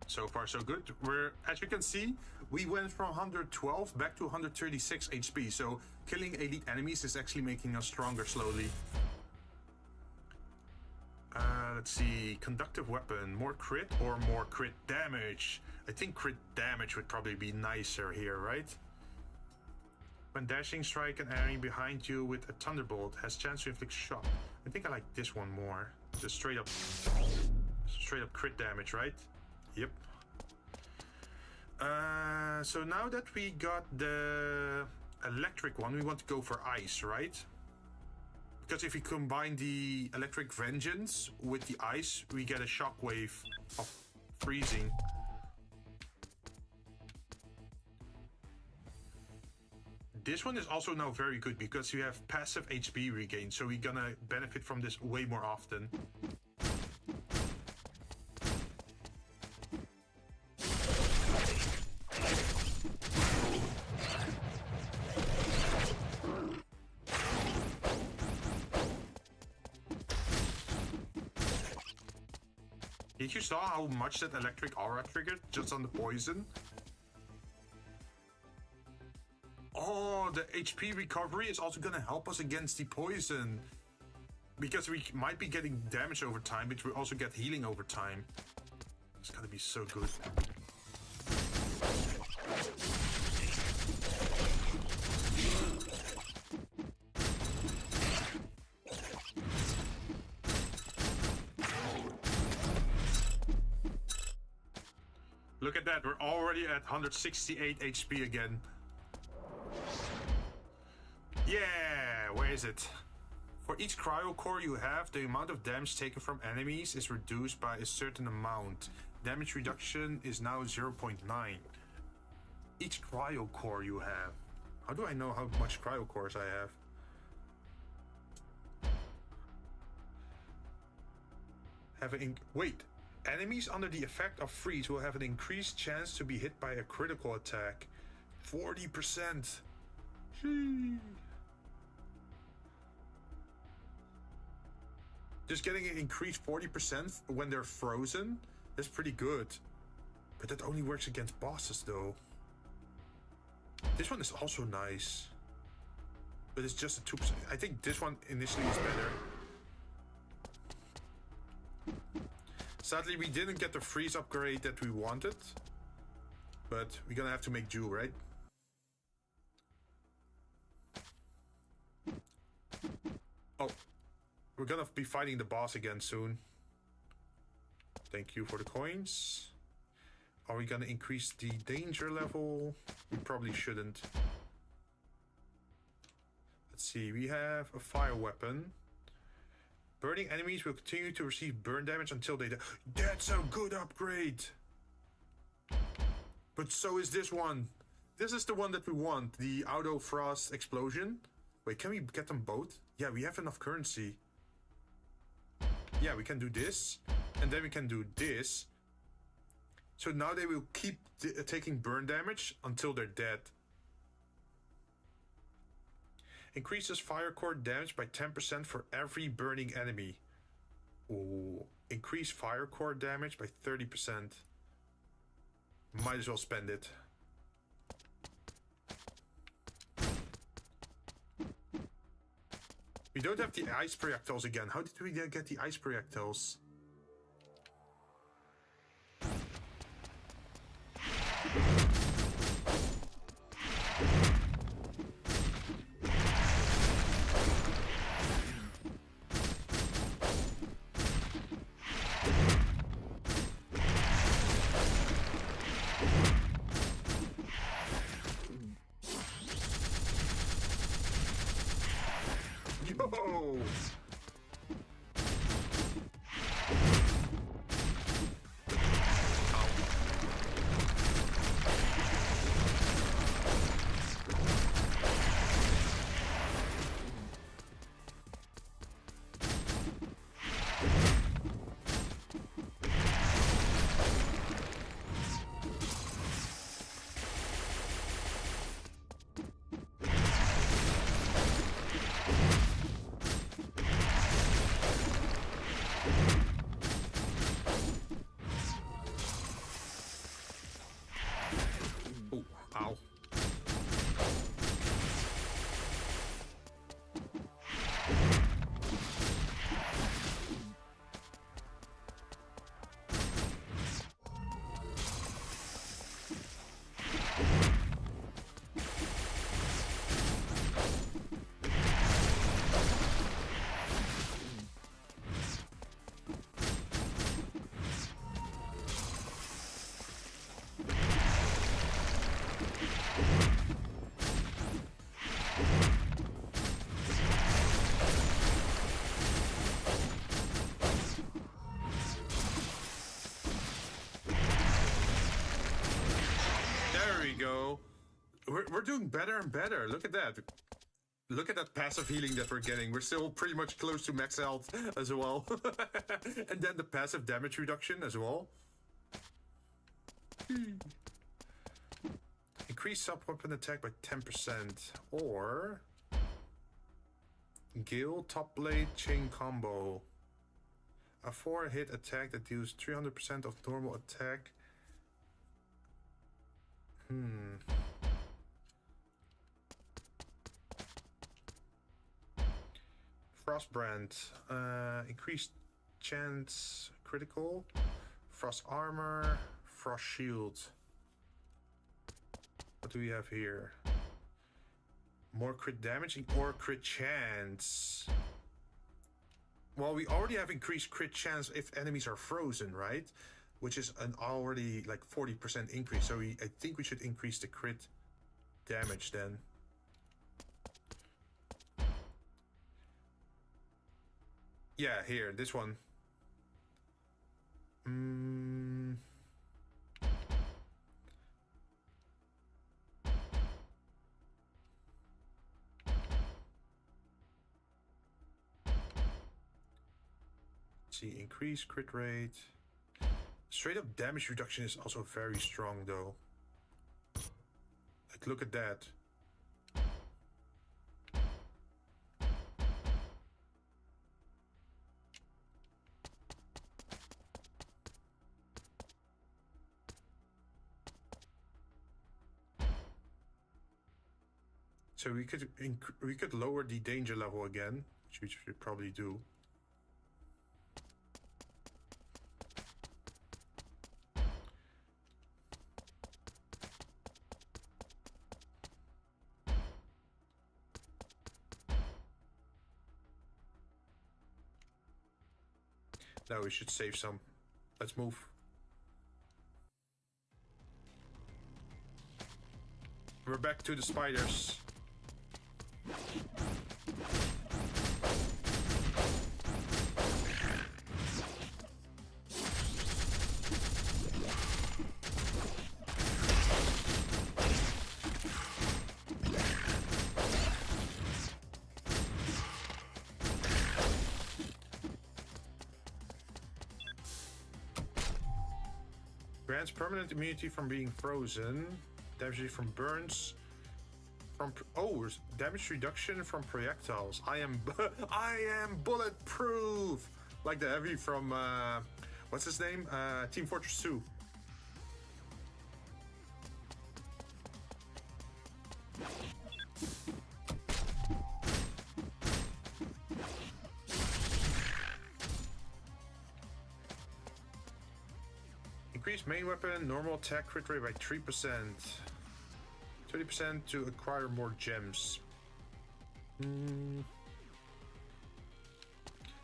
So far so good. As you can see, we went from 112 back to 136 HP. So killing elite enemies is actually making us stronger slowly. Let's see, conductive weapon, more crit or more crit damage? I think crit damage would probably be nicer here, right? When dashing, strike an enemy behind you with a thunderbolt, has chance to inflict shock. I think I like this one more. Just straight up crit damage, right? Yep. So now that we got the electric one, we want to go for ice, right? Because if we combine the electric vengeance with the ice, we get a shockwave of freezing. This one is also now very good because you have passive HP regain, so we're gonna benefit from this way more often. Did you saw how much that electric aura triggered just on the poison? Oh, the HP recovery is also gonna help us against the poison. Because we might be getting damage over time, but we also get healing over time. It's gonna be so good. Look at that, we're already at 168 HP again. Yeah, where is it? For each cryo core you have, the amount of damage taken from enemies is reduced by a certain amount. Damage reduction is now 0.9. Each cryo core you have. How do I know how much cryo cores I have? Wait. Enemies under the effect of freeze will have an increased chance to be hit by a critical attack. 40%. Sheesh. Just getting an increased 40% when they're frozen, that's pretty good. But that only works against bosses though. This one is also nice. But it's just a 2%. I think this one initially is better. Sadly, we didn't get the freeze upgrade that we wanted. But we're gonna have to make do, right? Oh. We're gonna be fighting the boss again soon. Thank you for the coins. Are we gonna increase the danger level? We probably shouldn't. Let's see, we have a fire weapon. Burning enemies will continue to receive burn damage until they die. That's a good upgrade! But so is this one. This is the one that we want, the Auto Frost Explosion. Wait, can we get them both? Yeah, we have enough currency. yeah, we can do this, and then we can do this. So now they will keep taking burn damage until they're dead. Increases fire core damage by 10% for every burning enemy. Ooh. Increase fire core damage by 30%. Might as well spend it. We don't have the ice projectiles again. How did we get the ice projectiles? Yo! Ow. Go. We're doing better and better. Look at that. Look at that passive healing that we're getting. We're still pretty much close to max health as well. And then the passive damage reduction as well. Increase sub-weapon attack by 10%. Or Gale top blade chain combo. A 4-hit attack that deals 300% of normal attack. Frostbrand, increased chance critical, frost armor, frost shield. What do we have here? More crit damage or crit chance. Well, we already have increased crit chance if enemies are frozen, right? Which is an already like 40% increase. So I think we should increase the crit damage then. Yeah, here, this one. Let's see, increase crit rate. Straight up damage reduction is also very strong though. Like, look at that. So we could lower the danger level again, which we should probably do. Now we should save some. Let's move. We're back to the spiders. Grants permanent immunity from being frozen. Damage from burns. Damage reduction from projectiles. I am bulletproof. Like the heavy from what's his name? Team Fortress 2. Increase main weapon, normal attack crit rate by 3%. 20% to acquire more gems.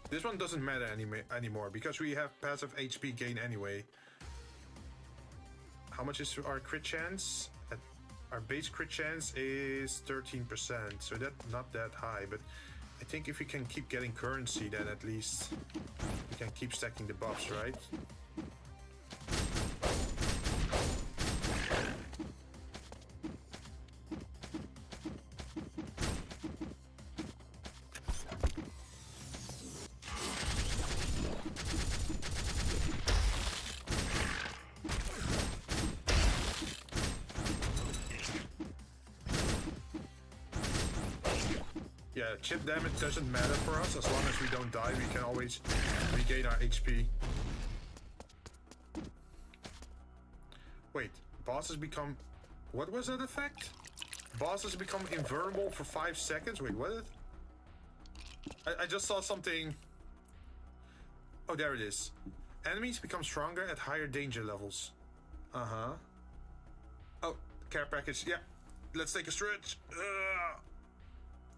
This one doesn't matter anymore because we have passive HP gain anyway. How much is our crit chance? Our base crit chance is 13%, so that's not that high, but I think if we can keep getting currency, then at least we can keep stacking the buffs, right? Yeah, chip damage doesn't matter for us. As long as we don't die, we can always regain our HP. Wait, bosses become... What was that effect? Bosses become invulnerable for 5 seconds? Wait, what? I just saw something... Oh, there it is. Enemies become stronger at higher danger levels. Uh-huh. Oh, care package. Yeah, let's take a stretch.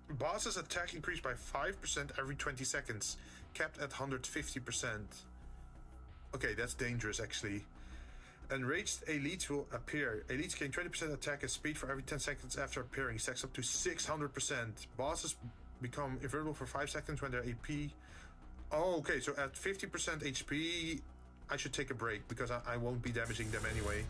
Bosses attack increased by 5% every 20 seconds, capped at 150%. Okay, that's dangerous actually. Enraged elites will appear. Elites gain 20% attack and speed for every 10 seconds after appearing, stacks up to 600%. Bosses become invulnerable for 5 seconds when their AP... Oh, okay, so at 50% HP, I should take a break because I won't be damaging them anyway.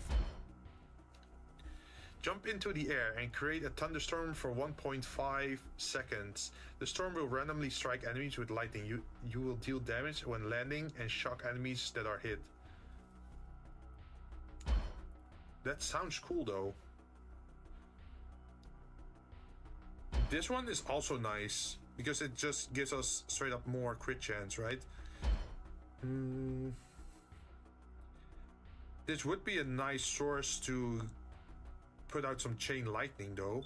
Jump into the air and create a thunderstorm for 1.5 seconds. The storm will randomly strike enemies with lightning. You will deal damage when landing and shock enemies that are hit. That sounds cool though. This one is also nice because it just gives us straight up more crit chance, right? This would be a nice source to put out some chain lightning though.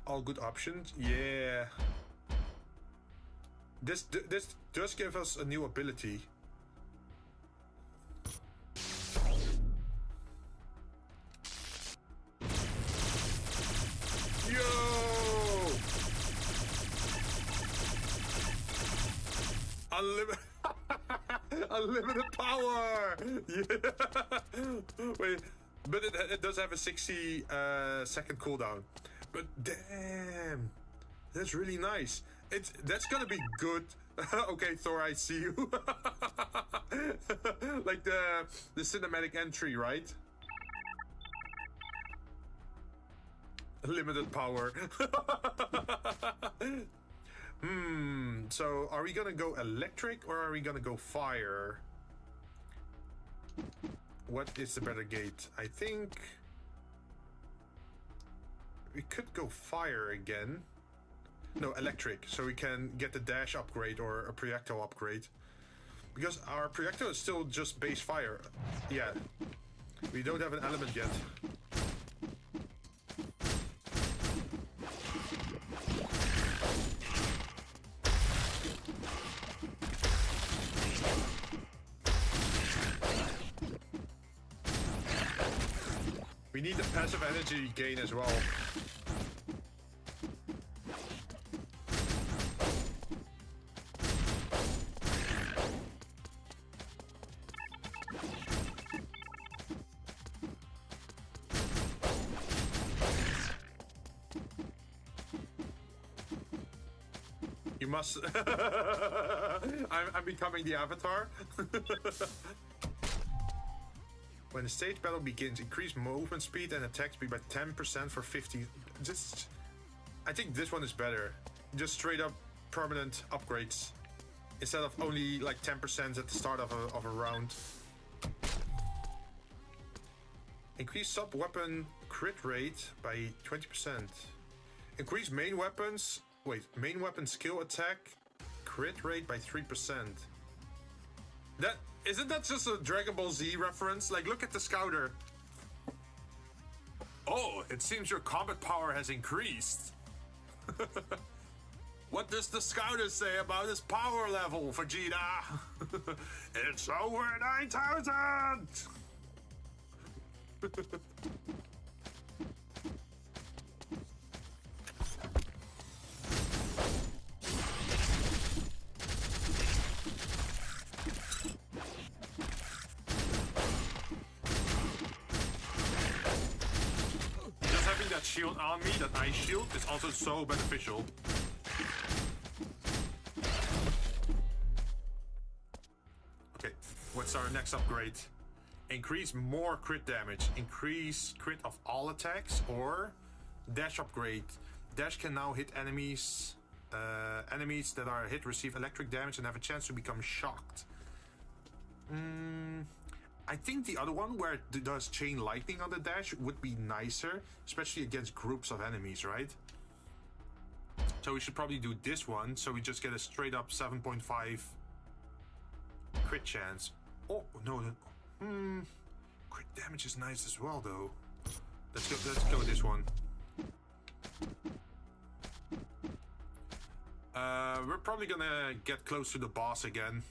All good options. Yeah. This does give us a new ability. Yo! Unlimited power! Yeah! Wait. But it does have a 60 second cooldown. But damn, that's really nice. That's gonna be good. Okay, Thor, I see you. Like the cinematic entry, right? Limited power. So are we gonna go electric or are we gonna go fire? What is the better gate? I think we could go fire again. No, electric, so we can get the dash upgrade or a projectile upgrade. Because our projectile is still just base fire. Yeah, we don't have an element yet. We need the passive energy gain as well. You must... I'm becoming the avatar. When the stage battle begins, increase movement speed and attack speed by 10% for 50. I think this one is better. Just straight up permanent upgrades instead of only like 10% at the start of a round. Increase sub-weapon crit rate by 20%. Increase main weapons... Wait, main weapon skill attack crit rate by 3%. That... Isn't that just a Dragon Ball Z reference? Like, look at the scouter. Oh, it seems your combat power has increased. What does the scouter say about his power level, Vegeta? It's over 9,000! Just having that shield on me, that ice shield, is also so beneficial. Okay, what's our next upgrade? Increase more crit damage. Increase crit of all attacks, or dash upgrade. Dash can now hit enemies. Enemies that are hit receive electric damage and have a chance to become shocked. I think the other one, where it does chain lightning on the dash, would be nicer, especially against groups of enemies, right? So we should probably do this one, so we just get a straight up 7.5 crit chance. Oh, no. Crit damage is nice as well, though. Let's go with this one. We're probably gonna get close to the boss again.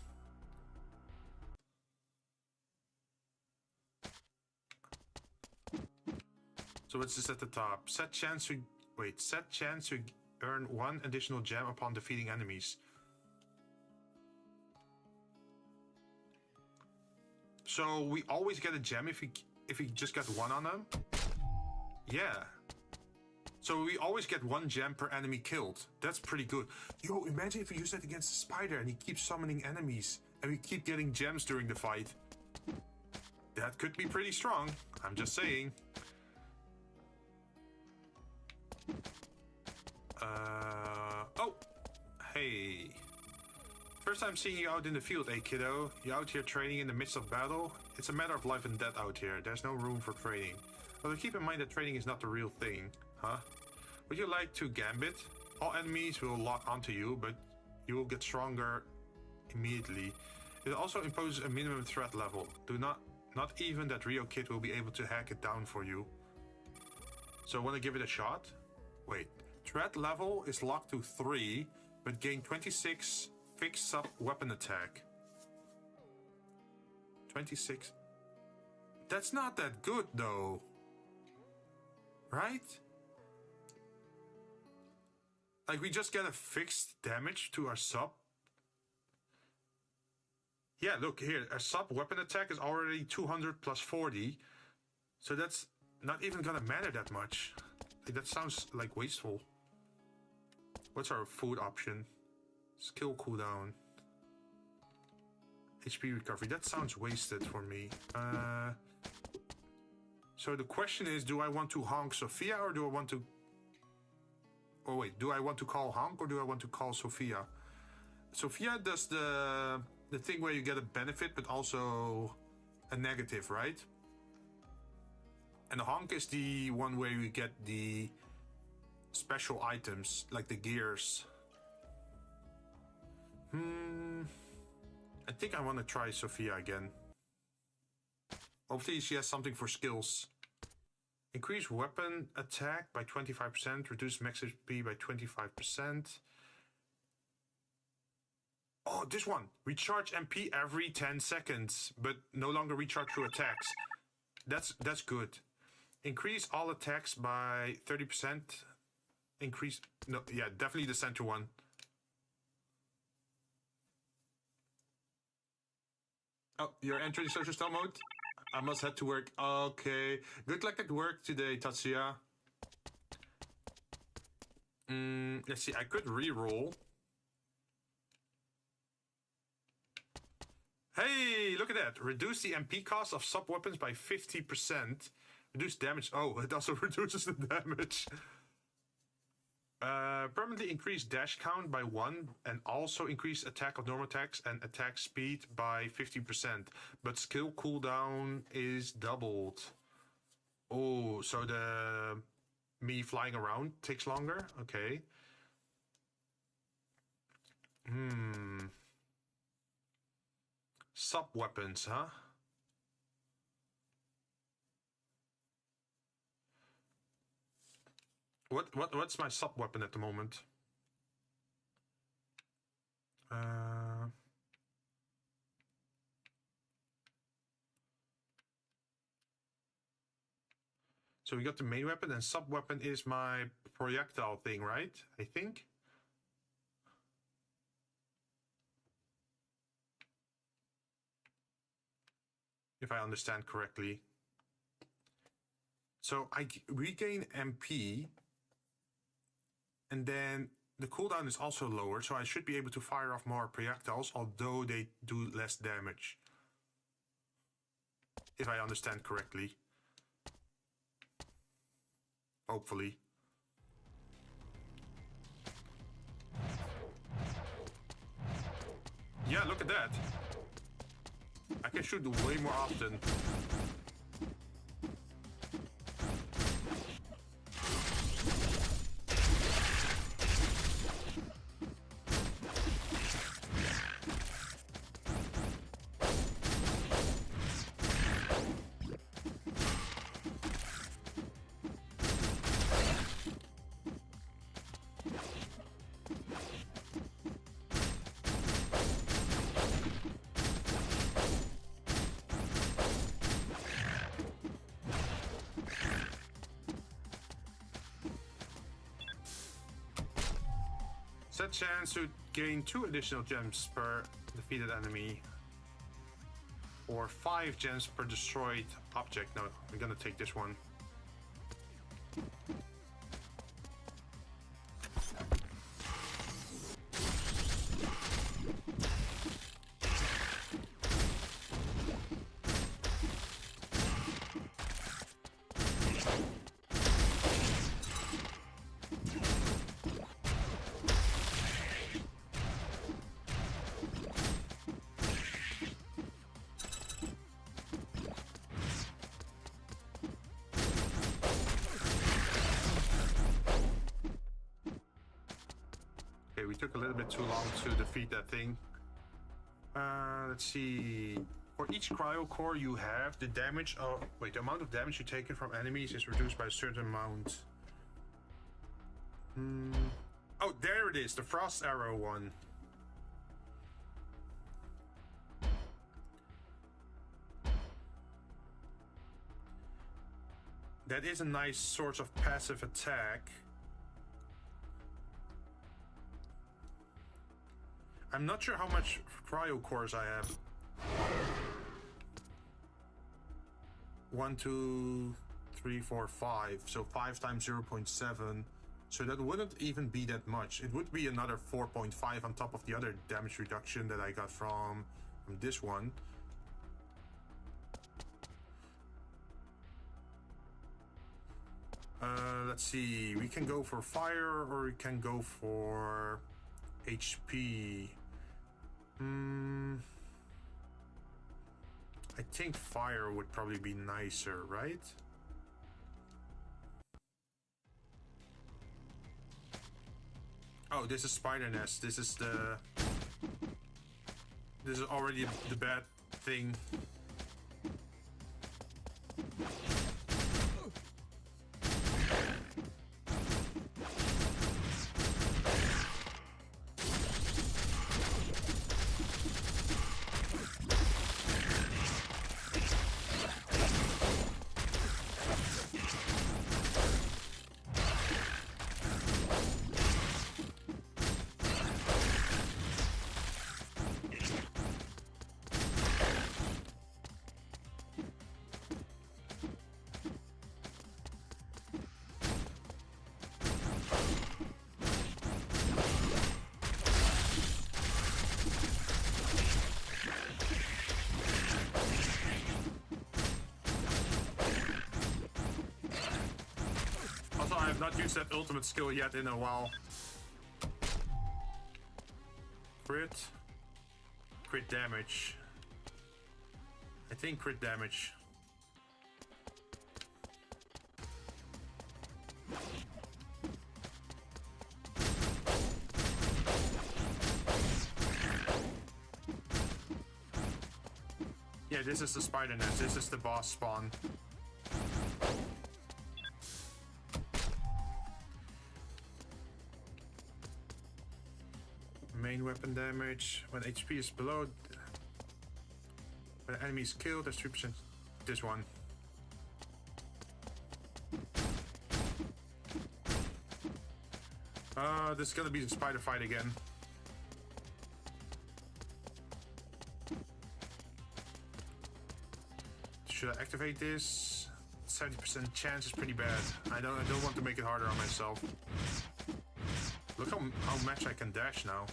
So what's this at the top? Set chance to earn 1 additional gem upon defeating enemies. So we always get a gem if we just get 1 on them. Yeah. So we always get 1 gem per enemy killed. That's pretty good. Yo, imagine if we use that against the spider and he keeps summoning enemies and we keep getting gems during the fight. That could be pretty strong. I'm just saying. Oh, hey. First time seeing you out in the field, eh, kiddo? You out here training in the midst of battle? It's a matter of life and death out here. There's no room for training. Although keep in mind that training is not the real thing, huh? Would you like to gambit? All enemies will lock onto you, but you will get stronger immediately. It also imposes a minimum threat level. Not even that Rio Kid will be able to hack it down for you. So wanna give it a shot? Wait, threat level is locked to 3, but gain 26 fixed sub weapon attack. 26. That's not that good though. Right? Like we just get a fixed damage to our sub. Yeah, look here, our sub weapon attack is already 200 plus 40. So that's not even gonna matter that much. Like, that sounds like wasteful. What's our food option? Skill cooldown. HP recovery. That sounds wasted for me. So the question is, do I want to honk Sophia or do I want to... Oh wait, do I want to call honk or do I want to call Sophia? Sophia does the thing where you get a benefit but also a negative, right? And the honk is the one where you get the special items, like the gears. I think I want to try Sophia again. Hopefully she has something for skills. Increase weapon attack by 25%, reduce max HP by 25%. Oh, this one. Recharge MP every 10 seconds, but no longer recharge through attacks. That's good. Increase all attacks by 30%. Increase... No, yeah, definitely the center one. Oh, you're entering social stealth mode? I must head to work. Okay. Good luck at work today, Tatsuya. Let's see, I could re-roll. Hey, look at that. Reduce the MP cost of sub-weapons by 50%. Reduce damage. Oh, it also reduces the damage. Permanently increase dash count by 1 and also increase attack of normal attacks and attack speed by 50%. But skill cooldown is doubled. Oh, so the me flying around takes longer? Okay. Sub-weapons, huh? What's my sub-weapon at the moment? So we got the main weapon, and sub-weapon is my projectile thing, right? I think. If I understand correctly. So I regain MP, and then the cooldown is also lower, so I should be able to fire off more projectiles, although they do less damage. If I understand correctly. Hopefully. Yeah, look at that. I can shoot way more often. Set chance to gain 2 additional gems per defeated enemy, or 5 gems per destroyed object. No, I'm gonna take this one. We took a little bit too long to defeat that thing. Let's see. For each cryo core you have, the damage of... Wait, the amount of damage you take from enemies is reduced by a certain amount. Oh, there it is. The frost arrow one. That is a nice sort of passive attack. I'm not sure how much cryo cores I have. 1, 2, 3, 4, 5. So 5 times 0.7. So that wouldn't even be that much. It would be another 4.5 on top of the other damage reduction that I got from this one. Let's see. We can go for fire or we can go for HP. I think fire would probably be nicer, right? Oh, this is spider nest. This is already the bad thing. I have not used that ultimate skill yet in a while. Crit damage. I think crit damage. Yeah, this is the spider nest. This is the boss spawn. Main weapon damage. When HP is below... When an enemy is killed, there's 3%. This one. This is gonna be the spider fight again. Should I activate this? 70% chance is pretty bad. I don't want to make it harder on myself. Look how much I can dash now.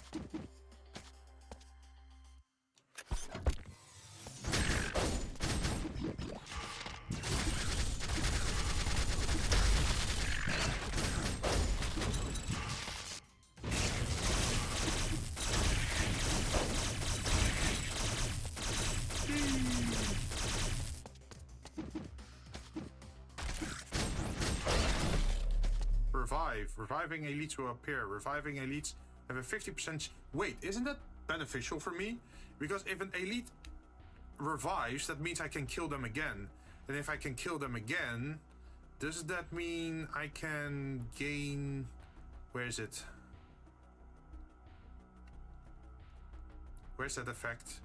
Reviving elites will appear. Reviving elites have a 50%... Wait, isn't that beneficial for me? Because if an elite revives, that means I can kill them again. And if I can kill them again, does that mean I can gain... Where is it? Where's that effect?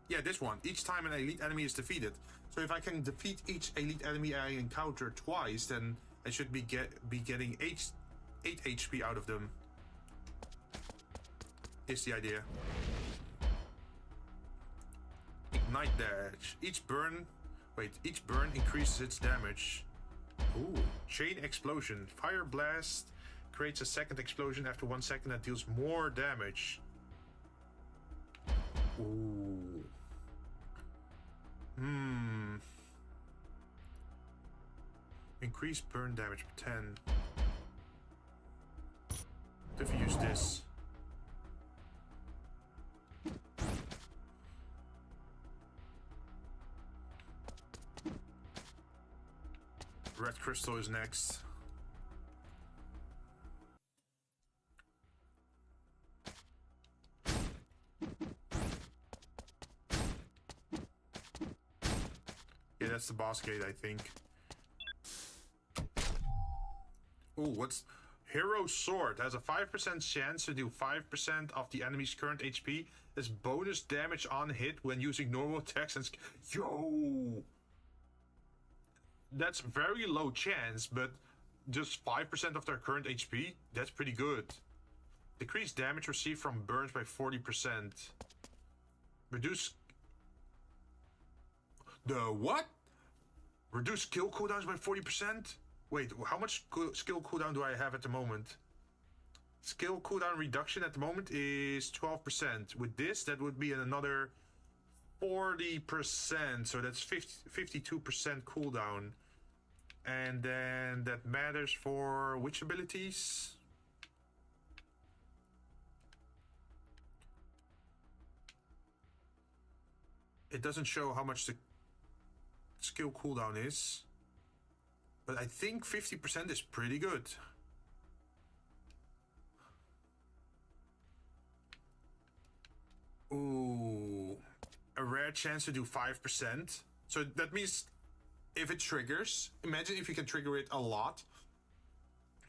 Yeah, this one. Each time an elite enemy is defeated. So if I can defeat each elite enemy I encounter twice, then I should be getting 8 HP out of them. Is the idea. Ignite dash. Each burn increases its damage. Ooh, chain explosion. Fire blast creates a second explosion after 1 second that deals more damage. Ooh. Increase burn damage by 10. If you use this. Red crystal is next. Yeah, that's the boss gate, I think. Ooh, what's... Hero Sword has a 5% chance to do 5% of the enemy's current HP as bonus damage on hit when using normal attacks and... Yo! That's very low chance, but just 5% of their current HP? That's pretty good. Decrease damage received from burns by 40%. Reduce... The what? Reduce skill cooldowns by 40%? Wait, how much skill cooldown do I have at the moment? Skill cooldown reduction at the moment is 12%. With this, that would be another 40%. So that's 52% cooldown. And then that matters for which abilities? It doesn't show how much the skill cooldown is. But I think 50% is pretty good. Ooh. A rare chance to do 5%. So that means if it triggers, imagine if you can trigger it a lot,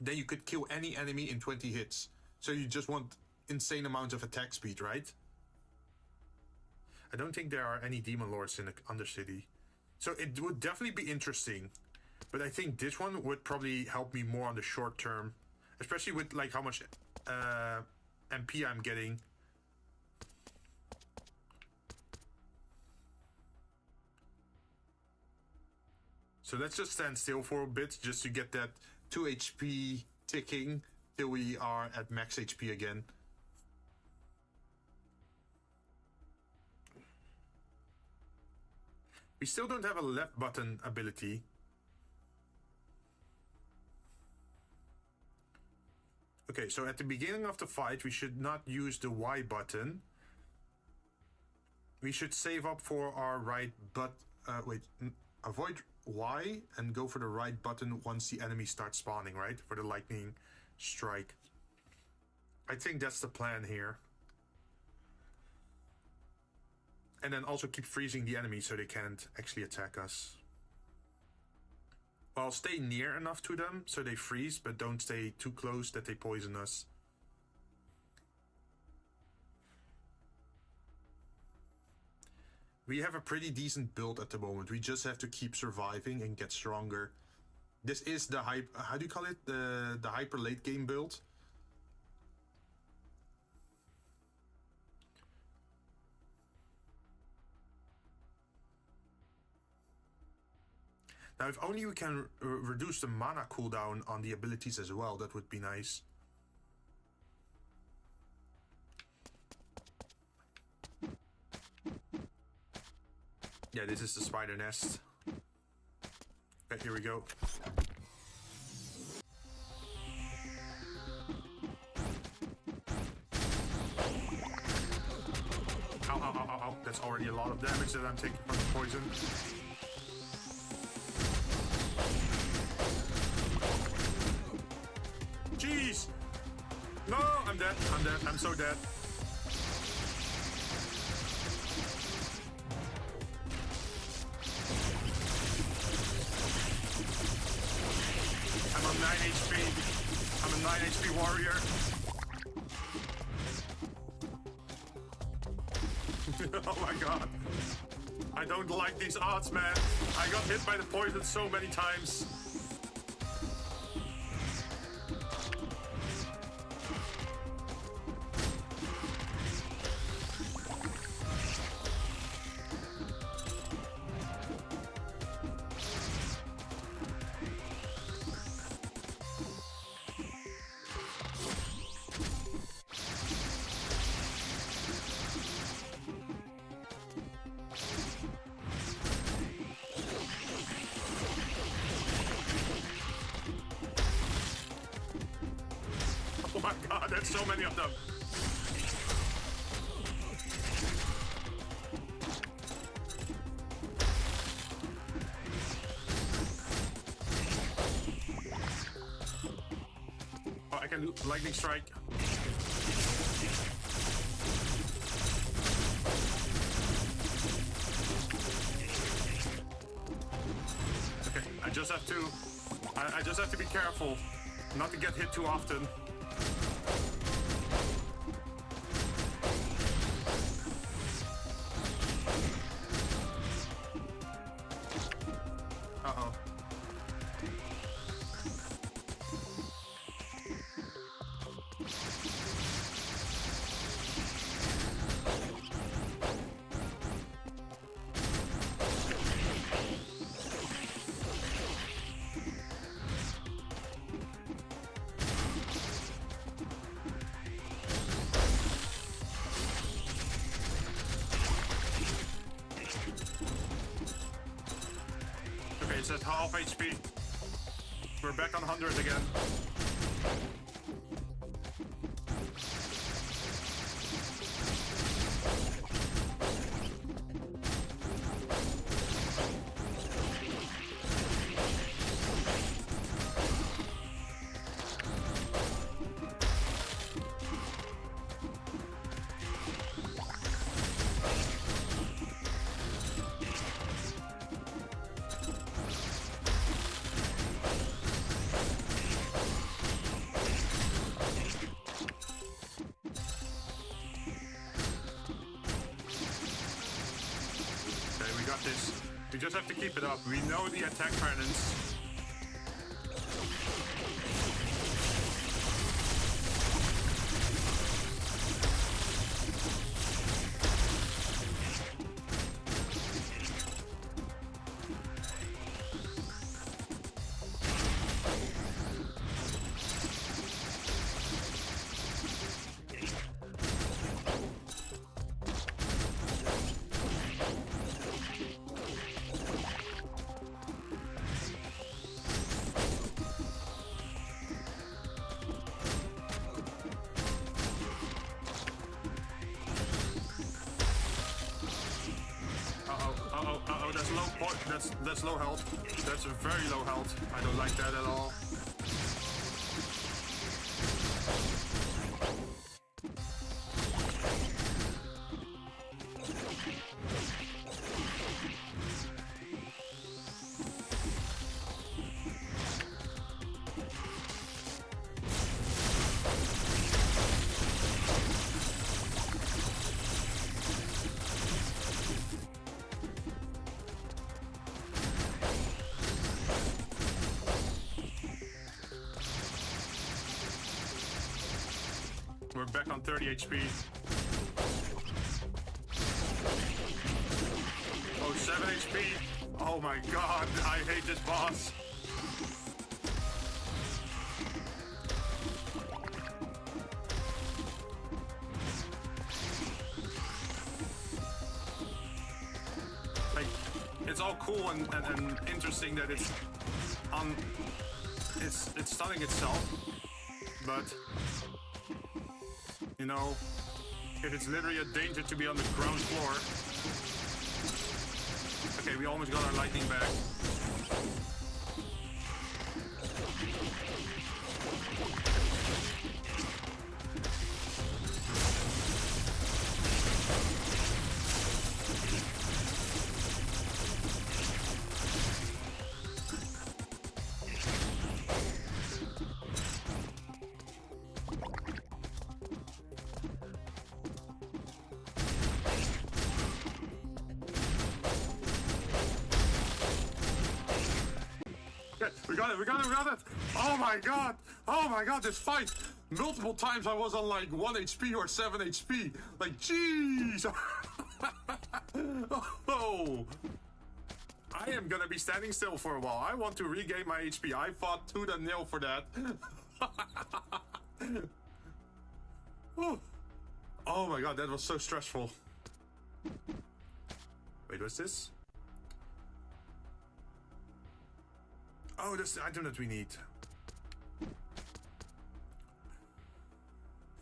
then you could kill any enemy in 20 hits. So you just want insane amounts of attack speed, right? I don't think there are any demon lords in the Undercity. So it would definitely be interesting. But I think this one would probably help me more on the short term. Especially with like how much MP I'm getting. So let's just stand still for a bit just to get that 2 HP ticking till we are at max HP again. We still don't have a left button ability. Okay, so at the beginning of the fight, we should not use the Y button. We should save up for our right avoid Y and go for the right button once the enemy starts spawning, right? For the lightning strike. I think that's the plan here. And then also keep freezing the enemy so they can't actually attack us. Well, stay near enough to them so they freeze, but don't stay too close that they poison us. We have a pretty decent build at the moment. We just have to keep surviving and get stronger. This is the how do you call it? The hyper late game build. Now, if only we can reduce the mana cooldown on the abilities as well, that would be nice. Yeah, this is the spider nest. Okay, here we go. Ow, ow, ow, ow, ow. That's already a lot of damage that I'm taking from the poison. Jeez! No, I'm dead. I'm dead. I'm so dead. I'm on 9 HP. I'm a 9 HP warrior. Oh my god. I don't like these odds, man. I got hit by the poison so many times. Oh my god, there's so many of them. Oh, I can do lightning strike. Okay, I just have to be careful not to get hit too often. Uh-oh. Okay, it's at half HP. We're back on 100 again. We got this. We just have to keep it up. We know the attack patterns. Oh, that's low health. That's very low health. I don't like that at all. We're back on 30 HP. Oh, 7 HP. Oh my god, I hate this boss. Like, it's all cool and interesting that it's on. It's stunning itself, but you know, if it's literally a danger to be on the ground floor. Okay, we almost got our lightning back. We got it! Oh my god, this fight! Multiple times I was on like 1 HP or 7 HP. Like, jeez! Oh! I am gonna be standing still for a while. I want to regain my HP. I fought tooth and nail for that. Oh my god, that was so stressful. Wait, what's this? Oh, that's the item that we need.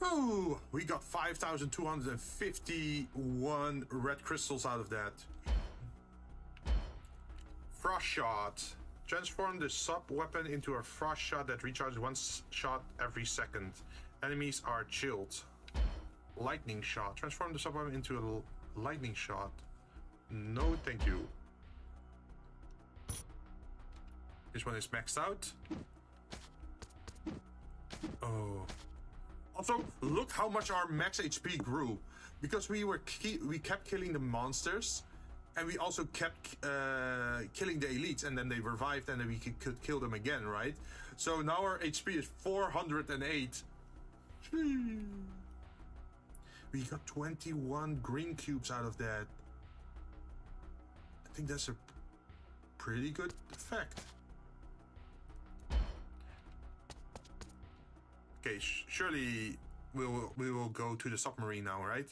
Oh, we got 5,251 red crystals out of that. Frost shot. Transform the sub-weapon into a frost shot that recharges one shot every second. Enemies are chilled. Lightning shot. Transform the sub-weapon into a lightning shot. No, thank you. This one is maxed out. Oh. Also, look how much our max HP grew. Because we kept killing the monsters. And we also kept killing the elites. And then they revived and then we could kill them again, right? So now our HP is 408. We got 21 green cubes out of that. I think that's a pretty good effect. Okay, surely we will go to the submarine now, right?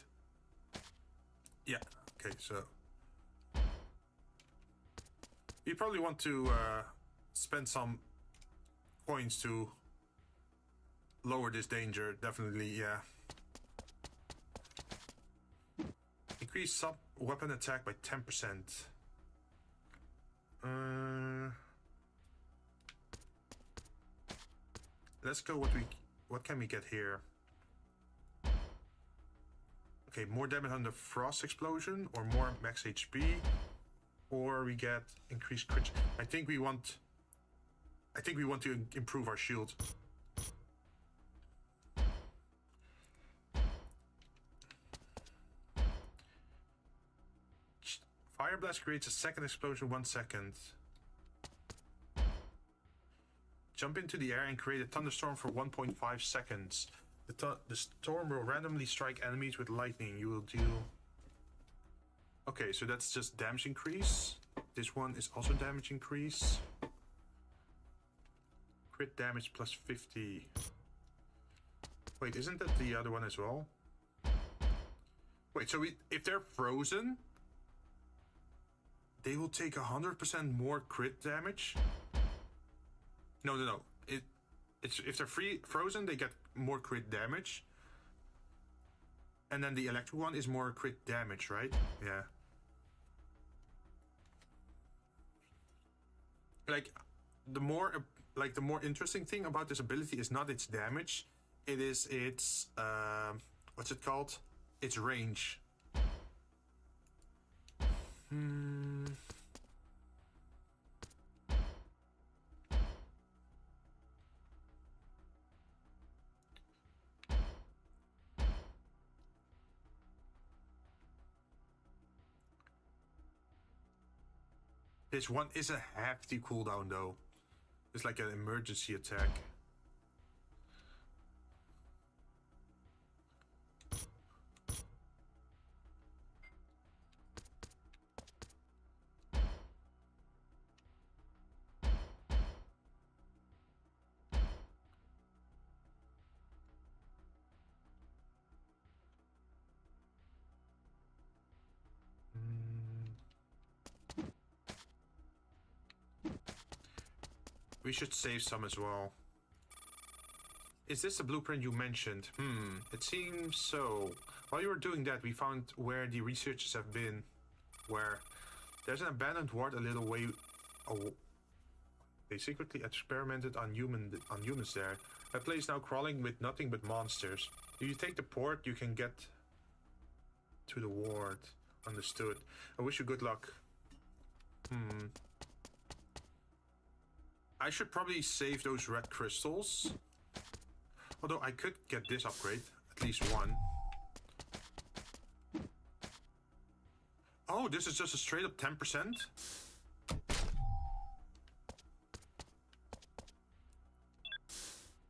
Yeah. Okay, so you probably want to spend some coins to lower this danger. Definitely, yeah. Increase sub-weapon attack by 10%. Let's go. What can we get here? Okay, more damage on the frost explosion, or more max HP, or we get increased crit. I think we want to improve our shield. Fire blast creates a second explosion 1 second. Jump into the air and create a thunderstorm for 1.5 seconds. The storm will randomly strike enemies with lightning. You will deal... Okay, so that's just damage increase. This one is also damage increase. Crit damage plus 50. Wait, isn't that the other one as well? Wait, so if they're frozen, they will take 100% more crit damage? No. If they're frozen, they get more crit damage. And then the electric one is more crit damage, right? Yeah. like the more interesting thing about this ability is not its damage, it is its what's it called? Its range. This one is a hefty cooldown though. It's like an emergency attack. We should save some as well. Is this the blueprint you mentioned? It seems so. While you were doing that, we found where the researchers have been. Where? There's an abandoned ward a little way... Oh, they secretly experimented on humans there. That place now crawling with nothing but monsters. If you take the port, you can get to the ward. Understood. I wish you good luck. I should probably save those red crystals. Although I could get this upgrade. At least one. Oh, this is just a straight up 10%?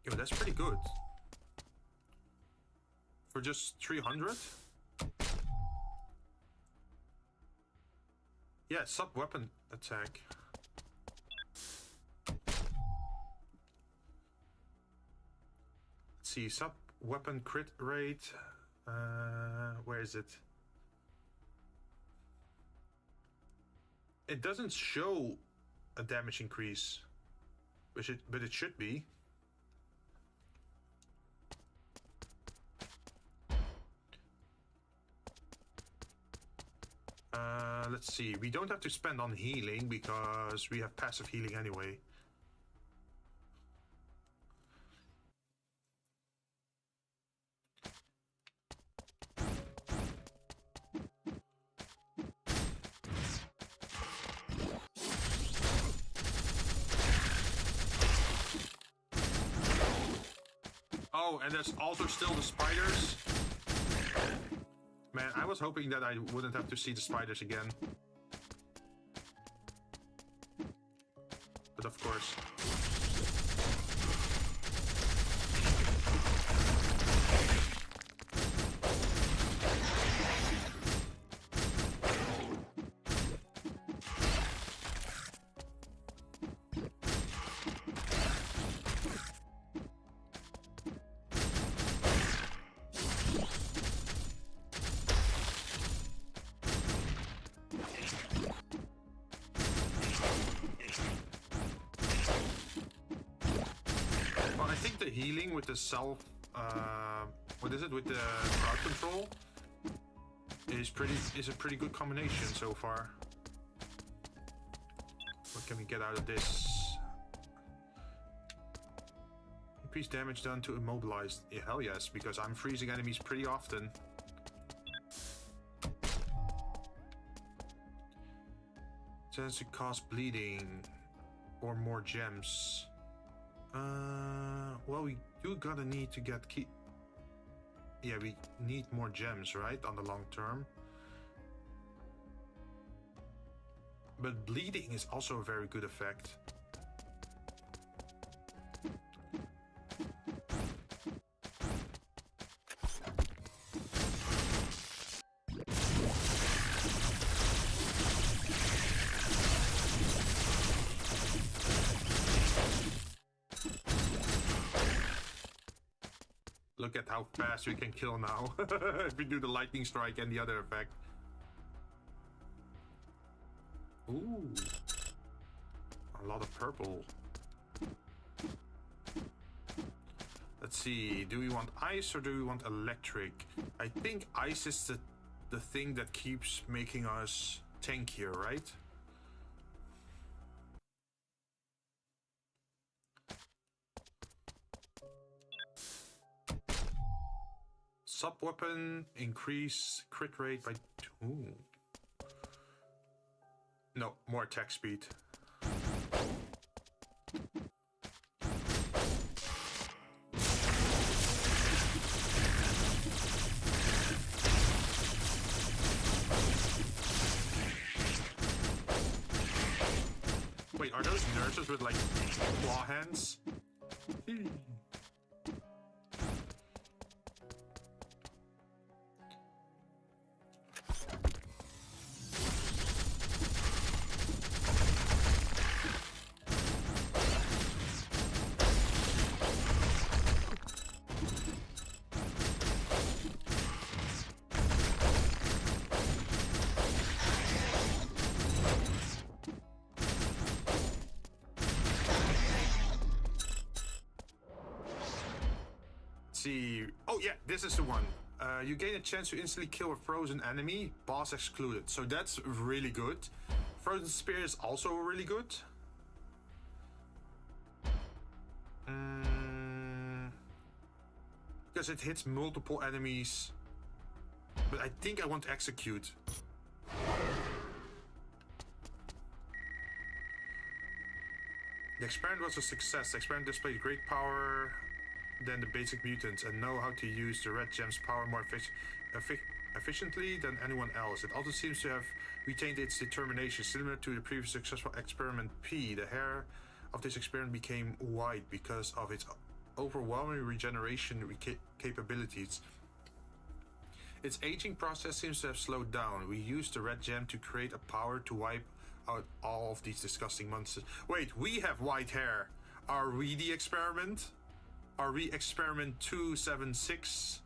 Yo, that's pretty good. For just 300? Yeah, sub-weapon attack. Let's see, sub-weapon crit rate. Where is it? It doesn't show a damage increase, but it should be. Let's see, we don't have to spend on healing because we have passive healing anyway. Oh, and there's also still the spiders. Man, I was hoping that I wouldn't have to see the spiders again. But of course. Healing with the self, what is it, with the crowd control is a pretty good combination so far. What can we get out of this? Increased damage done to immobilized. Yeah, hell yes, because I'm freezing enemies pretty often. Chance to cause bleeding or more gems. Well, we do gotta need to get key. Yeah, we need more gems, right? On the long term. But bleeding is also a very good effect. Look at how fast we can kill now if we do the lightning strike and the other effect. Ooh, a lot of purple. Let's see, do we want ice or do we want electric? I think ice is the thing that keeps making us tankier, right? Sub-weapon, increase crit rate by 2. No, more attack speed. Wait, are those nurses with like claw hands? Oh yeah, this is the one. You gain a chance to instantly kill a frozen enemy, boss excluded. So that's really good. Frozen Spear is also really good. Because it hits multiple enemies. But I think I want to execute. The experiment was a success. The experiment displayed great power than the basic mutants and know how to use the red gem's power more efficiently than anyone else. It also seems to have retained its determination, similar to the previous successful experiment P. The hair of this experiment became white because of its overwhelming regeneration capabilities. Its aging process seems to have slowed down. We used the red gem to create a power to wipe out all of these disgusting monsters. Wait, we have white hair. Are we the experiment? Are we experiment 276?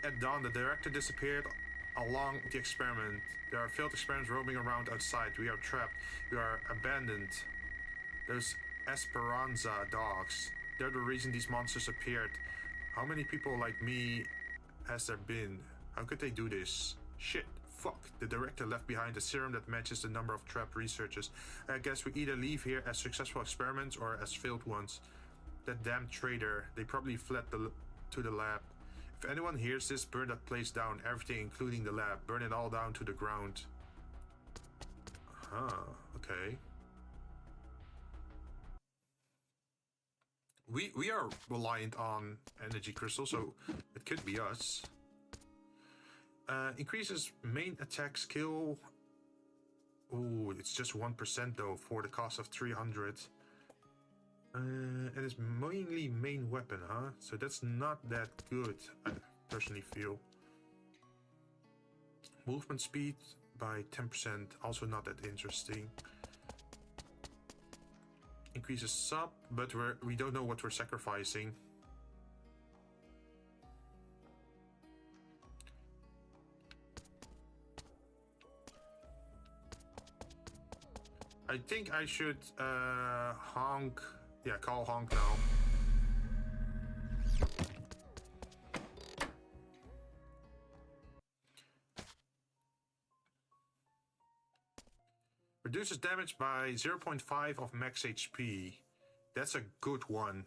At dawn, the director disappeared along with the experiment. There are failed experiments roaming around outside. We are trapped. We are abandoned. There's Esperanza dogs. They're the reason these monsters appeared. How many people like me has there been? How could they do this? Shit. Fuck. The director left behind a serum that matches the number of trapped researchers. I guess we either leave here as successful experiments or as failed ones. That damn traitor. They probably fled to the lab. If anyone hears this, burn that place down. Everything, including the lab. Burn it all down to the ground. Huh. Okay. We are reliant on energy crystals, so it could be us. Increases main attack skill. Oh, it's just 1% though for the cost of 300. And it's mainly main weapon, huh? So that's not that good, I personally feel. Movement speed by 10%, also not that interesting. Increases sub, but we don't know what we're sacrificing. I think I should honk. Yeah, call honk now. Reduces damage by 0.5 of max HP. That's a good one.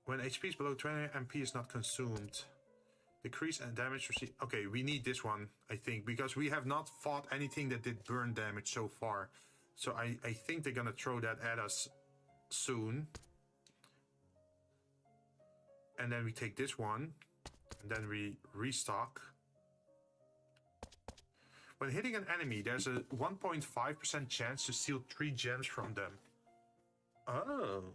When HP is below 20, MP is not consumed. Decrease and damage received. Okay, we need this one, I think, because we have not fought anything that did burn damage so far. So I think they're gonna throw that at us soon. And then we take this one, and then we restock. When hitting an enemy, there's a 1.5% chance to steal 3 gems from them. Oh.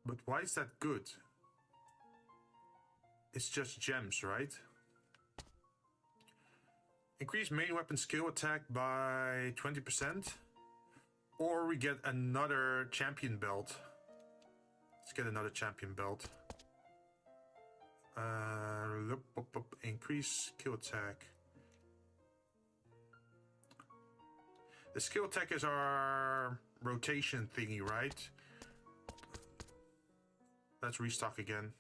But why is that good? It's just gems, right? Increase main weapon skill attack by 20%. Or we get another champion belt. Let's get another champion belt. Increase skill attack. The skill attack is our rotation thingy, right? Let's restock again.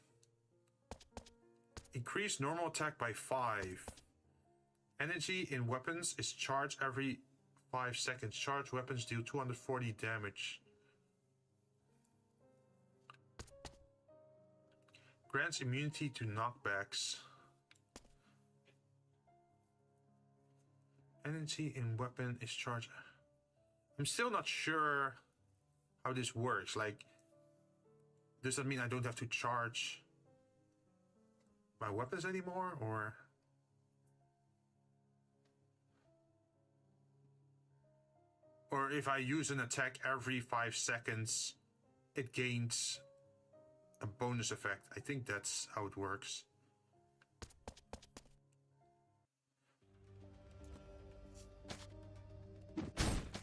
Increase normal attack by 5. Energy in weapons is charged every 5 seconds. Charged weapons deal 240 damage. Grants immunity to knockbacks. Energy in weapon is charged. I'm still not sure how this works. Like, does that mean I don't have to charge my weapons anymore, or? Or if I use an attack every 5 seconds, it gains a bonus effect. I think that's how it works.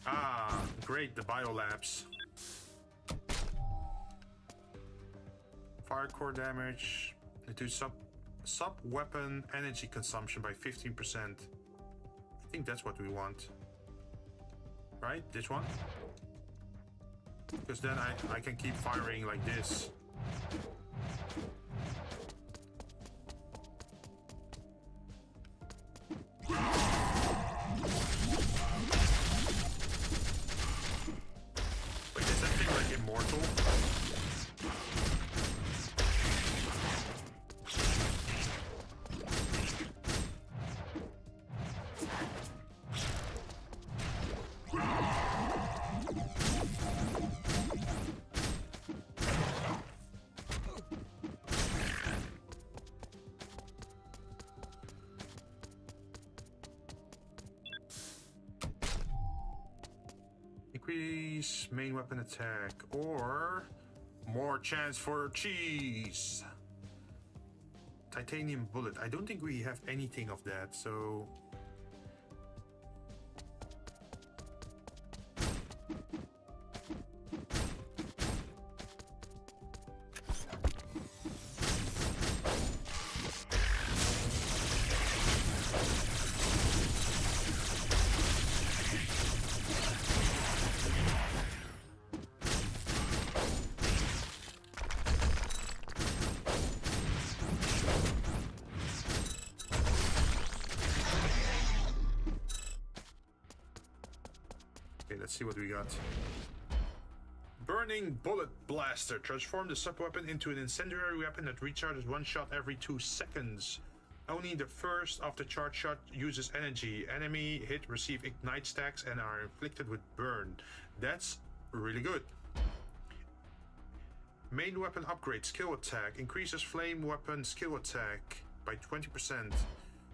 Ah, great, the biolabs. Fire core damage. Reduce sub-weapon energy consumption by 15%. I think that's what we want. Right? This one? Because then I can keep firing like this. Wait, is that thing like immortal? Increase main weapon attack, or more chance for cheese. Titanium bullet. I don't think we have anything of that, so let's see what we got. Burning Bullet Blaster. Transform the sub-weapon into an incendiary weapon that recharges one shot every 2 seconds. Only the first of the charge shot uses energy. Enemy hit receive ignite stacks and are inflicted with burn. That's really good. Main weapon upgrade. Skill attack. Increases flame weapon skill attack by 20%.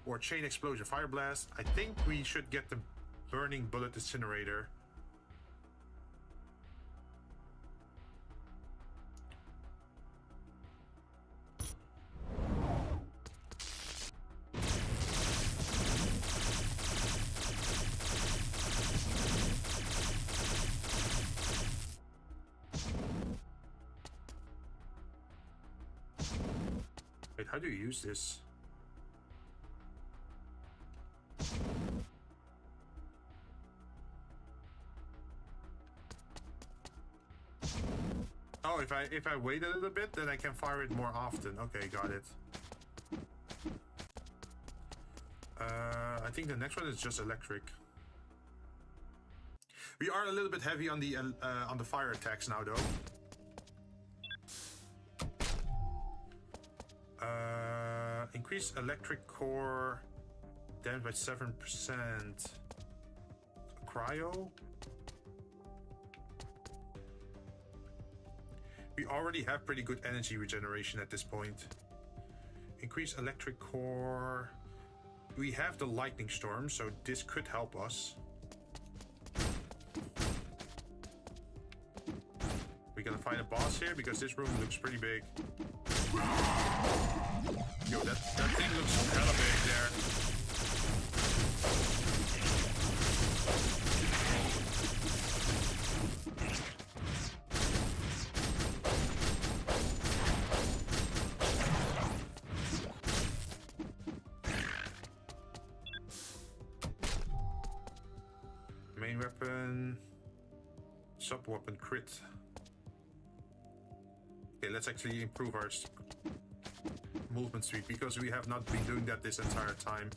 Or chain explosion. Fire blast. I think we should get the burning bullet incinerator. Wait, how do you use this? Oh, if I wait a little bit, then I can fire it more often. Okay, got it. I think the next one is just electric. We are a little bit heavy on the fire attacks now, though. Increase electric core damage by 7%. Cryo. We already have pretty good energy regeneration at this point. Increase electric core. We have the lightning storm, so this could help us. We're gonna find a boss here because this room looks pretty big. Yo, that thing looks hella big there. Main weapon, sub-weapon crit. Okay, let's actually improve our movement speed because we have not been doing that this entire time.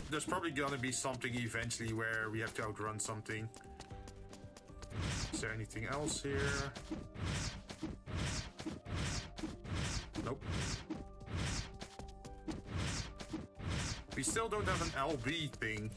There's probably gonna be something eventually where we have to outrun something. Is there anything else here? Nope. We still don't have an LB thing.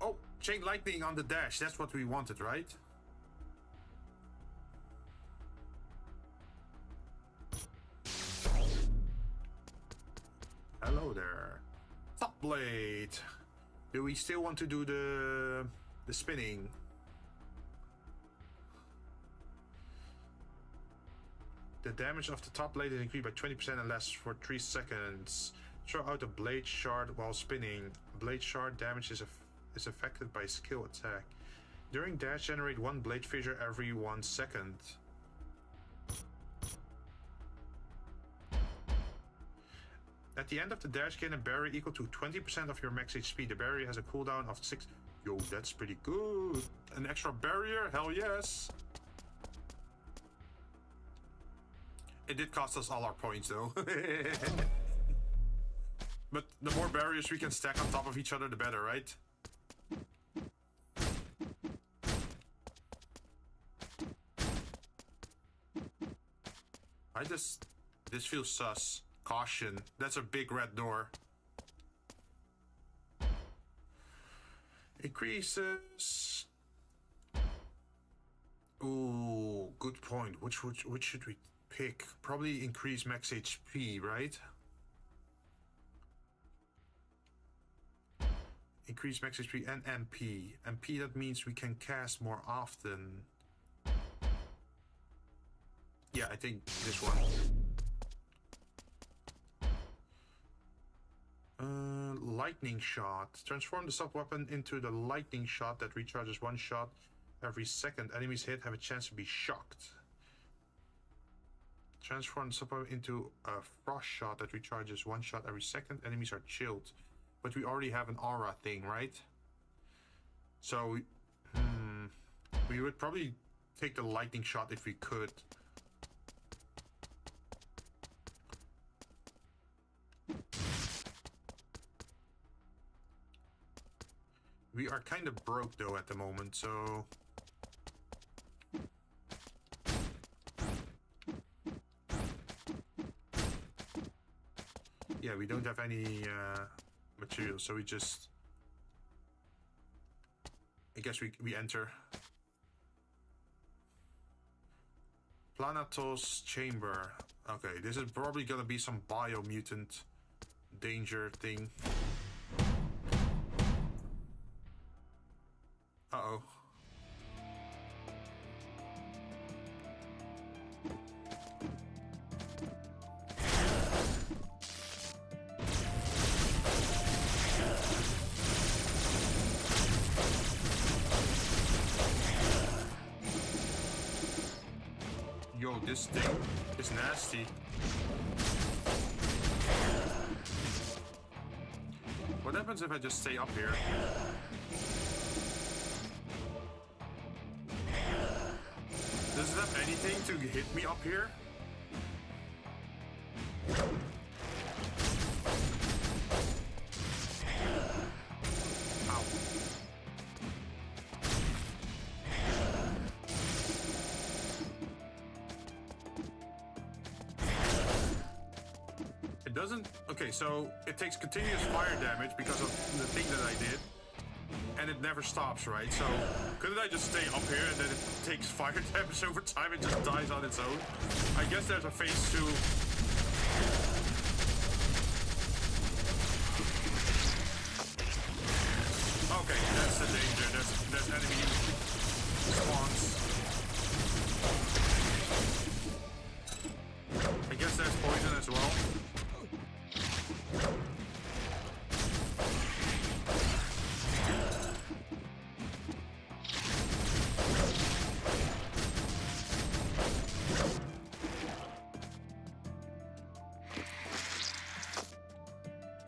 Oh, chain lightning on the dash. That's what we wanted, right? Hello there. Top blade. Do we still want to do the spinning? The damage of the top blade is increased by 20% and less for 3 seconds. Throw out a blade shard while spinning. Blade shard damage is affected by skill attack. During dash, generate 1 blade fissure every 1 second. At the end of the dash, gain a barrier equal to 20% of your max HP. The barrier has a cooldown of 6. Yo, that's pretty good. An extra barrier? Hell yes. It did cost us all our points though. But the more barriers we can stack on top of each other, the better, right? This feels sus. Caution. That's a big red door. Increases. Ooh, good point. Which should we pick? Probably increase max HP, right? Increase max HP and MP. MP, that means we can cast more often. Yeah, I think this one. Lightning shot. Transform the sub-weapon into the lightning shot that recharges 1 shot every second. Enemies hit have a chance to be shocked. Transform the sub-weapon into a frost shot that recharges 1 shot every second. Enemies are chilled. But we already have an aura thing, right? So, we would probably take the lightning shot if we could. We are kind of broke though at the moment, so... Yeah, we don't have any material, so we just... I guess we enter. Planatos Chamber. Okay, this is probably gonna be some biomutant danger thing. Uh-oh. Yo, this thing is nasty. What happens if I just stay up here? Does it have anything to hit me up here? Ow. It doesn't... Okay, so it takes continuous fire damage because of the thing that I did. And it never stops, right? So, couldn't I just stay up here and then it takes fire damage over time and just dies on its own? I guess there's a phase 2. Okay, that's the danger. There's enemy spawns. I guess there's poison as well.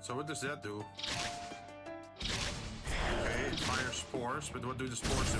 So what does that do? Okay, it fires spores, but what do the spores do?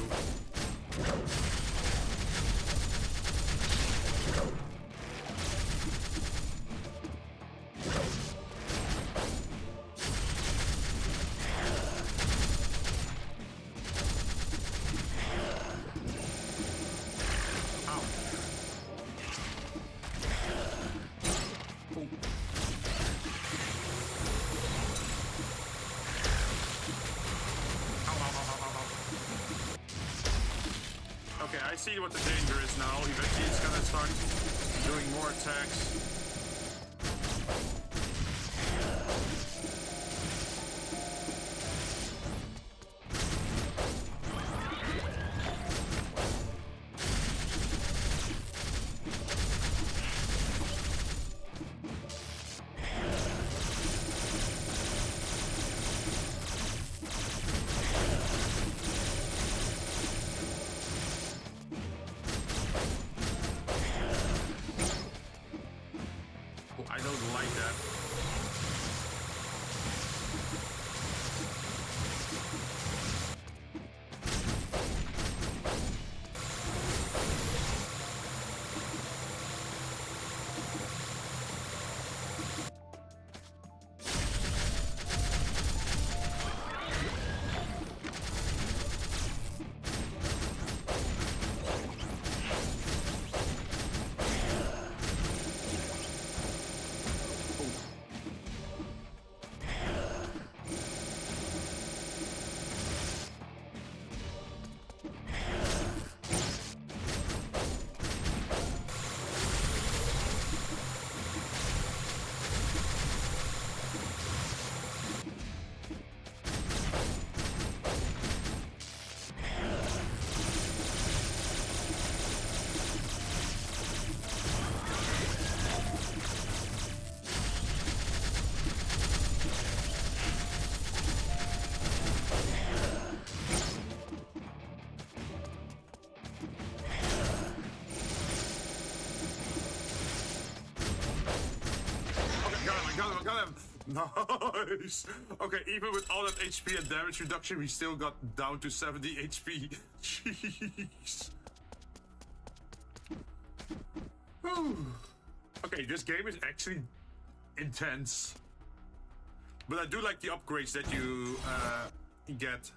Okay, I see what the danger is now. Eventually it's gonna start doing more attacks. I don't like that. Got him! Nice! Okay, even with all that HP and damage reduction, we still got down to 70 HP. Jeez. Whew. Okay, this game is actually intense. But I do like the upgrades that you get.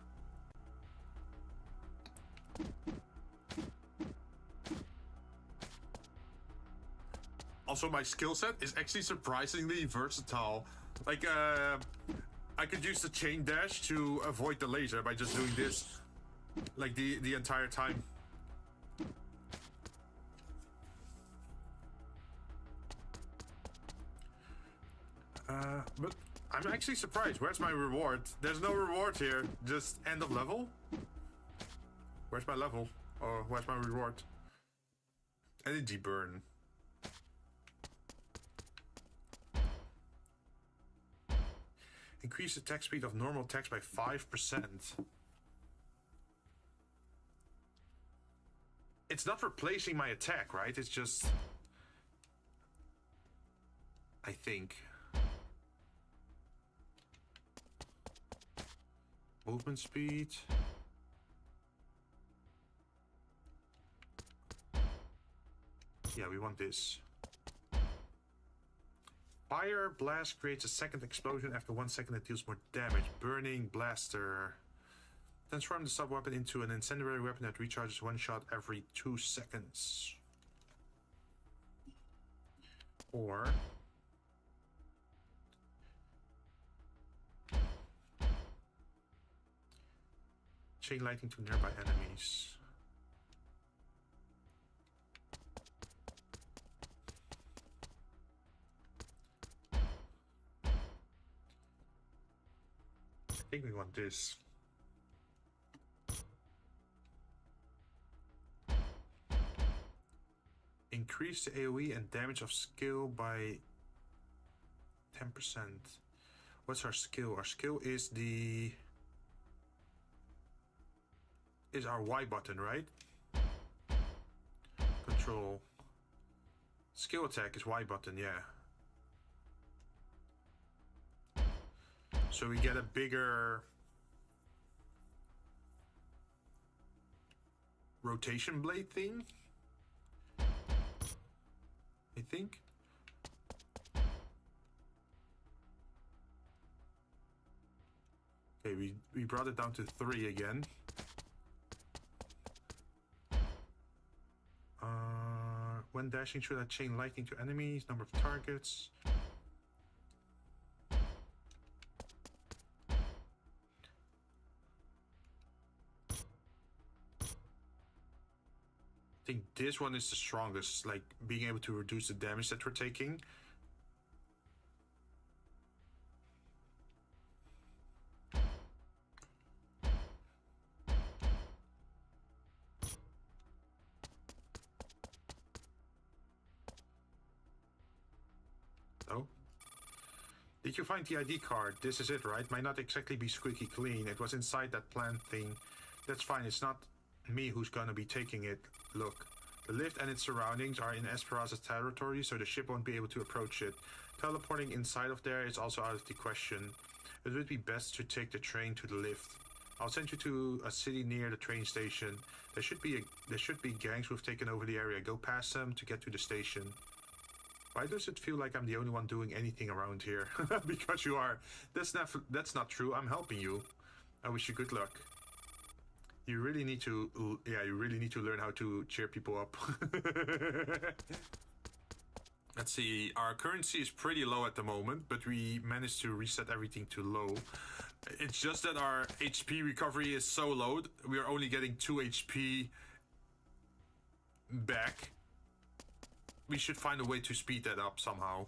Also, my skill set is actually surprisingly versatile. Like, I could use the chain dash to avoid the laser by just doing this, like the entire time. But I'm actually surprised. Where's my reward? There's no reward here. Just end of level. Where's my level? Or where's my reward? Energy burn. Increase attack speed of normal attacks by 5%. It's not replacing my attack, right? It's just... I think. Movement speed. Yeah, we want this. Fire blast creates a second explosion after 1 second that deals more damage. Burning blaster. Transform the sub-weapon into an incendiary weapon that recharges one shot every 2 seconds. Or... chain lightning to nearby enemies. I think we want this. Increase the AoE and damage of skill by 10%. What's our skill? Our skill is the... is our Y button, right? Control. Skill attack is Y button, yeah. So we get a bigger rotation blade thing, I think. Okay, we brought it down to 3 again. When dashing through that chain lightning to enemies, number of targets. I think this one is the strongest, like being able to reduce the damage that we're taking. Oh. Did you find the ID card? This is it, right? Might not exactly be squeaky clean. It was inside that plant thing. That's fine, it's not me who's gonna be taking it. Look, the lift and its surroundings are in Esperanza's territory, so the ship won't be able to approach it. Teleporting inside of there is also out of the question. It would be best to take the train to the lift. I'll send you to a city near the train station. There should be gangs who've taken over the area. Go past them to get to the station. Why does it feel like I'm the only one doing anything around here? Because you are. That's not true. I'm helping you. I wish you good luck. You really need to, you really need to learn how to cheer people up. Let's see, our currency is pretty low at the moment, but we managed to reset everything to low. It's just that our HP recovery is so low, we are only getting 2 HP back. We should find a way to speed that up somehow.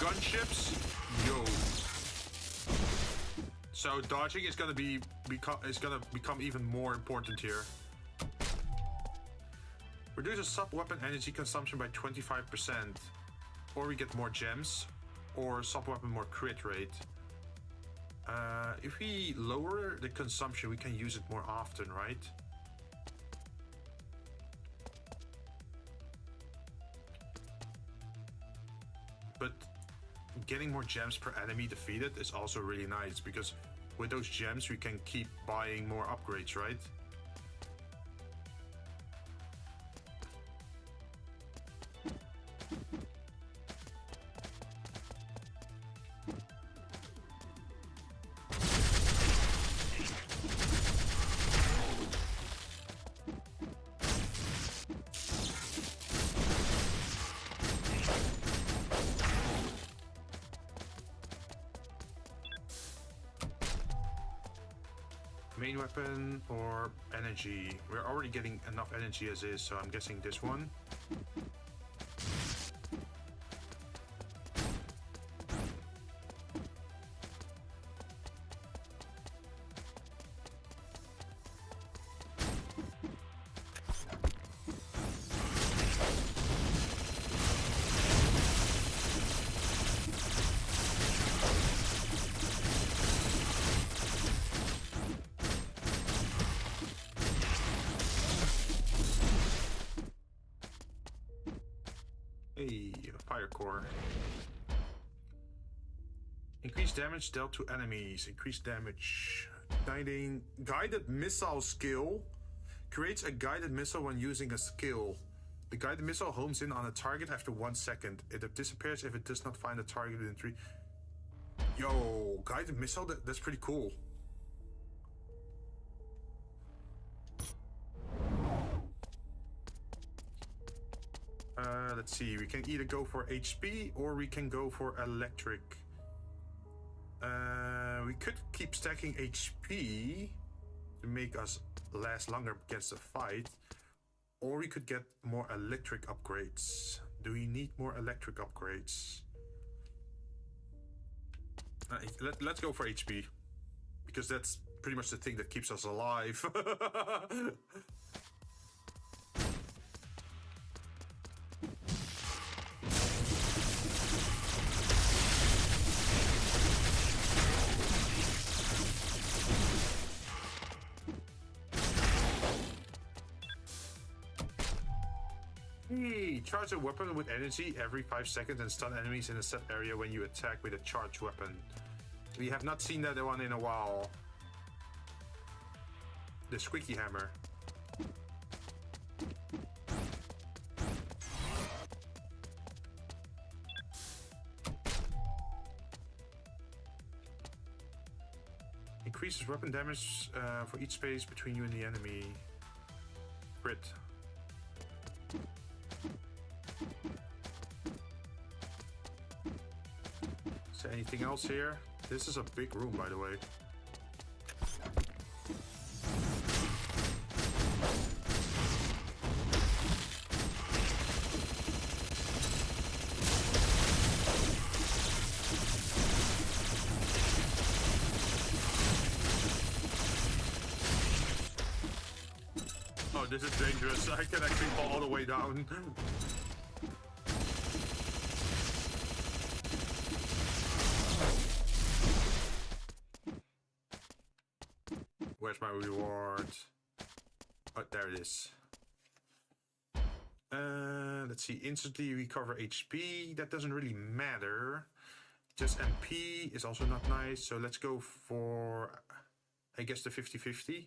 Gunships, yo. So dodging is gonna become even more important here. Reduce a sub-weapon energy consumption by 25%, or we get more gems, or sub-weapon more crit rate. If we lower the consumption, we can use it more often, right? But getting more gems per enemy defeated is also really nice, because with those gems we can keep buying more upgrades, right? Main weapon or energy? We're already getting enough energy as is, so I'm guessing this one. Fire core. Increased damage dealt to enemies. Increased damage. Guided missile skill. Creates a guided missile when using a skill. The guided missile homes in on a target after 1 second. It disappears if it does not find a target within 3. Yo, guided missile? That's pretty cool. Let's see, we can either go for HP or we can go for electric. We could keep stacking HP to make us last longer against the fight, or we could get more electric upgrades. Do we need more electric upgrades? Let's go for HP, because that's pretty much the thing that keeps us alive. enemy. Charge a weapon with energy every 5 seconds and stun enemies in a set area when you attack with a charged weapon. We have not seen that one in a while. The squeaky hammer. Increases weapon damage for each space between you and the enemy. Crit. Is there anything else here? This is a big room, by the way. Oh, this is dangerous. I can actually fall all the way down. Where's my reward? Oh, there it is. Let's see. Instantly recover HP. That doesn't really matter. Just MP is also not nice. So let's go for, I guess, the 50-50.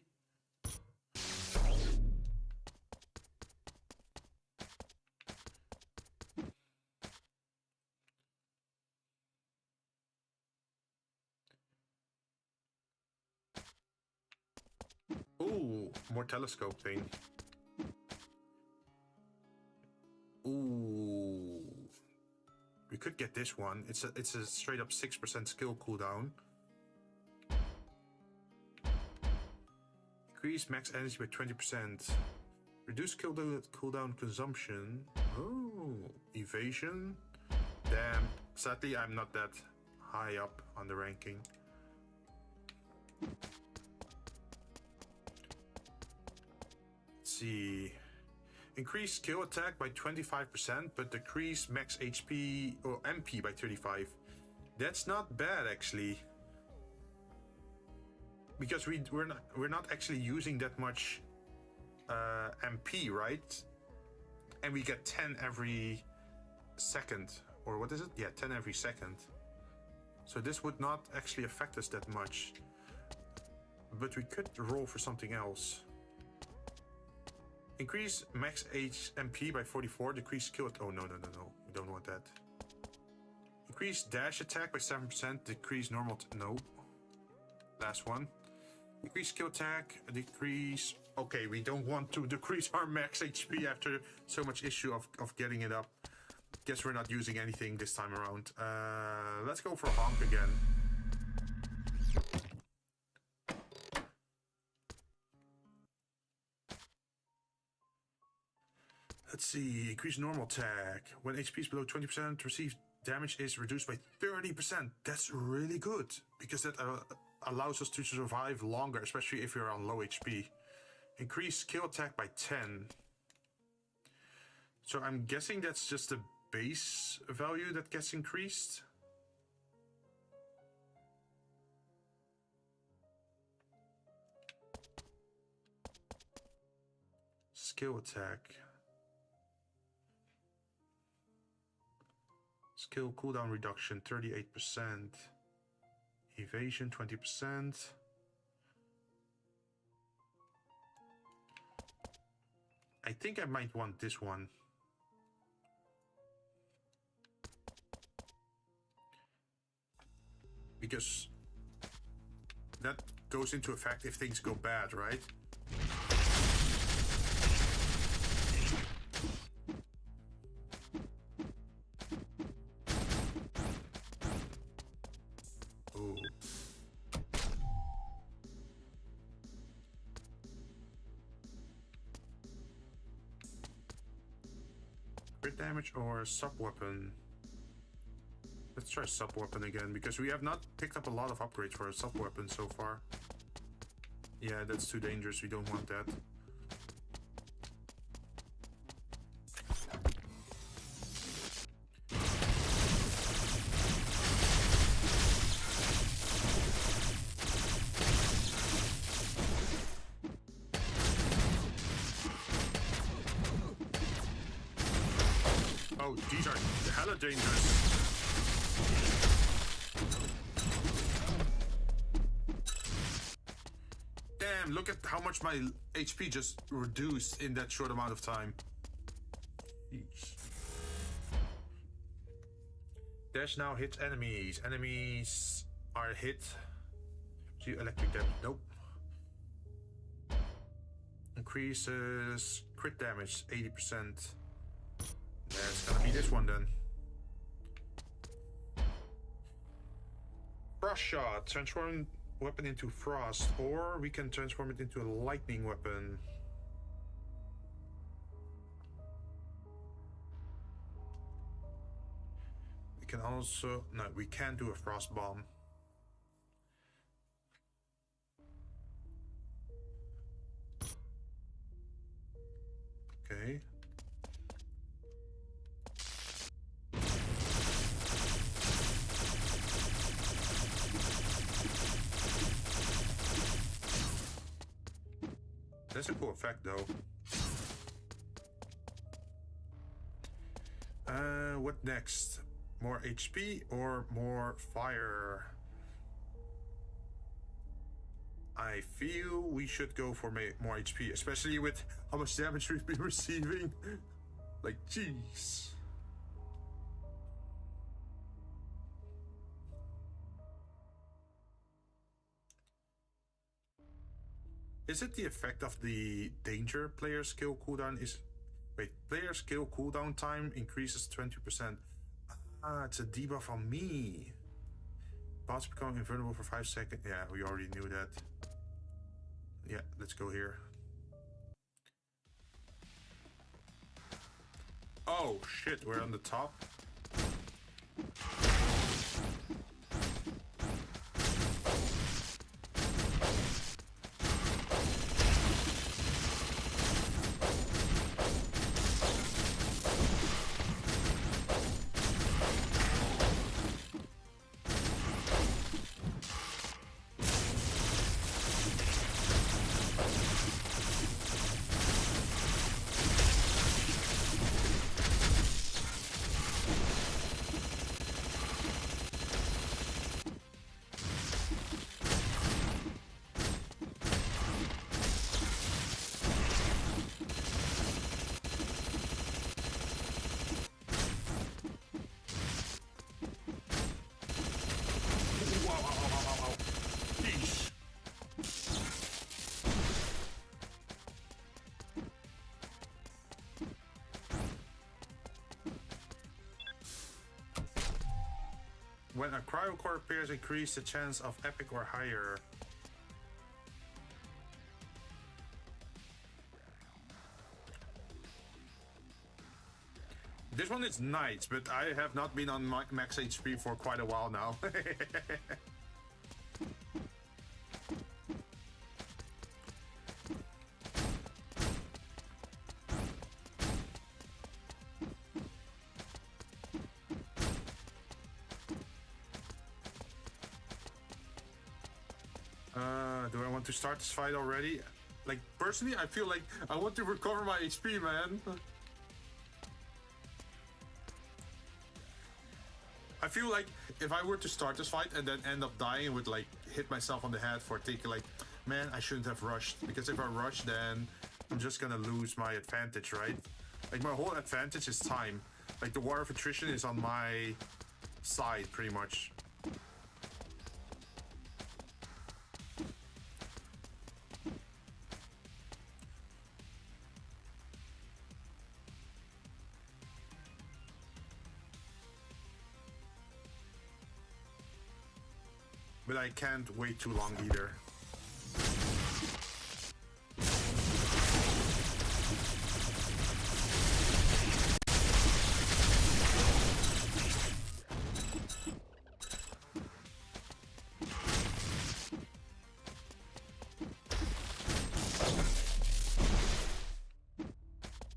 Ooh, more telescope thing. Ooh, we could get this one. It's a straight up 6% skill cooldown. Increase max energy by 20%. Reduce cooldown consumption. Oh, evasion. Damn. Sadly, I'm not that high up on the ranking. See, increase skill attack by 25%, but decrease max HP or MP by 35. That's not bad actually, because we're not actually using that much MP, right? And we get 10 every second, or what is it? Yeah, 10 every second. So this would not actually affect us that much, but we could roll for something else. Increase max HP by 44, decrease skill. Oh, no. We don't want that. Increase dash attack by 7%, decrease normal. No. Last one. Increase skill attack, decrease. Okay, we don't want to decrease our max HP after so much issue of getting it up. Guess we're not using anything this time around. Let's go for honk again. Let's see, increase normal attack. When HP is below 20%, received damage is reduced by 30%. That's really good, because that allows us to survive longer, especially if you're on low HP. Increase skill attack by 10. So I'm guessing that's just the base value that gets increased. Skill attack. Skill cooldown reduction 38%. Evasion 20%. I think I might want this one. Because that goes into effect if things go bad, right? Damage or sub-weapon. Let's try sub-weapon again, because we have not picked up a lot of upgrades for a sub-weapon so far. Yeah, that's too dangerous, we don't want that. these are hella dangerous. Damn, look at how much my HP just reduced in that short amount of time. Jeez. Dash now hits enemies. Enemies are hit. See electric damage. Nope. Increases crit damage 80%. That's gonna be this one then. Frost shot. Transform weapon into frost, or we can transform it into a lightning weapon. We can also... No, we can't do a frost bomb. Okay. That's a cool effect, though. What next? More HP or more fire? I feel we should go for more HP, especially with how much damage we've been receiving. Like, jeez. Is it the effect of the danger player skill cooldown? Wait, player skill cooldown time increases 20%. Ah, it's a debuff on me. Bots become invulnerable for 5 seconds. Yeah, we already knew that. Yeah, let's go here. Oh shit, we're on the top. When a cryocore appears, increase the chance of epic or higher. This one is nice, but I have not been on max HP for quite a while now. Do I want to start this fight already? Like, personally, I feel like I want to recover my HP, man. I feel like if I were to start this fight and then end up dying, would like hit myself on the head for thinking like, man, I shouldn't have rushed. Because if I rush, then I'm just gonna lose my advantage, right? Like, my whole advantage is time. Like, the war of attrition is on my side, pretty much. But I can't wait too long either.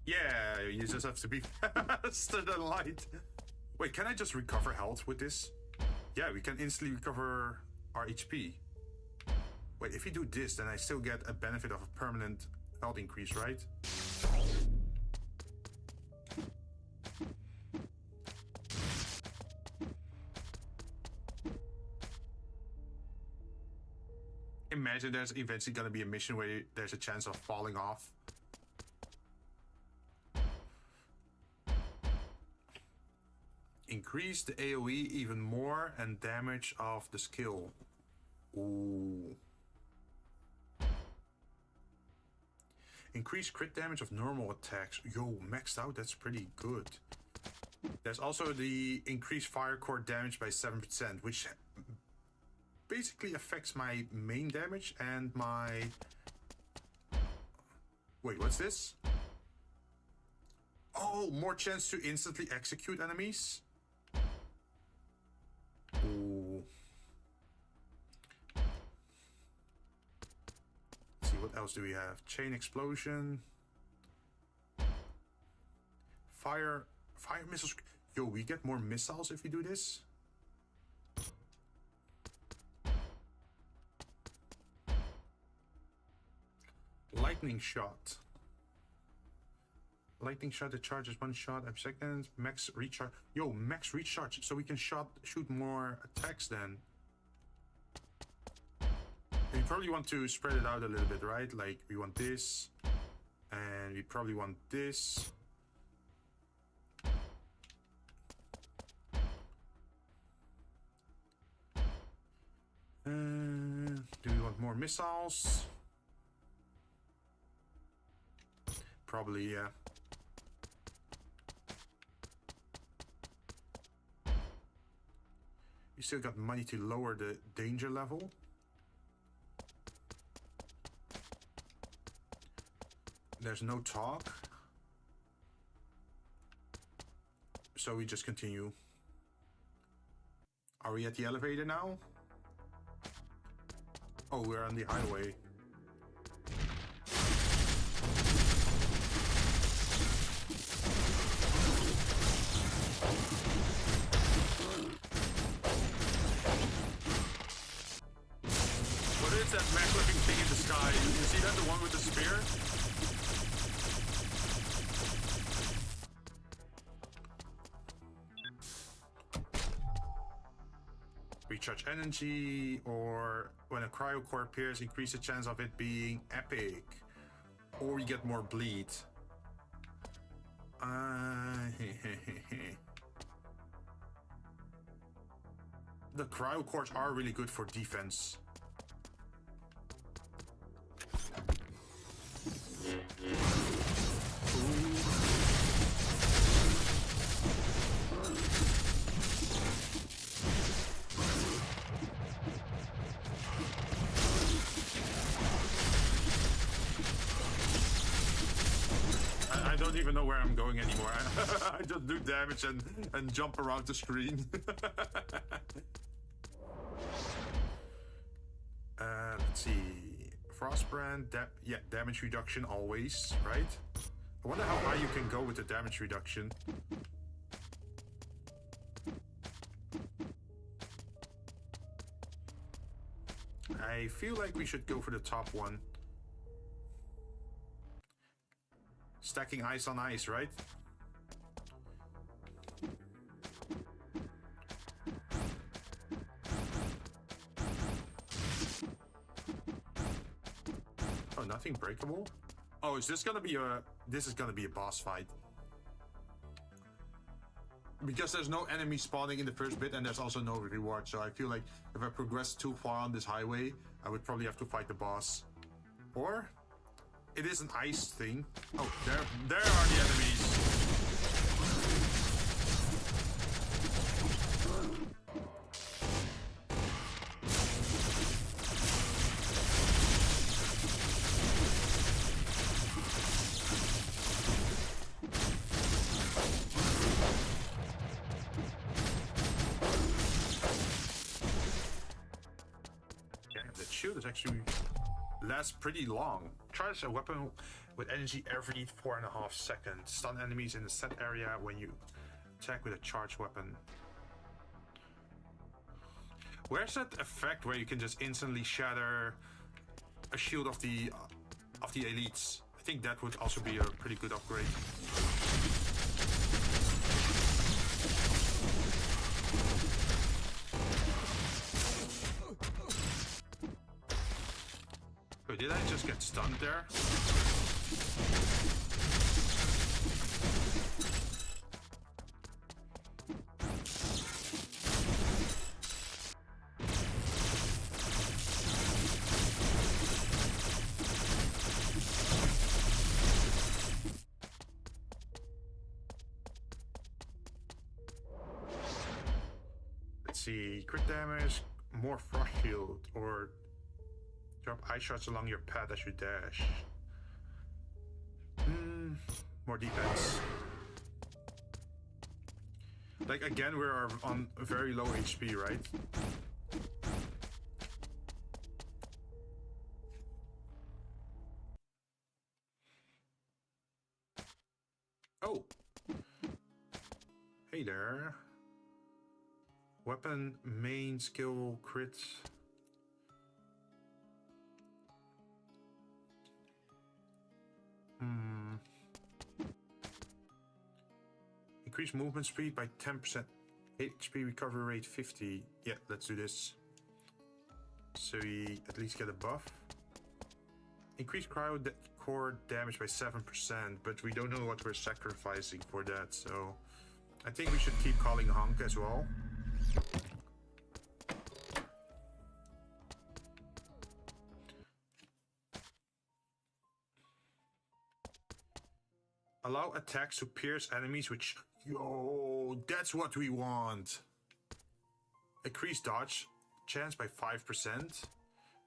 Yeah, you just have to be faster than light. Wait, can I just recover health with this? Yeah, we can instantly recover our HP. Wait, if you do this, then I still get a benefit of a permanent health increase, right? Imagine there's eventually gonna be a mission where there's a chance of falling off. Increase the AoE even more and damage of the skill. Ooh. Increase crit damage of normal attacks. Yo, maxed out, that's pretty good. There's also the increased fire core damage by 7%, which basically affects my main damage and my... Wait, what's this? Oh, more chance to instantly execute enemies? Ooh. Let's see, what else do we have? Chain explosion. Fire missiles. Yo, we get more missiles if we do this. Lightning shot. Lightning shot that charges one shot per second. Max recharge. Yo, max recharge. So we can shoot more attacks then. We probably want to spread it out a little bit, right? Like we want this. And we probably want this. Do we want more missiles? Probably, yeah. You still got money to lower the danger level. There's no talk. So we just continue. Are we at the elevator now? Oh, we're on the highway. What is that mech-looking thing in the sky? You see that, the one with the spear? Recharge energy, or when a cryo core appears, increase the chance of it being epic. Or you get more bleed. The cryo cores are really good for defense. I don't even know where I'm going anymore. I just do damage and jump around the screen. Let's see. Frostbrand, yeah, damage reduction always, right? I wonder how high you can go with the damage reduction. I feel like we should go for the top one. Stacking ice on ice, right? Oh, nothing breakable? Oh, is this gonna be a... This is gonna be a boss fight. Because there's no enemy spawning in the first bit and there's also no reward, so I feel like if I progress too far on this highway, I would probably have to fight the boss. Or... It is an ice thing. Oh, there are the enemies. Yeah, that shield is actually lasts pretty long. Charge a weapon with energy every 4.5 seconds. Stun enemies in the set area when you attack with a charged weapon. Where's that effect where you can just instantly shatter a shield of the elites? I think that would also be a pretty good upgrade. did I just get stunned there? Let's see, crit damage, more frost shield, or drop ice shots along your path as you dash. More defense. Like again, we're on very low HP, right? Oh! Hey there. Weapon, main, skill, crit. Increase movement speed by 10%. HP recovery rate 50. Yeah, let's do this. So we at least get a buff. Increase core damage by 7%, but we don't know what we're sacrificing for that, so I think we should keep calling Hunk as well. Allow attacks to pierce enemies which... Yo, that's what we want. Increase dodge chance by 5%.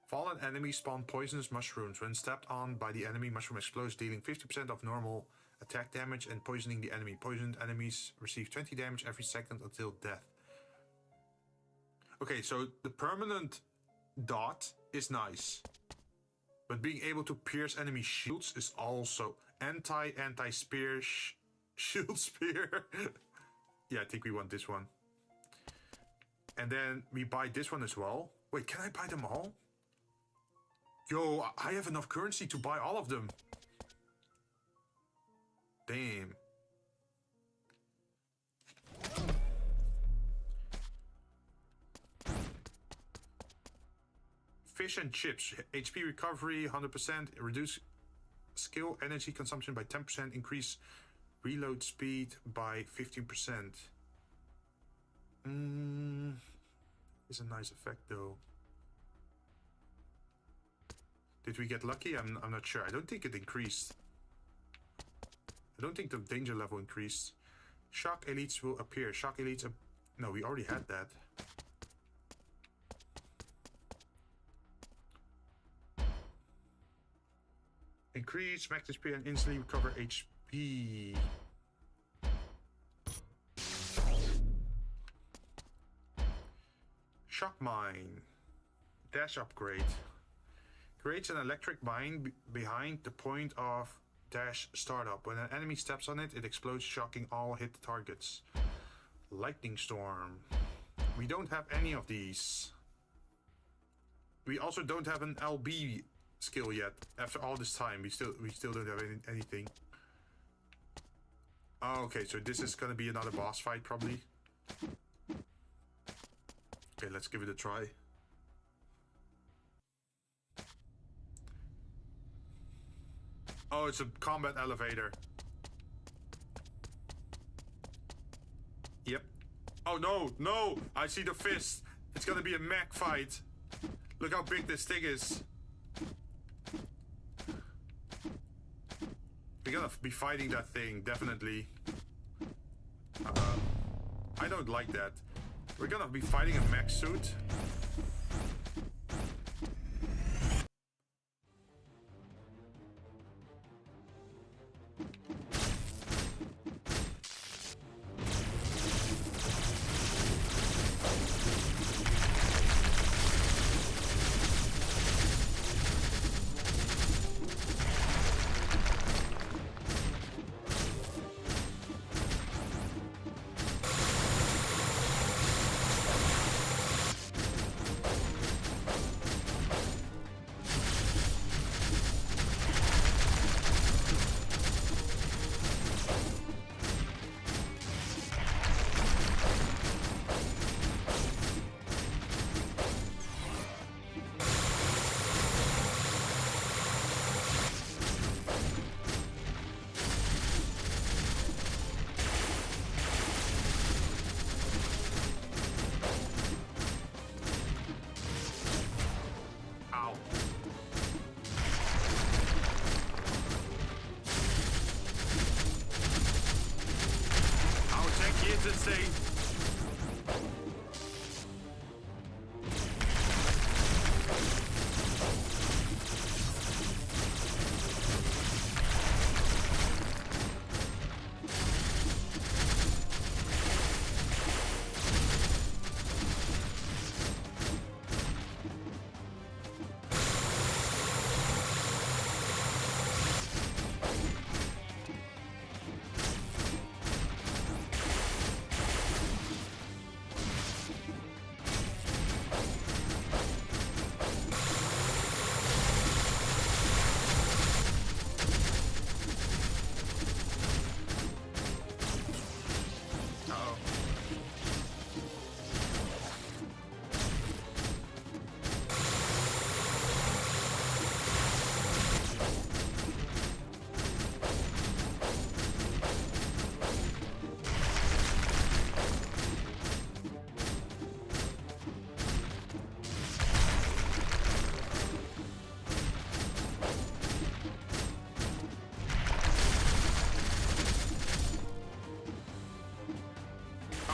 Fallen enemies spawn poisonous mushrooms. When stepped on by the enemy, mushroom explodes, dealing 50% of normal attack damage and poisoning the enemy. Poisoned enemies receive 20 damage every second until death. Okay, so the permanent dot is nice. But being able to pierce enemy shields is also anti-spear shield spear. Yeah, I think we want this one. And then we buy this one as well. Wait, can I buy them all? Yo, I have enough currency to buy all of them. Damn. Fish and chips. HP recovery 100%. Reduce skill energy consumption by 10%. Increase reload speed by 15%. It's a nice effect though. Did we get lucky? I'm not sure. I don't think it increased. I don't think the danger level increased. Shock elites will appear. Shock elites... No, we already had that. Increase max HP and instantly recover HP. Shock mine. Dash upgrade. Creates an electric mine behind the point of dash startup. When an enemy steps on it, it explodes, shocking all hit targets. Lightning storm. We don't have any of these. We also don't have an LB skill yet. After all this time, we still don't have anything. Oh, okay, so this is gonna be another boss fight probably. Okay, let's give it a try. Oh, it's a combat elevator. Yep. Oh no, no! I see the fist. It's gonna be a mech fight. Look how big this thing is. We're gonna be fighting that thing, definitely. I don't like that. We're gonna be fighting a mech suit.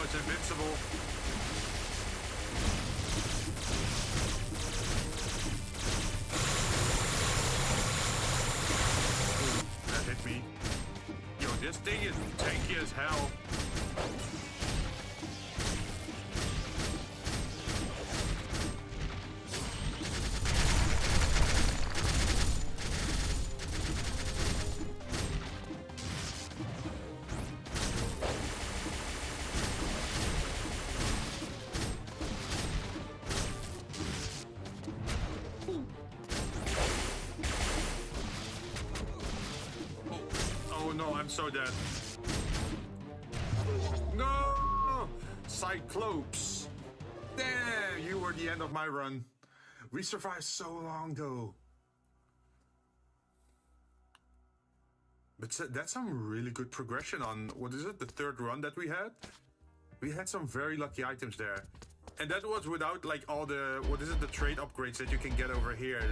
Oh, it's invincible. Ooh, that hit me. Yo, this thing is tanky as hell. Oh no, I'm so dead. No! Cyclops! Damn, you were the end of my run. We survived so long though. But that's some really good progression on, what is it, the third run that we had? We had some very lucky items there. And that was without like all the, what is it, the trade upgrades that you can get over here.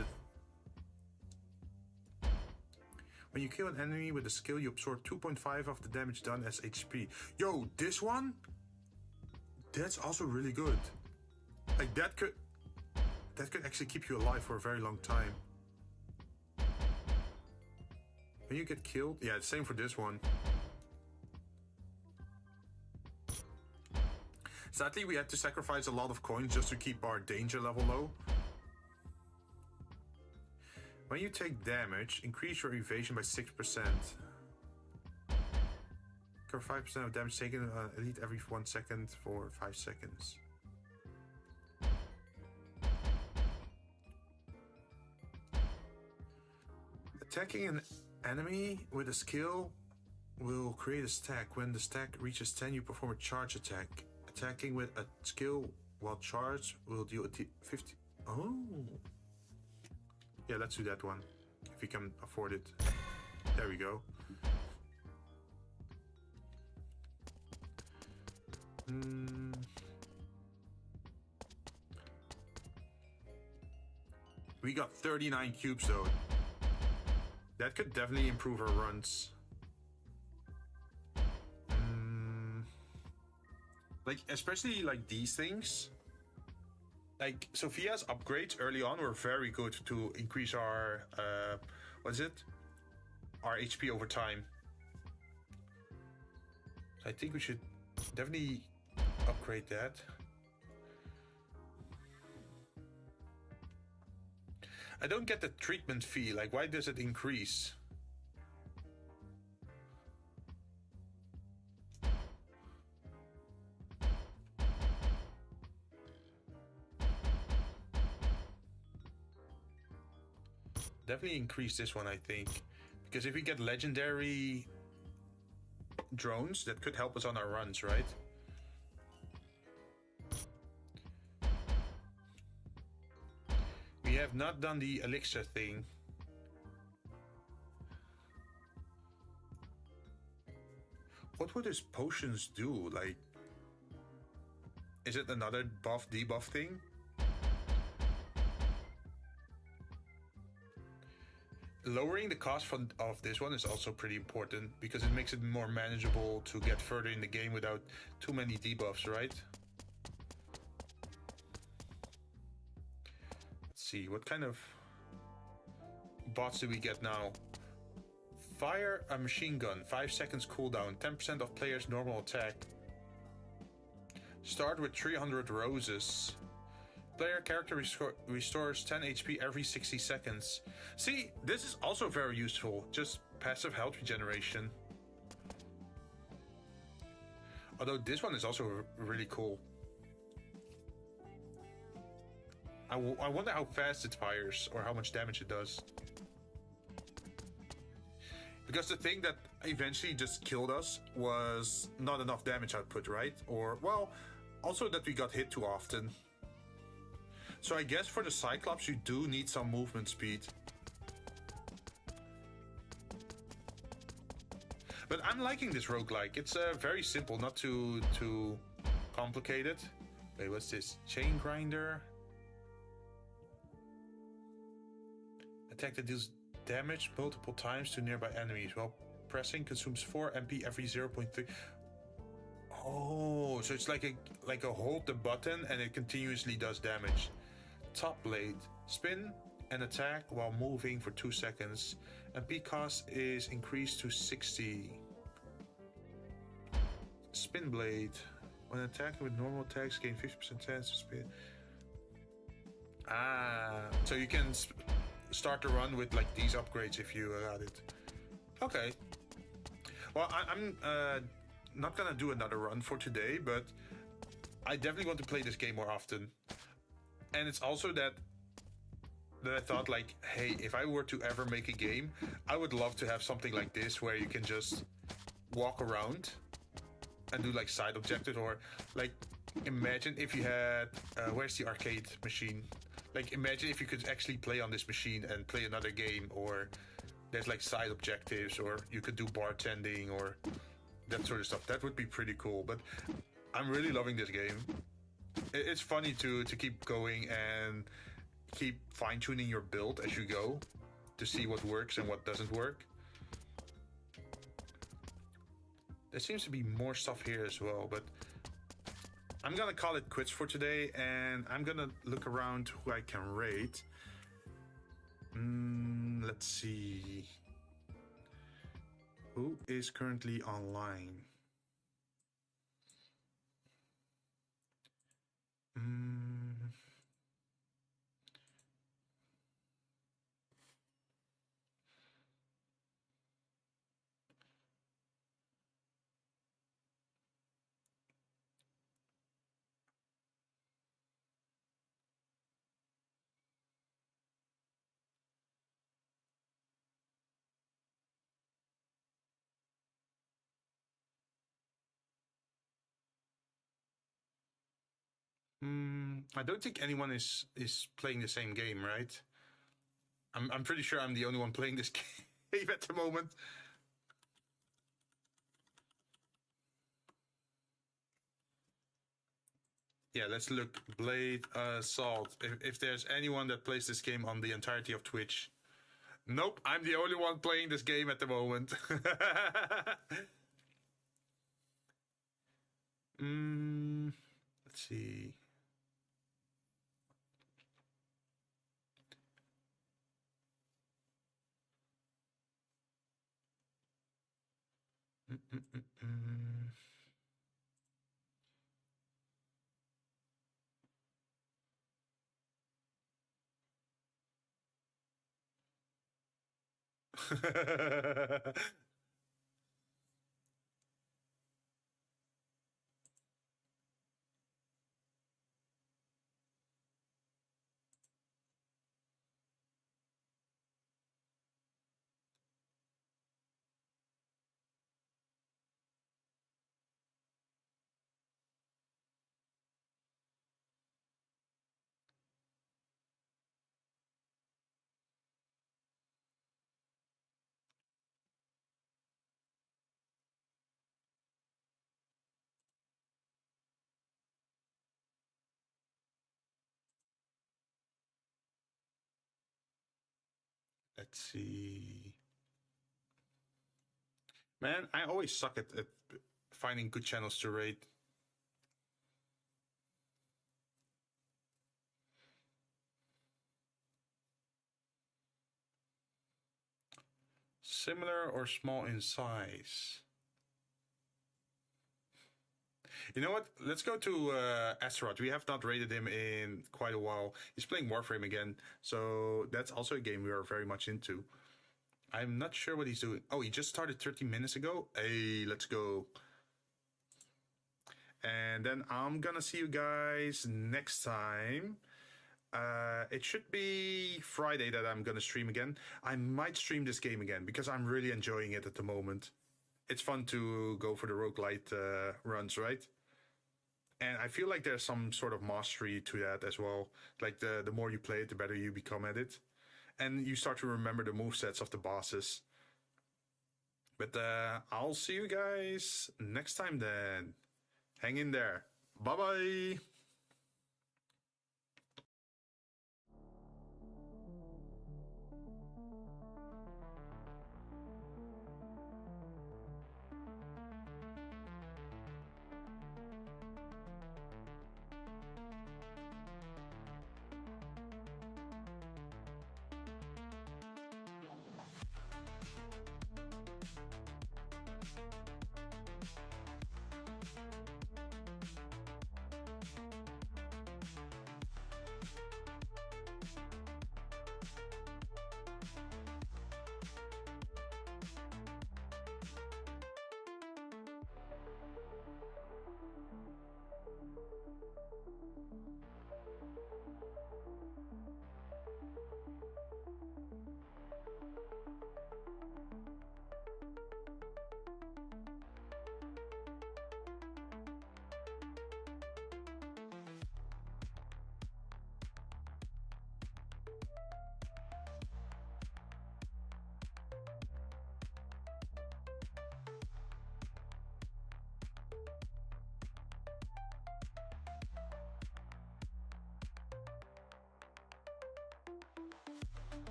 When you kill an enemy with a skill, you absorb 2.5 of the damage done as HP. Yo, this one? That's also really good. Like that could actually keep you alive for a very long time. When you get killed, yeah, same for this one. Sadly, we had to sacrifice a lot of coins just to keep our danger level low. When you take damage, increase your evasion by 6%. Cover 5% of damage taken elite every 1 second for 5 seconds. Attacking an enemy with a skill will create a stack. When the stack reaches 10, you perform a charge attack. Attacking with a skill while charged will deal 50. Oh. Yeah, let's do that one. If we can afford it. There we go. We got 39 cubes though. That could definitely improve our runs. Like, especially like these things. Like, Sophia's upgrades early on were very good to increase our, what is it? Our HP over time. So I think we should definitely upgrade that. I don't get the treatment fee, like why does it increase? Definitely increase this one, I think. Because if we get legendary drones, that could help us on our runs, right? We have not done the elixir thing. What would his potions do? Like, is it another buff debuff thing? Lowering the cost of this one is also pretty important because it makes it more manageable to get further in the game without too many debuffs, right? Let's see, what kind of bots do we get now? Fire a machine gun, 5 seconds cooldown, 10% of players' normal attack. Start with 300 roses. Player character restores 10 HP every 60 seconds. See, this is also very useful. Just passive health regeneration. Although this one is also really cool. I wonder how fast it fires or how much damage it does. Because the thing that eventually just killed us was not enough damage output, right? Or, well, also that we got hit too often. So I guess for the Cyclops you do need some movement speed. But I'm liking this roguelike. It's very simple, not too complicated. Wait, what's this? Chain grinder. Attack that deals damage multiple times to nearby enemies while pressing consumes 4 MP every 0.3. Oh, Oh, so it's like a hold the button and it continuously does damage. Top blade, spin and attack while moving for 2 seconds, and P cost is increased to 60. Spin blade, when attacking with normal attacks, gain 50% chance to spin. So you can start the run with like these upgrades if you got it. Okay. Well, I'm not gonna do another run for today, but I definitely want to play this game more often. And it's also that I thought like, hey, if I were to ever make a game, I would love to have something like this where you can just walk around and do like side objectives, or like imagine if you had where's the arcade machine? Like imagine if you could actually play on this machine and play another game, or there's like side objectives, or you could do bartending or that sort of stuff. That would be pretty cool. But I'm really loving this game. It's funny to keep going and keep fine-tuning your build as you go to see what works and what doesn't work. There seems to be more stuff here as well, but I'm gonna call it quits for today, and I'm gonna look around who I can rate. Let's see. Who is currently online? I don't think anyone is playing the same game, right? I'm pretty sure I'm the only one playing this game at the moment. Yeah, let's look. Blade Assault. If there's anyone that plays this game on the entirety of Twitch. Nope, I'm the only one playing this game at the moment. Let's see. Let's see. Man, I always suck at finding good channels to rate. Similar or small in size? You know what? Let's go to Astaroth. We have not rated him in quite a while. He's playing Warframe again, so that's also a game we are very much into. I'm not sure what he's doing. Oh, he just started 13 minutes ago. Hey, let's go. And then I'm gonna see you guys next time. It should be Friday that I'm gonna stream again. I might stream this game again because I'm really enjoying it at the moment. It's fun to go for the roguelite runs, right? And I feel like there's some sort of mastery to that as well. Like the more you play it, the better you become at it. And you start to remember the movesets of the bosses. But I'll see you guys next time then. Hang in there. Bye-bye.